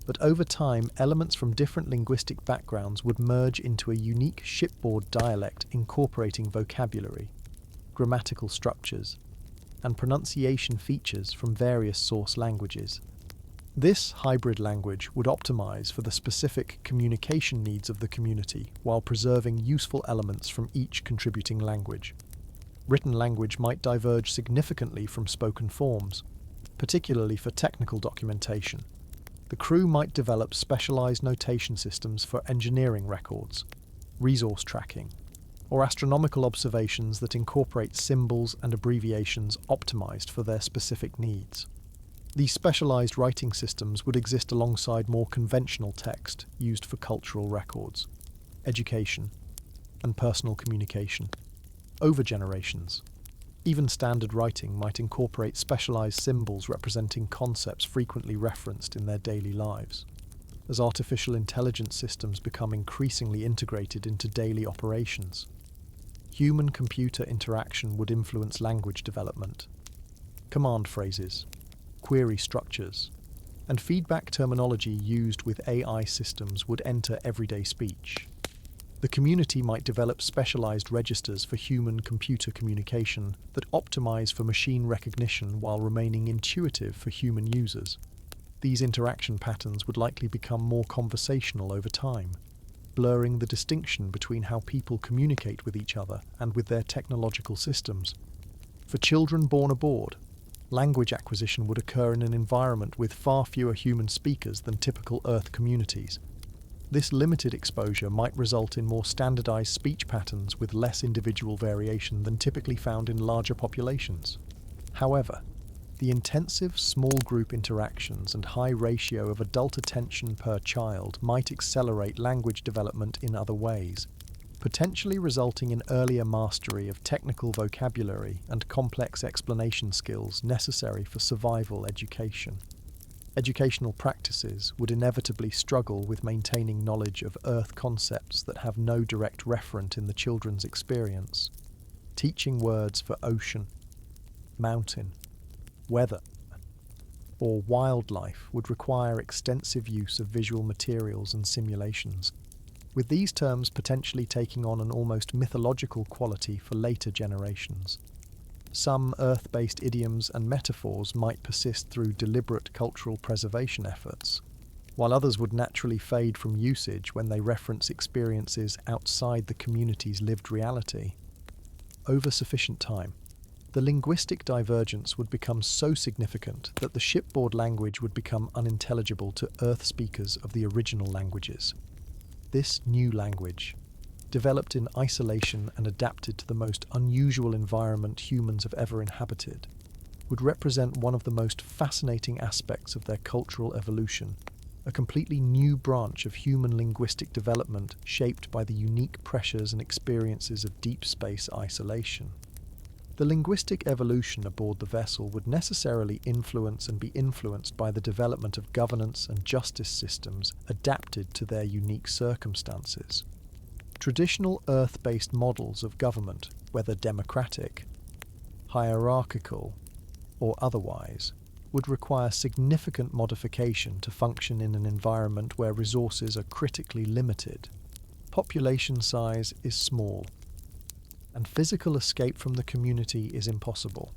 Speaker 1: But over time, elements from different linguistic backgrounds would merge into a unique shipboard dialect incorporating vocabulary, grammatical structures, and pronunciation features from various source languages. This hybrid language would optimize for the specific communication needs of the community while preserving useful elements from each contributing language. Written language might diverge significantly from spoken forms, particularly for technical documentation. The crew might develop specialized notation systems for engineering records, resource tracking, or astronomical observations that incorporate symbols and abbreviations optimized for their specific needs. These specialized writing systems would exist alongside more conventional text used for cultural records, education, and personal communication. Over generations, even standard writing might incorporate specialized symbols representing concepts frequently referenced in their daily lives. As artificial intelligence systems become increasingly integrated into daily operations, human-computer interaction would influence language development. Command phrases, query structures, and feedback terminology used with AI systems would enter everyday speech. The community might develop specialized registers for human-computer communication that optimize for machine recognition while remaining intuitive for human users. These interaction patterns would likely become more conversational over time, blurring the distinction between how people communicate with each other and with their technological systems. For children born aboard, language acquisition would occur in an environment with far fewer human speakers than typical Earth communities. This limited exposure might result in more standardized speech patterns with less individual variation than typically found in larger populations. However, the intensive small group interactions and high ratio of adult attention per child might accelerate language development in other ways, potentially resulting in earlier mastery of technical vocabulary and complex explanation skills necessary for survival education. Educational practices would inevitably struggle with maintaining knowledge of Earth concepts that have no direct referent in the children's experience. Teaching words for ocean, mountain, weather, or wildlife would require extensive use of visual materials and simulations, with these terms potentially taking on an almost mythological quality for later generations. Some Earth-based idioms and metaphors might persist through deliberate cultural preservation efforts, while others would naturally fade from usage when they reference experiences outside the community's lived reality. Over sufficient time, the linguistic divergence would become so significant that the shipboard language would become unintelligible to Earth speakers of the original languages. This new language, developed in isolation and adapted to the most unusual environment humans have ever inhabited, would represent one of the most fascinating aspects of their cultural evolution, a completely new branch of human linguistic development shaped by the unique pressures and experiences of deep space isolation. The linguistic evolution aboard the vessel would necessarily influence and be influenced by the development of governance and justice systems adapted to their unique circumstances. Traditional Earth-based models of government, whether democratic, hierarchical, or otherwise, would require significant modification to function in an environment where resources are critically limited. Population size is small, and physical escape from the community is impossible.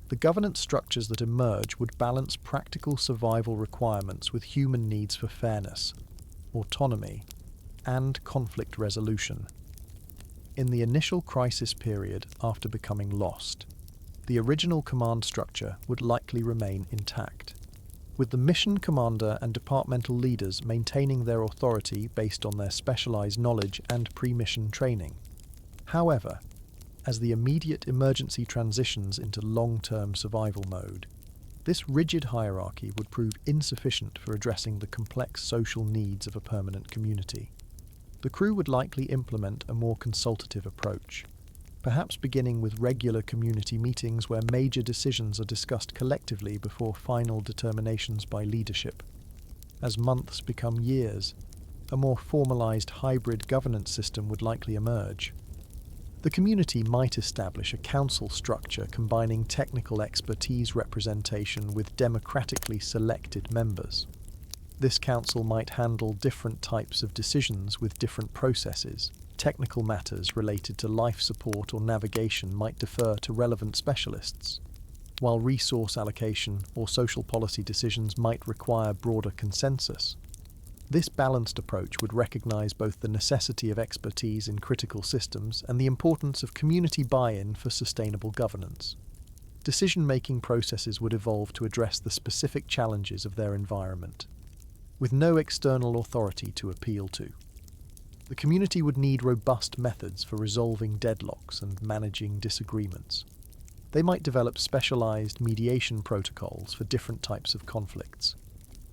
Speaker 1: The governance structures that emerge would balance practical survival requirements with human needs for fairness, autonomy, and conflict resolution. In the initial crisis period after becoming lost, the original command structure would likely remain intact, with the mission commander and departmental leaders maintaining their authority based on their specialized knowledge and pre-mission training. However, as the immediate emergency transitions into long-term survival mode, this rigid hierarchy would prove insufficient for addressing the complex social needs of a permanent community. The crew would likely implement a more consultative approach, perhaps beginning with regular community meetings where major decisions are discussed collectively before final determinations by leadership. As months become years, a more formalized hybrid governance system would likely emerge. The community might establish a council structure combining technical expertise representation with democratically selected members. This council might handle different types of decisions with different processes. Technical matters related to life support or navigation might defer to relevant specialists, while resource allocation or social policy decisions might require broader consensus. This balanced approach would recognize both the necessity of expertise in critical systems and the importance of community buy-in for sustainable governance. Decision-making processes would evolve to address the specific challenges of their environment, with no external authority to appeal to. The community would need robust methods for resolving deadlocks and managing disagreements. They might develop specialized mediation protocols for different types of conflicts,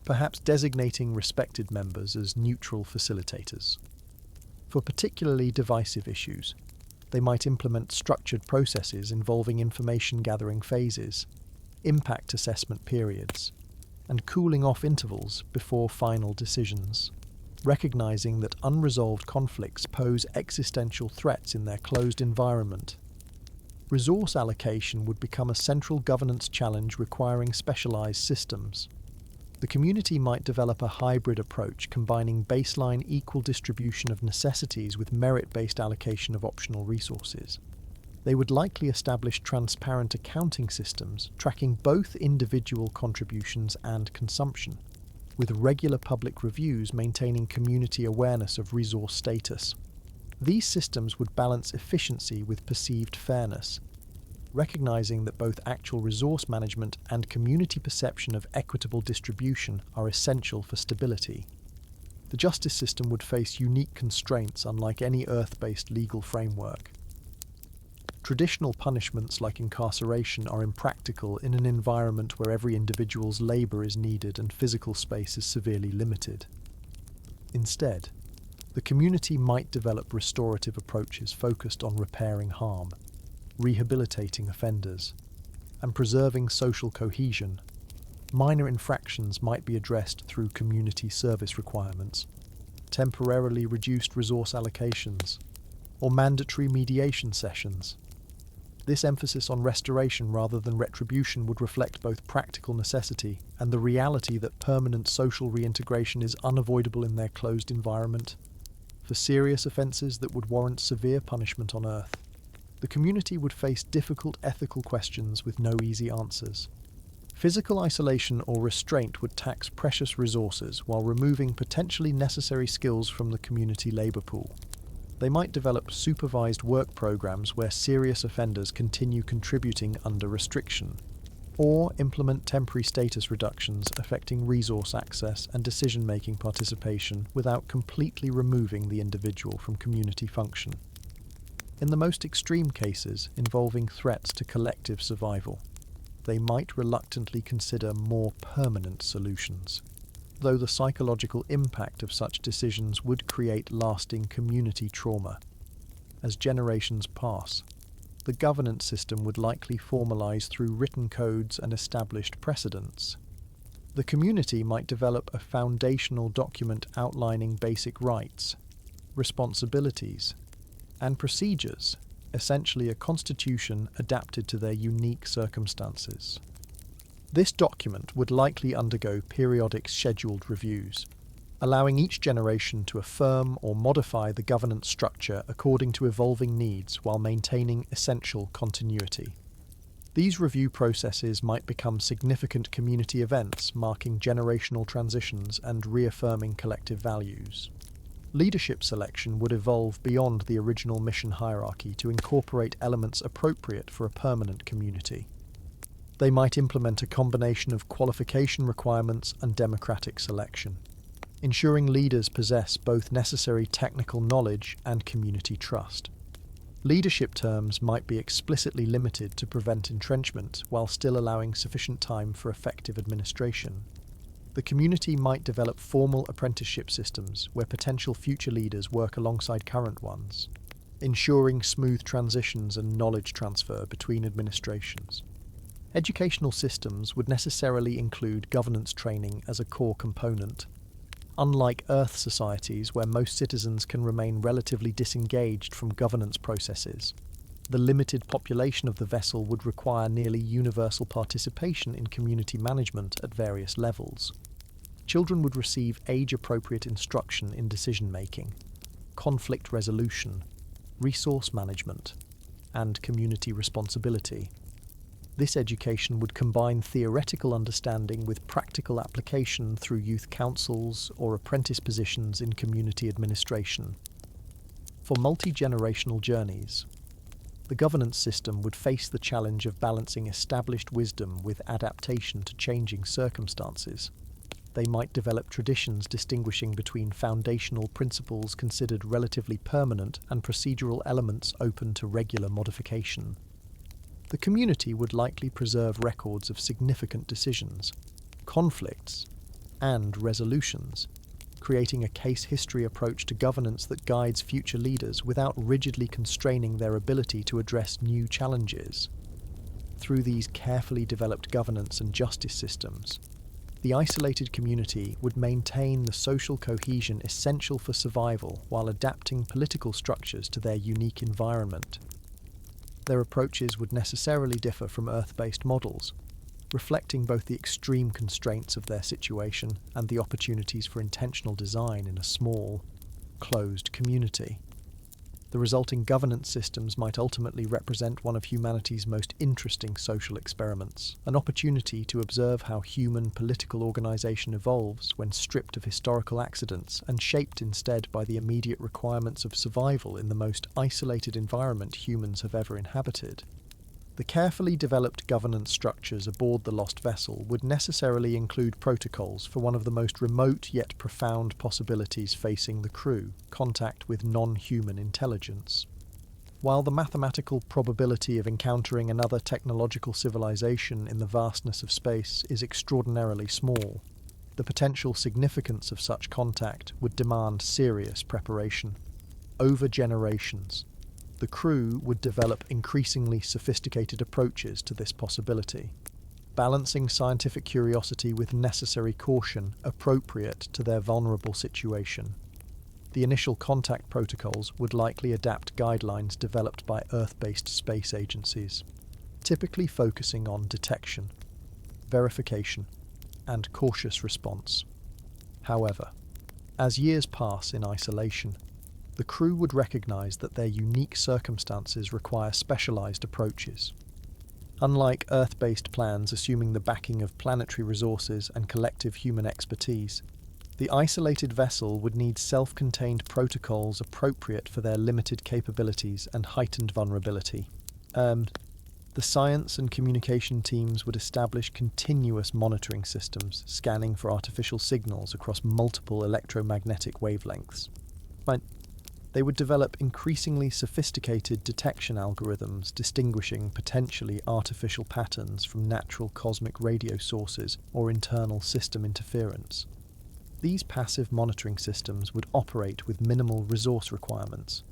Speaker 1: perhaps designating respected members as neutral facilitators. For particularly divisive issues, they might implement structured processes involving information gathering phases, impact assessment periods, and cooling off intervals before final decisions, recognizing that unresolved conflicts pose existential threats in their closed environment. Resource allocation would become a central governance challenge requiring specialized systems. The community might develop a hybrid approach combining baseline equal distribution of necessities with merit-based allocation of optional resources. They would likely establish transparent accounting systems tracking both individual contributions and consumption, with regular public reviews maintaining community awareness of resource status. These systems would balance efficiency with perceived fairness, recognizing that both actual resource management and community perception of equitable distribution are essential for stability. The justice system would face unique constraints unlike any Earth-based legal framework. Traditional punishments like incarceration are impractical in an environment where every individual's labor is needed and physical space is severely limited. Instead, the community might develop restorative approaches focused on repairing harm, rehabilitating offenders, and preserving social cohesion. Minor infractions might be addressed through community service requirements, temporarily reduced resource allocations, or mandatory mediation sessions. This emphasis on restoration rather than retribution would reflect both practical necessity and the reality that permanent social reintegration is unavoidable in their closed environment. For serious offences that would warrant severe punishment on Earth, the community would face difficult ethical questions with no easy answers. Physical isolation or restraint would tax precious resources while removing potentially necessary skills from the community labour pool. They might develop supervised work programs where serious offenders continue contributing under restriction, or implement temporary status reductions affecting resource access and decision-making participation without completely removing the individual from community function. In the most extreme cases involving threats to collective survival, they might reluctantly consider more permanent solutions, though the psychological impact of such decisions would create lasting community trauma. As generations pass, the governance system would likely formalize through written codes and established precedents. The community might develop a foundational document outlining basic rights, responsibilities, and procedures, essentially a constitution adapted to their unique circumstances. This document would likely undergo periodic scheduled reviews, allowing each generation to affirm or modify the governance structure according to evolving needs while maintaining essential continuity. These review processes might become significant community events marking generational transitions and reaffirming collective values. Leadership selection would evolve beyond the original mission hierarchy to incorporate elements appropriate for a permanent community. They might implement a combination of qualification requirements and democratic selection, ensuring leaders possess both necessary technical knowledge and community trust. Leadership terms might be explicitly limited to prevent entrenchment while still allowing sufficient time for effective administration. The community might develop formal apprenticeship systems where potential future leaders work alongside current ones, ensuring smooth transitions and knowledge transfer between administrations. Educational systems would necessarily include governance training as a core component. Unlike Earth societies where most citizens can remain relatively disengaged from governance processes, the limited population of the vessel would require nearly universal participation in community management at various levels. Children would receive age-appropriate instruction in decision-making, conflict resolution, resource management, and community responsibility. This education would combine theoretical understanding with practical application through youth councils or apprentice positions in community administration. For multi-generational journeys, the governance system would face the challenge of balancing established wisdom with adaptation to changing circumstances. They might develop traditions distinguishing between foundational principles considered relatively permanent and procedural elements open to regular modification. The community would likely preserve records of significant decisions, conflicts, and resolutions, creating a case history approach to governance that guides future leaders without rigidly constraining their ability to address new challenges. Through these carefully developed governance and justice systems, the isolated community would maintain the social cohesion essential for survival while adapting political structures to their unique environment. Their approaches would necessarily differ from Earth-based models, reflecting both the extreme constraints of their situation and the opportunities for intentional design in a small, closed community. The resulting governance systems might ultimately represent one of humanity's most interesting social experiments, an opportunity to observe how human political organization evolves when stripped of historical accidents and shaped instead by the immediate requirements of survival in the most isolated environment humans have ever inhabited. The carefully developed governance structures aboard the lost vessel would necessarily include protocols for one of the most remote yet profound possibilities facing the crew: contact with non-human intelligence. While the mathematical probability of encountering another technological civilization in the vastness of space is extraordinarily small, the potential significance of such contact would demand serious preparation. Over generations, the crew would develop increasingly sophisticated approaches to this possibility, balancing scientific curiosity with necessary caution appropriate to their vulnerable situation. The initial contact protocols would likely adapt guidelines developed by Earth-based space agencies, typically focusing on detection, verification, and cautious response. However, as years pass in isolation, the crew would recognize that their unique circumstances require specialized approaches. Unlike Earth-based plans assuming the backing of planetary resources and collective human expertise, the isolated vessel would need self-contained protocols appropriate for their limited capabilities and heightened vulnerability. The science and communication teams would establish continuous monitoring systems, scanning for artificial signals across multiple electromagnetic wavelengths. They would develop increasingly sophisticated detection algorithms distinguishing potentially artificial patterns from natural cosmic radio sources or internal system interference. These passive monitoring systems would operate with minimal resource requirements,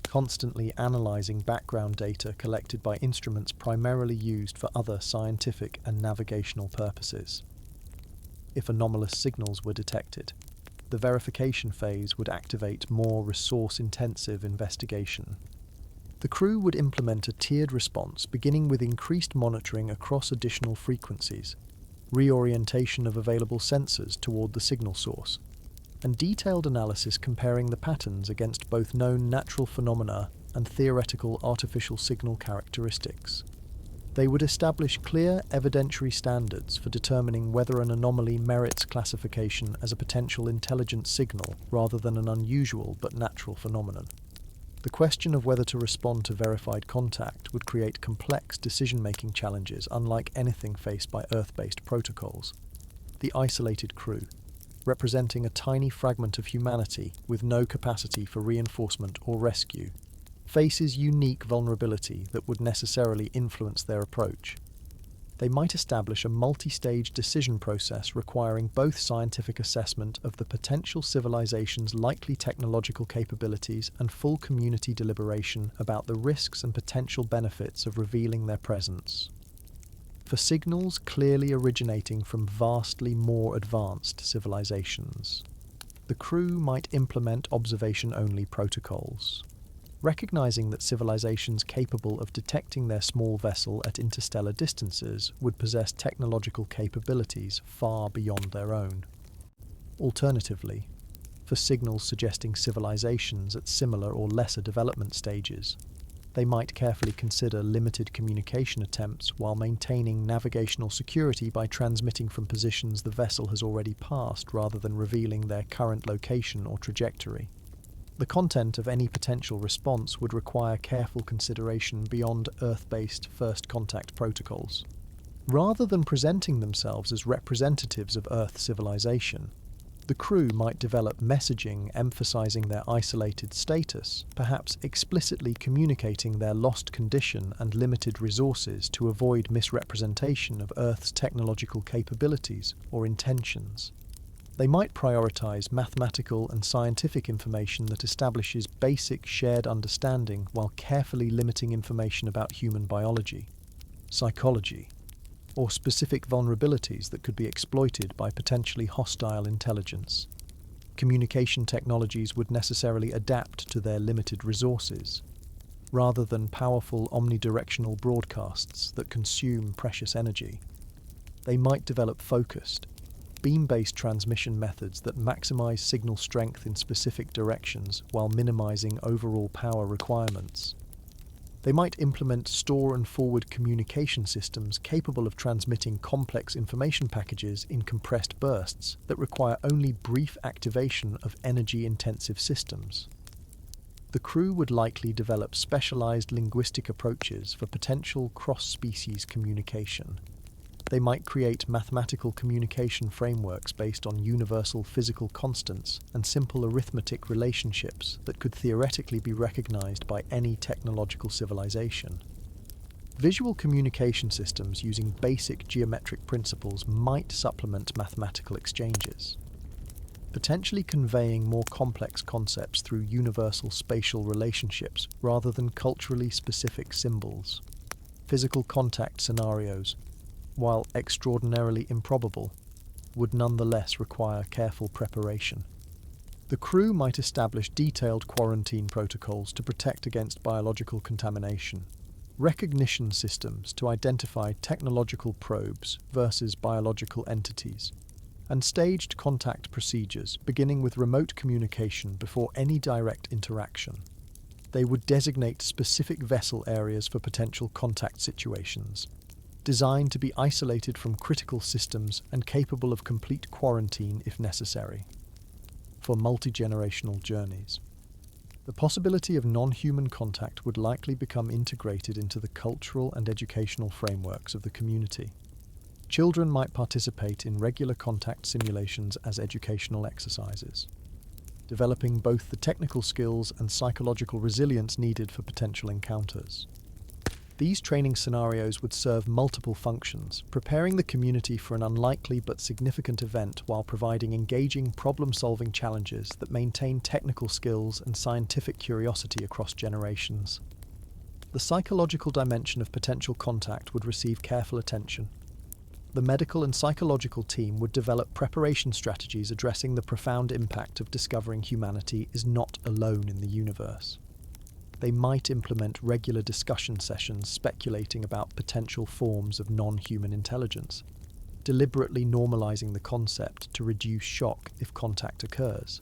Speaker 1: constantly analysing background data collected by instruments primarily used for other scientific and navigational purposes. If anomalous signals were detected, the verification phase would activate more resource-intensive investigation. The crew would implement a tiered response beginning with increased monitoring across additional frequencies, reorientation of available sensors toward the signal source, and detailed analysis comparing the patterns against both known natural phenomena and theoretical artificial signal characteristics. They would establish clear evidentiary standards for determining whether an anomaly merits classification as a potential intelligent signal rather than an unusual but natural phenomenon. The question of whether to respond to verified contact would create complex decision-making challenges unlike anything faced by Earth-based protocols. The isolated crew, representing a tiny fragment of humanity with no capacity for reinforcement or rescue, faces unique vulnerability that would necessarily influence their approach. They might establish a multi-stage decision process requiring both scientific assessment of the potential civilization's likely technological capabilities and full community deliberation about the risks and potential benefits of revealing their presence. For signals clearly originating from vastly more advanced civilizations, the crew might implement observation-only protocols. Recognizing that civilizations capable of detecting their small vessel at interstellar distances would possess technological capabilities far beyond their own. Alternatively, for signals suggesting civilizations at similar or lesser development stages, they might carefully consider limited communication attempts while maintaining navigational security by transmitting from positions the vessel has already passed rather than revealing their current location or trajectory. The content of any potential response would require careful consideration beyond Earth-based first contact protocols. Rather than presenting themselves as representatives of Earth civilization, the crew might develop messaging emphasizing their isolated status, perhaps explicitly communicating their lost condition and limited resources to avoid misrepresentation of Earth's technological capabilities or intentions. They might prioritize mathematical and scientific information that establishes basic shared understanding while carefully limiting information about human biology, psychology, or specific vulnerabilities that could be exploited by potentially hostile intelligence. Communication technologies would necessarily adapt to their limited resources, rather than powerful omnidirectional broadcasts that consume precious energy. They might develop focused, beam-based transmission methods that maximize signal strength in specific directions while minimizing overall power requirements. They might implement store and forward communication systems capable of transmitting complex information packages in compressed bursts that require only brief activation of energy-intensive systems. The crew would likely develop specialized linguistic approaches for potential cross-species communication. They might create mathematical communication frameworks based on universal physical constants and simple arithmetic relationships that could theoretically be recognized by any technological civilization. Visual communication systems using basic geometric principles might supplement mathematical exchanges, potentially conveying more complex concepts through universal spatial relationships rather than culturally specific symbols. Physical contact scenarios, while extraordinarily improbable, would nonetheless require careful preparation. The crew might establish detailed quarantine protocols to protect against biological contamination, recognition systems to identify technological probes versus biological entities, and staged contact procedures beginning with remote communication before any direct interaction. They would designate specific vessel areas for potential contact situations, designed to be isolated from critical systems and capable of complete quarantine if necessary, for multi-generational journeys. The possibility of non-human contact would likely become integrated into the cultural and educational frameworks of the community. Children might participate in regular contact simulations as educational exercises, developing both the technical skills and psychological resilience needed for potential encounters. These training scenarios would serve multiple functions, preparing the community for an unlikely but significant event while providing engaging problem-solving challenges that maintain technical skills and scientific curiosity across generations. The psychological dimension of potential contact would receive careful attention. The medical and psychological team would develop preparation strategies addressing the profound impact of discovering humanity is not alone in the universe. They might implement regular discussion sessions speculating about potential forms of non-human intelligence, deliberately normalizing the concept to reduce shock if contact occurs.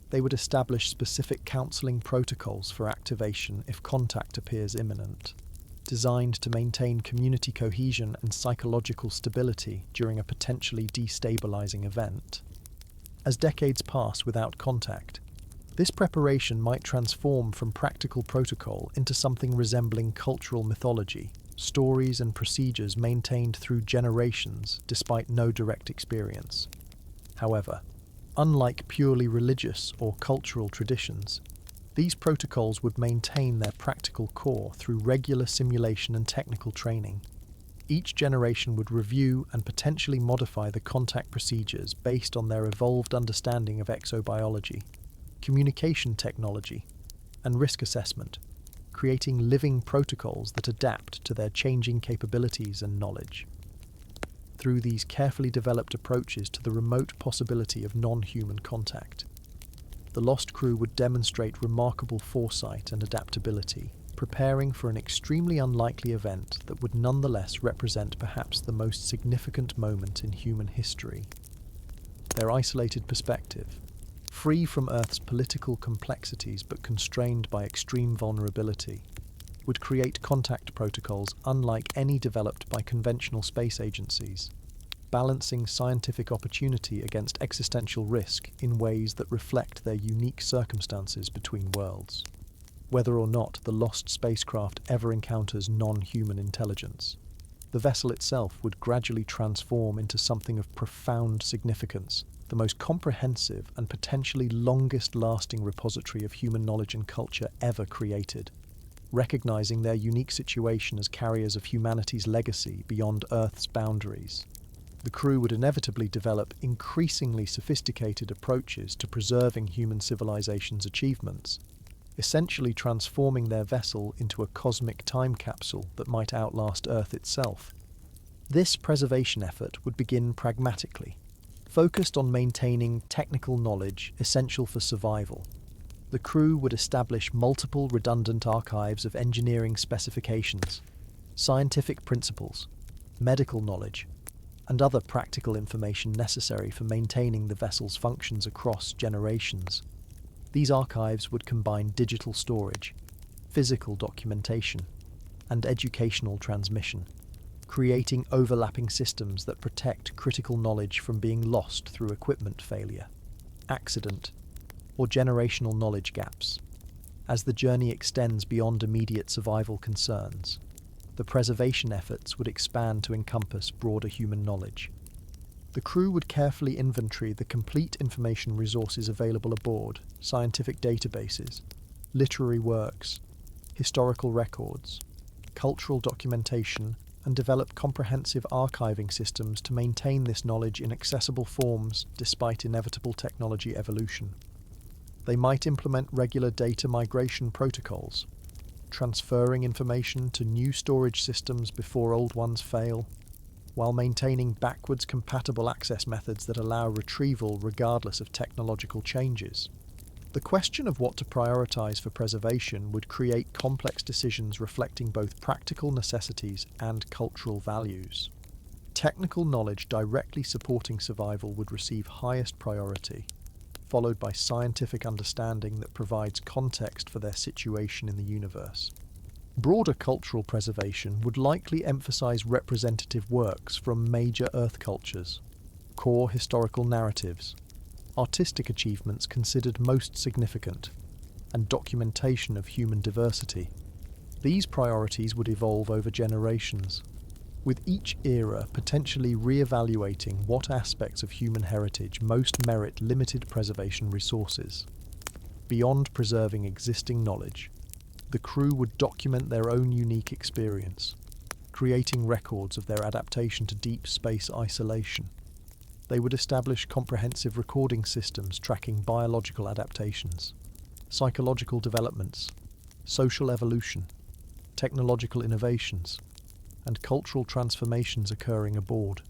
Speaker 1: They would establish specific counseling protocols for activation if contact appears imminent, designed to maintain community cohesion and psychological stability during a potentially destabilizing event. As decades pass without contact, this preparation might transform from practical protocol into something resembling cultural mythology, stories and procedures maintained through generations despite no direct experience. However, unlike purely religious or cultural traditions, these protocols would maintain their practical core through regular simulation and technical training. Each generation would review and potentially modify the contact procedures based on their evolved understanding of exobiology, communication technology, and risk assessment, creating living protocols that adapt to their changing capabilities and knowledge. Through these carefully developed approaches to the remote possibility of non-human contact, the Lost Crew would demonstrate remarkable foresight and adaptability, preparing for an extremely unlikely event that would nonetheless represent perhaps the most significant moment in human history. Their isolated perspective, free from Earth's political complexities but constrained by extreme vulnerability, would create contact protocols unlike any developed by conventional space agencies, balancing scientific opportunity against existential risk in ways that reflect their unique circumstances between worlds. Whether or not the lost spacecraft ever encounters non-human intelligence, the vessel itself would gradually transform into something of profound significance, the most comprehensive and potentially longest-lasting repository of human knowledge and culture ever created, recognizing their unique situation as carriers of humanity's legacy beyond Earth's boundaries. The crew would inevitably develop increasingly sophisticated approaches to preserving human civilization's achievements, essentially transforming their vessel into a cosmic time capsule that might outlast Earth itself. This preservation effort would begin pragmatically, focused on maintaining technical knowledge essential for survival. The crew would establish multiple redundant archives of engineering specifications, scientific principles, medical knowledge, and other practical information necessary for maintaining the vessel's functions across generations. These archives would combine digital storage, physical documentation, and educational transmission, creating overlapping systems that protect critical knowledge from being lost through equipment failure, accident, or generational knowledge gaps. As the journey extends beyond immediate survival concerns, the preservation efforts would expand to encompass broader human knowledge. The crew would carefully inventory the complete information resources available aboard: scientific databases, literary works, historical records, cultural documentation, and develop comprehensive archiving systems to maintain this knowledge in accessible forms despite inevitable technology evolution. They might implement regular data migration protocols, transferring information to new storage systems before old ones fail, while maintaining backwards compatible access methods that allow retrieval regardless of technological changes. The question of what to prioritize for preservation would create complex decisions reflecting both practical necessities and cultural values. Technical knowledge directly supporting survival would receive highest priority, followed by scientific understanding that provides context for their situation in the universe. Broader cultural preservation would likely emphasize representative works from major Earth cultures, core historical narratives, artistic achievements considered most significant, and documentation of human diversity. These priorities would evolve over generations, with each era potentially re-evaluating what aspects of human heritage most merit limited preservation resources. Beyond preserving existing knowledge, the crew would document their own unique experience, creating records of their adaptation to deep space isolation. They would establish comprehensive recording systems tracking biological adaptations, psychological developments, social evolution, technological innovations, and cultural transformations occurring aboard.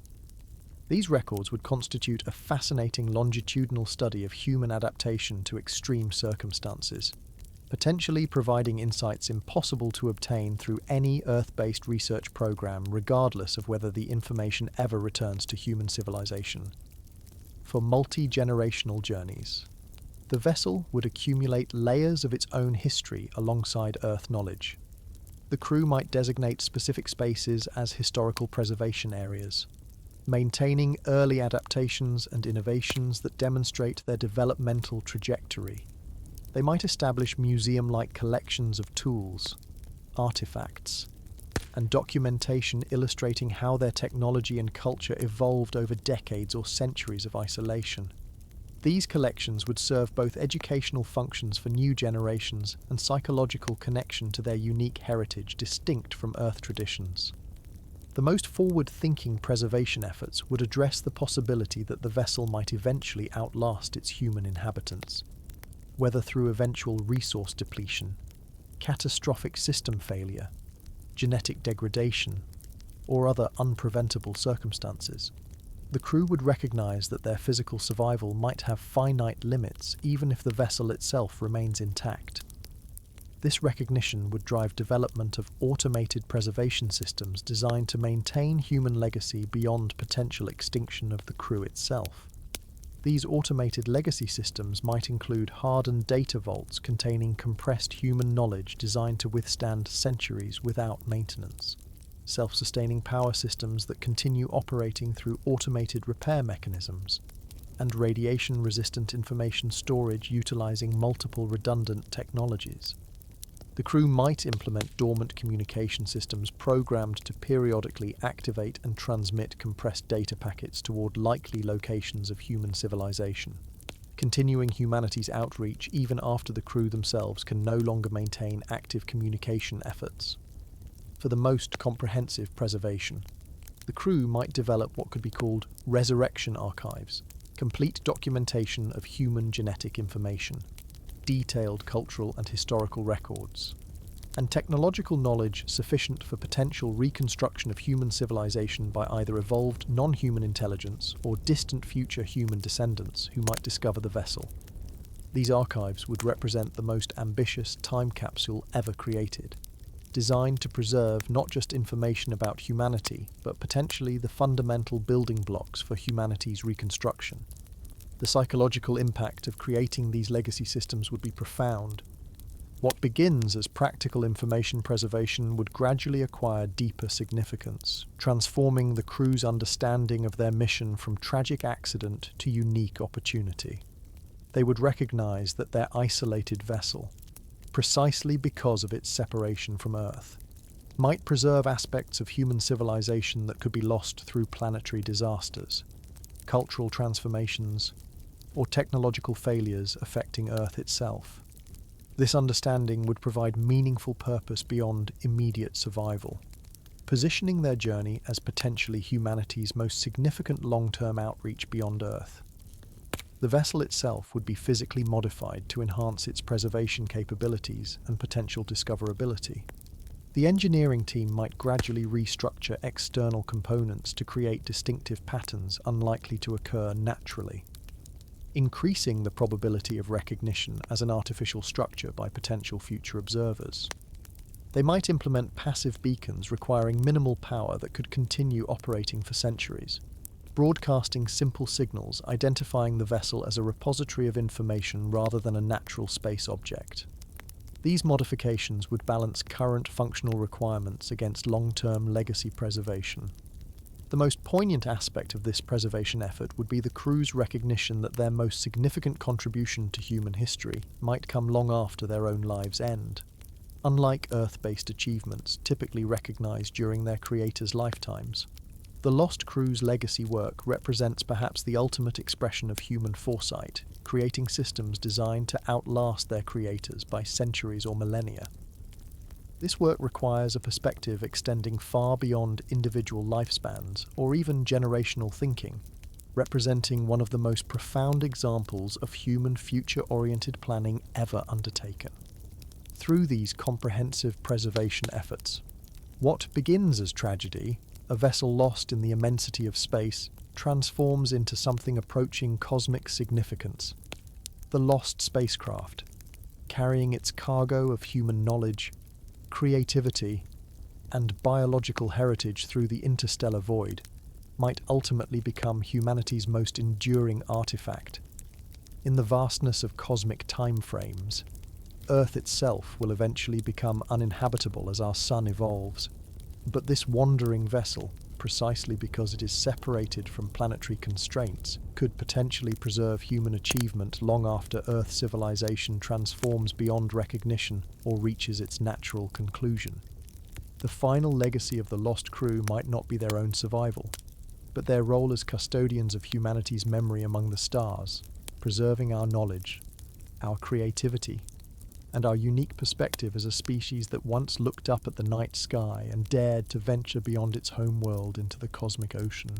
Speaker 1: These records would constitute a fascinating longitudinal study of human adaptation to extreme circumstances, potentially providing insights impossible to obtain through any Earth-based research program, regardless of whether the information ever returns to human civilization. For multi-generational journeys, the vessel would accumulate layers of its own history alongside Earth knowledge. The crew might designate specific spaces as historical preservation areas, maintaining early adaptations and innovations that demonstrate their developmental trajectory. They might establish museum-like collections of tools, artifacts, and documentation illustrating how their technology and culture evolved over decades or centuries of isolation. These collections would serve both educational functions for new generations and psychological connection to their unique heritage distinct from Earth traditions. The most forward-thinking preservation efforts would address the possibility that the vessel might eventually outlast its human inhabitants, whether through eventual resource depletion, catastrophic system failure, genetic degradation, or other unpreventable circumstances. The crew would recognize that their physical survival might have finite limits even if the vessel itself remains intact. This recognition would drive development of automated preservation systems designed to maintain human legacy beyond potential extinction of the crew itself. These automated legacy systems might include hardened data vaults containing compressed human knowledge designed to withstand centuries without maintenance, self-sustaining power systems that continue operating through automated repair mechanisms, and radiation-resistant information storage utilizing multiple redundant technologies. The crew might implement dormant communication systems programmed to periodically activate and transmit compressed data packets toward likely locations of human civilization, continuing humanity's outreach even after the crew themselves can no longer maintain active communication efforts. For the most comprehensive preservation, the crew might develop what could be called resurrection archives, complete documentation of human genetic information, detailed cultural and historical records, and technological knowledge sufficient for potential reconstruction of human civilization by either evolved non-human intelligence or distant future human descendants who might discover the vessel. These archives would represent the most ambitious time capsule ever created, designed to preserve not just information about humanity, but potentially the fundamental building blocks for humanity's reconstruction. The psychological impact of creating these legacy systems would be profound. What begins as practical information preservation would gradually acquire deeper significance, transforming the crew's understanding of their mission from tragic accident to unique opportunity. They would recognize that their isolated vessel, precisely because of its separation from Earth, might preserve aspects of human civilization that could be lost through planetary disasters, cultural transformations, or technological failures affecting Earth itself. This understanding would provide meaningful purpose beyond immediate survival, positioning their journey as potentially humanity's most significant long-term outreach beyond Earth. The vessel itself would be physically modified to enhance its preservation capabilities and potential discoverability. The engineering team might gradually restructure external components to create distinctive patterns unlikely to occur naturally, increasing the probability of recognition as an artificial structure by potential future observers. They might implement passive beacons requiring minimal power that could continue operating for centuries, broadcasting simple signals identifying the vessel as a repository of information rather than a natural space object. These modifications would balance current functional requirements against long-term legacy preservation. The most poignant aspect of this preservation effort would be the crew's recognition that their most significant contribution to human history might come long after their own lives' end. Unlike Earth-based achievements typically recognized during their creators' lifetimes, the Lost Crew's legacy work represents perhaps the ultimate expression of human foresight, creating systems designed to outlast their creators by centuries or millennia. This work requires a perspective extending far beyond individual lifespans or even generational thinking, representing one of the most profound examples of human future-oriented planning ever undertaken. Through these comprehensive preservation efforts, what begins as tragedy, a vessel lost in the immensity of space, transforms into something approaching cosmic significance. The lost spacecraft, carrying its cargo of human knowledge, creativity, and biological heritage through the interstellar void, might ultimately become humanity's most enduring artifact. In the vastness of cosmic timeframes, Earth itself will eventually become uninhabitable as our sun evolves. But this wandering vessel, precisely because it is separated from planetary constraints, could potentially preserve human achievement long after Earth civilization transforms beyond recognition or reaches its natural conclusion. The final legacy of the Lost Crew might not be their own survival, but their role as custodians of humanity's memory among the stars, preserving our knowledge, our creativity, and our unique perspective as a species that once looked up at the night sky and dared to venture beyond its home world into the cosmic ocean.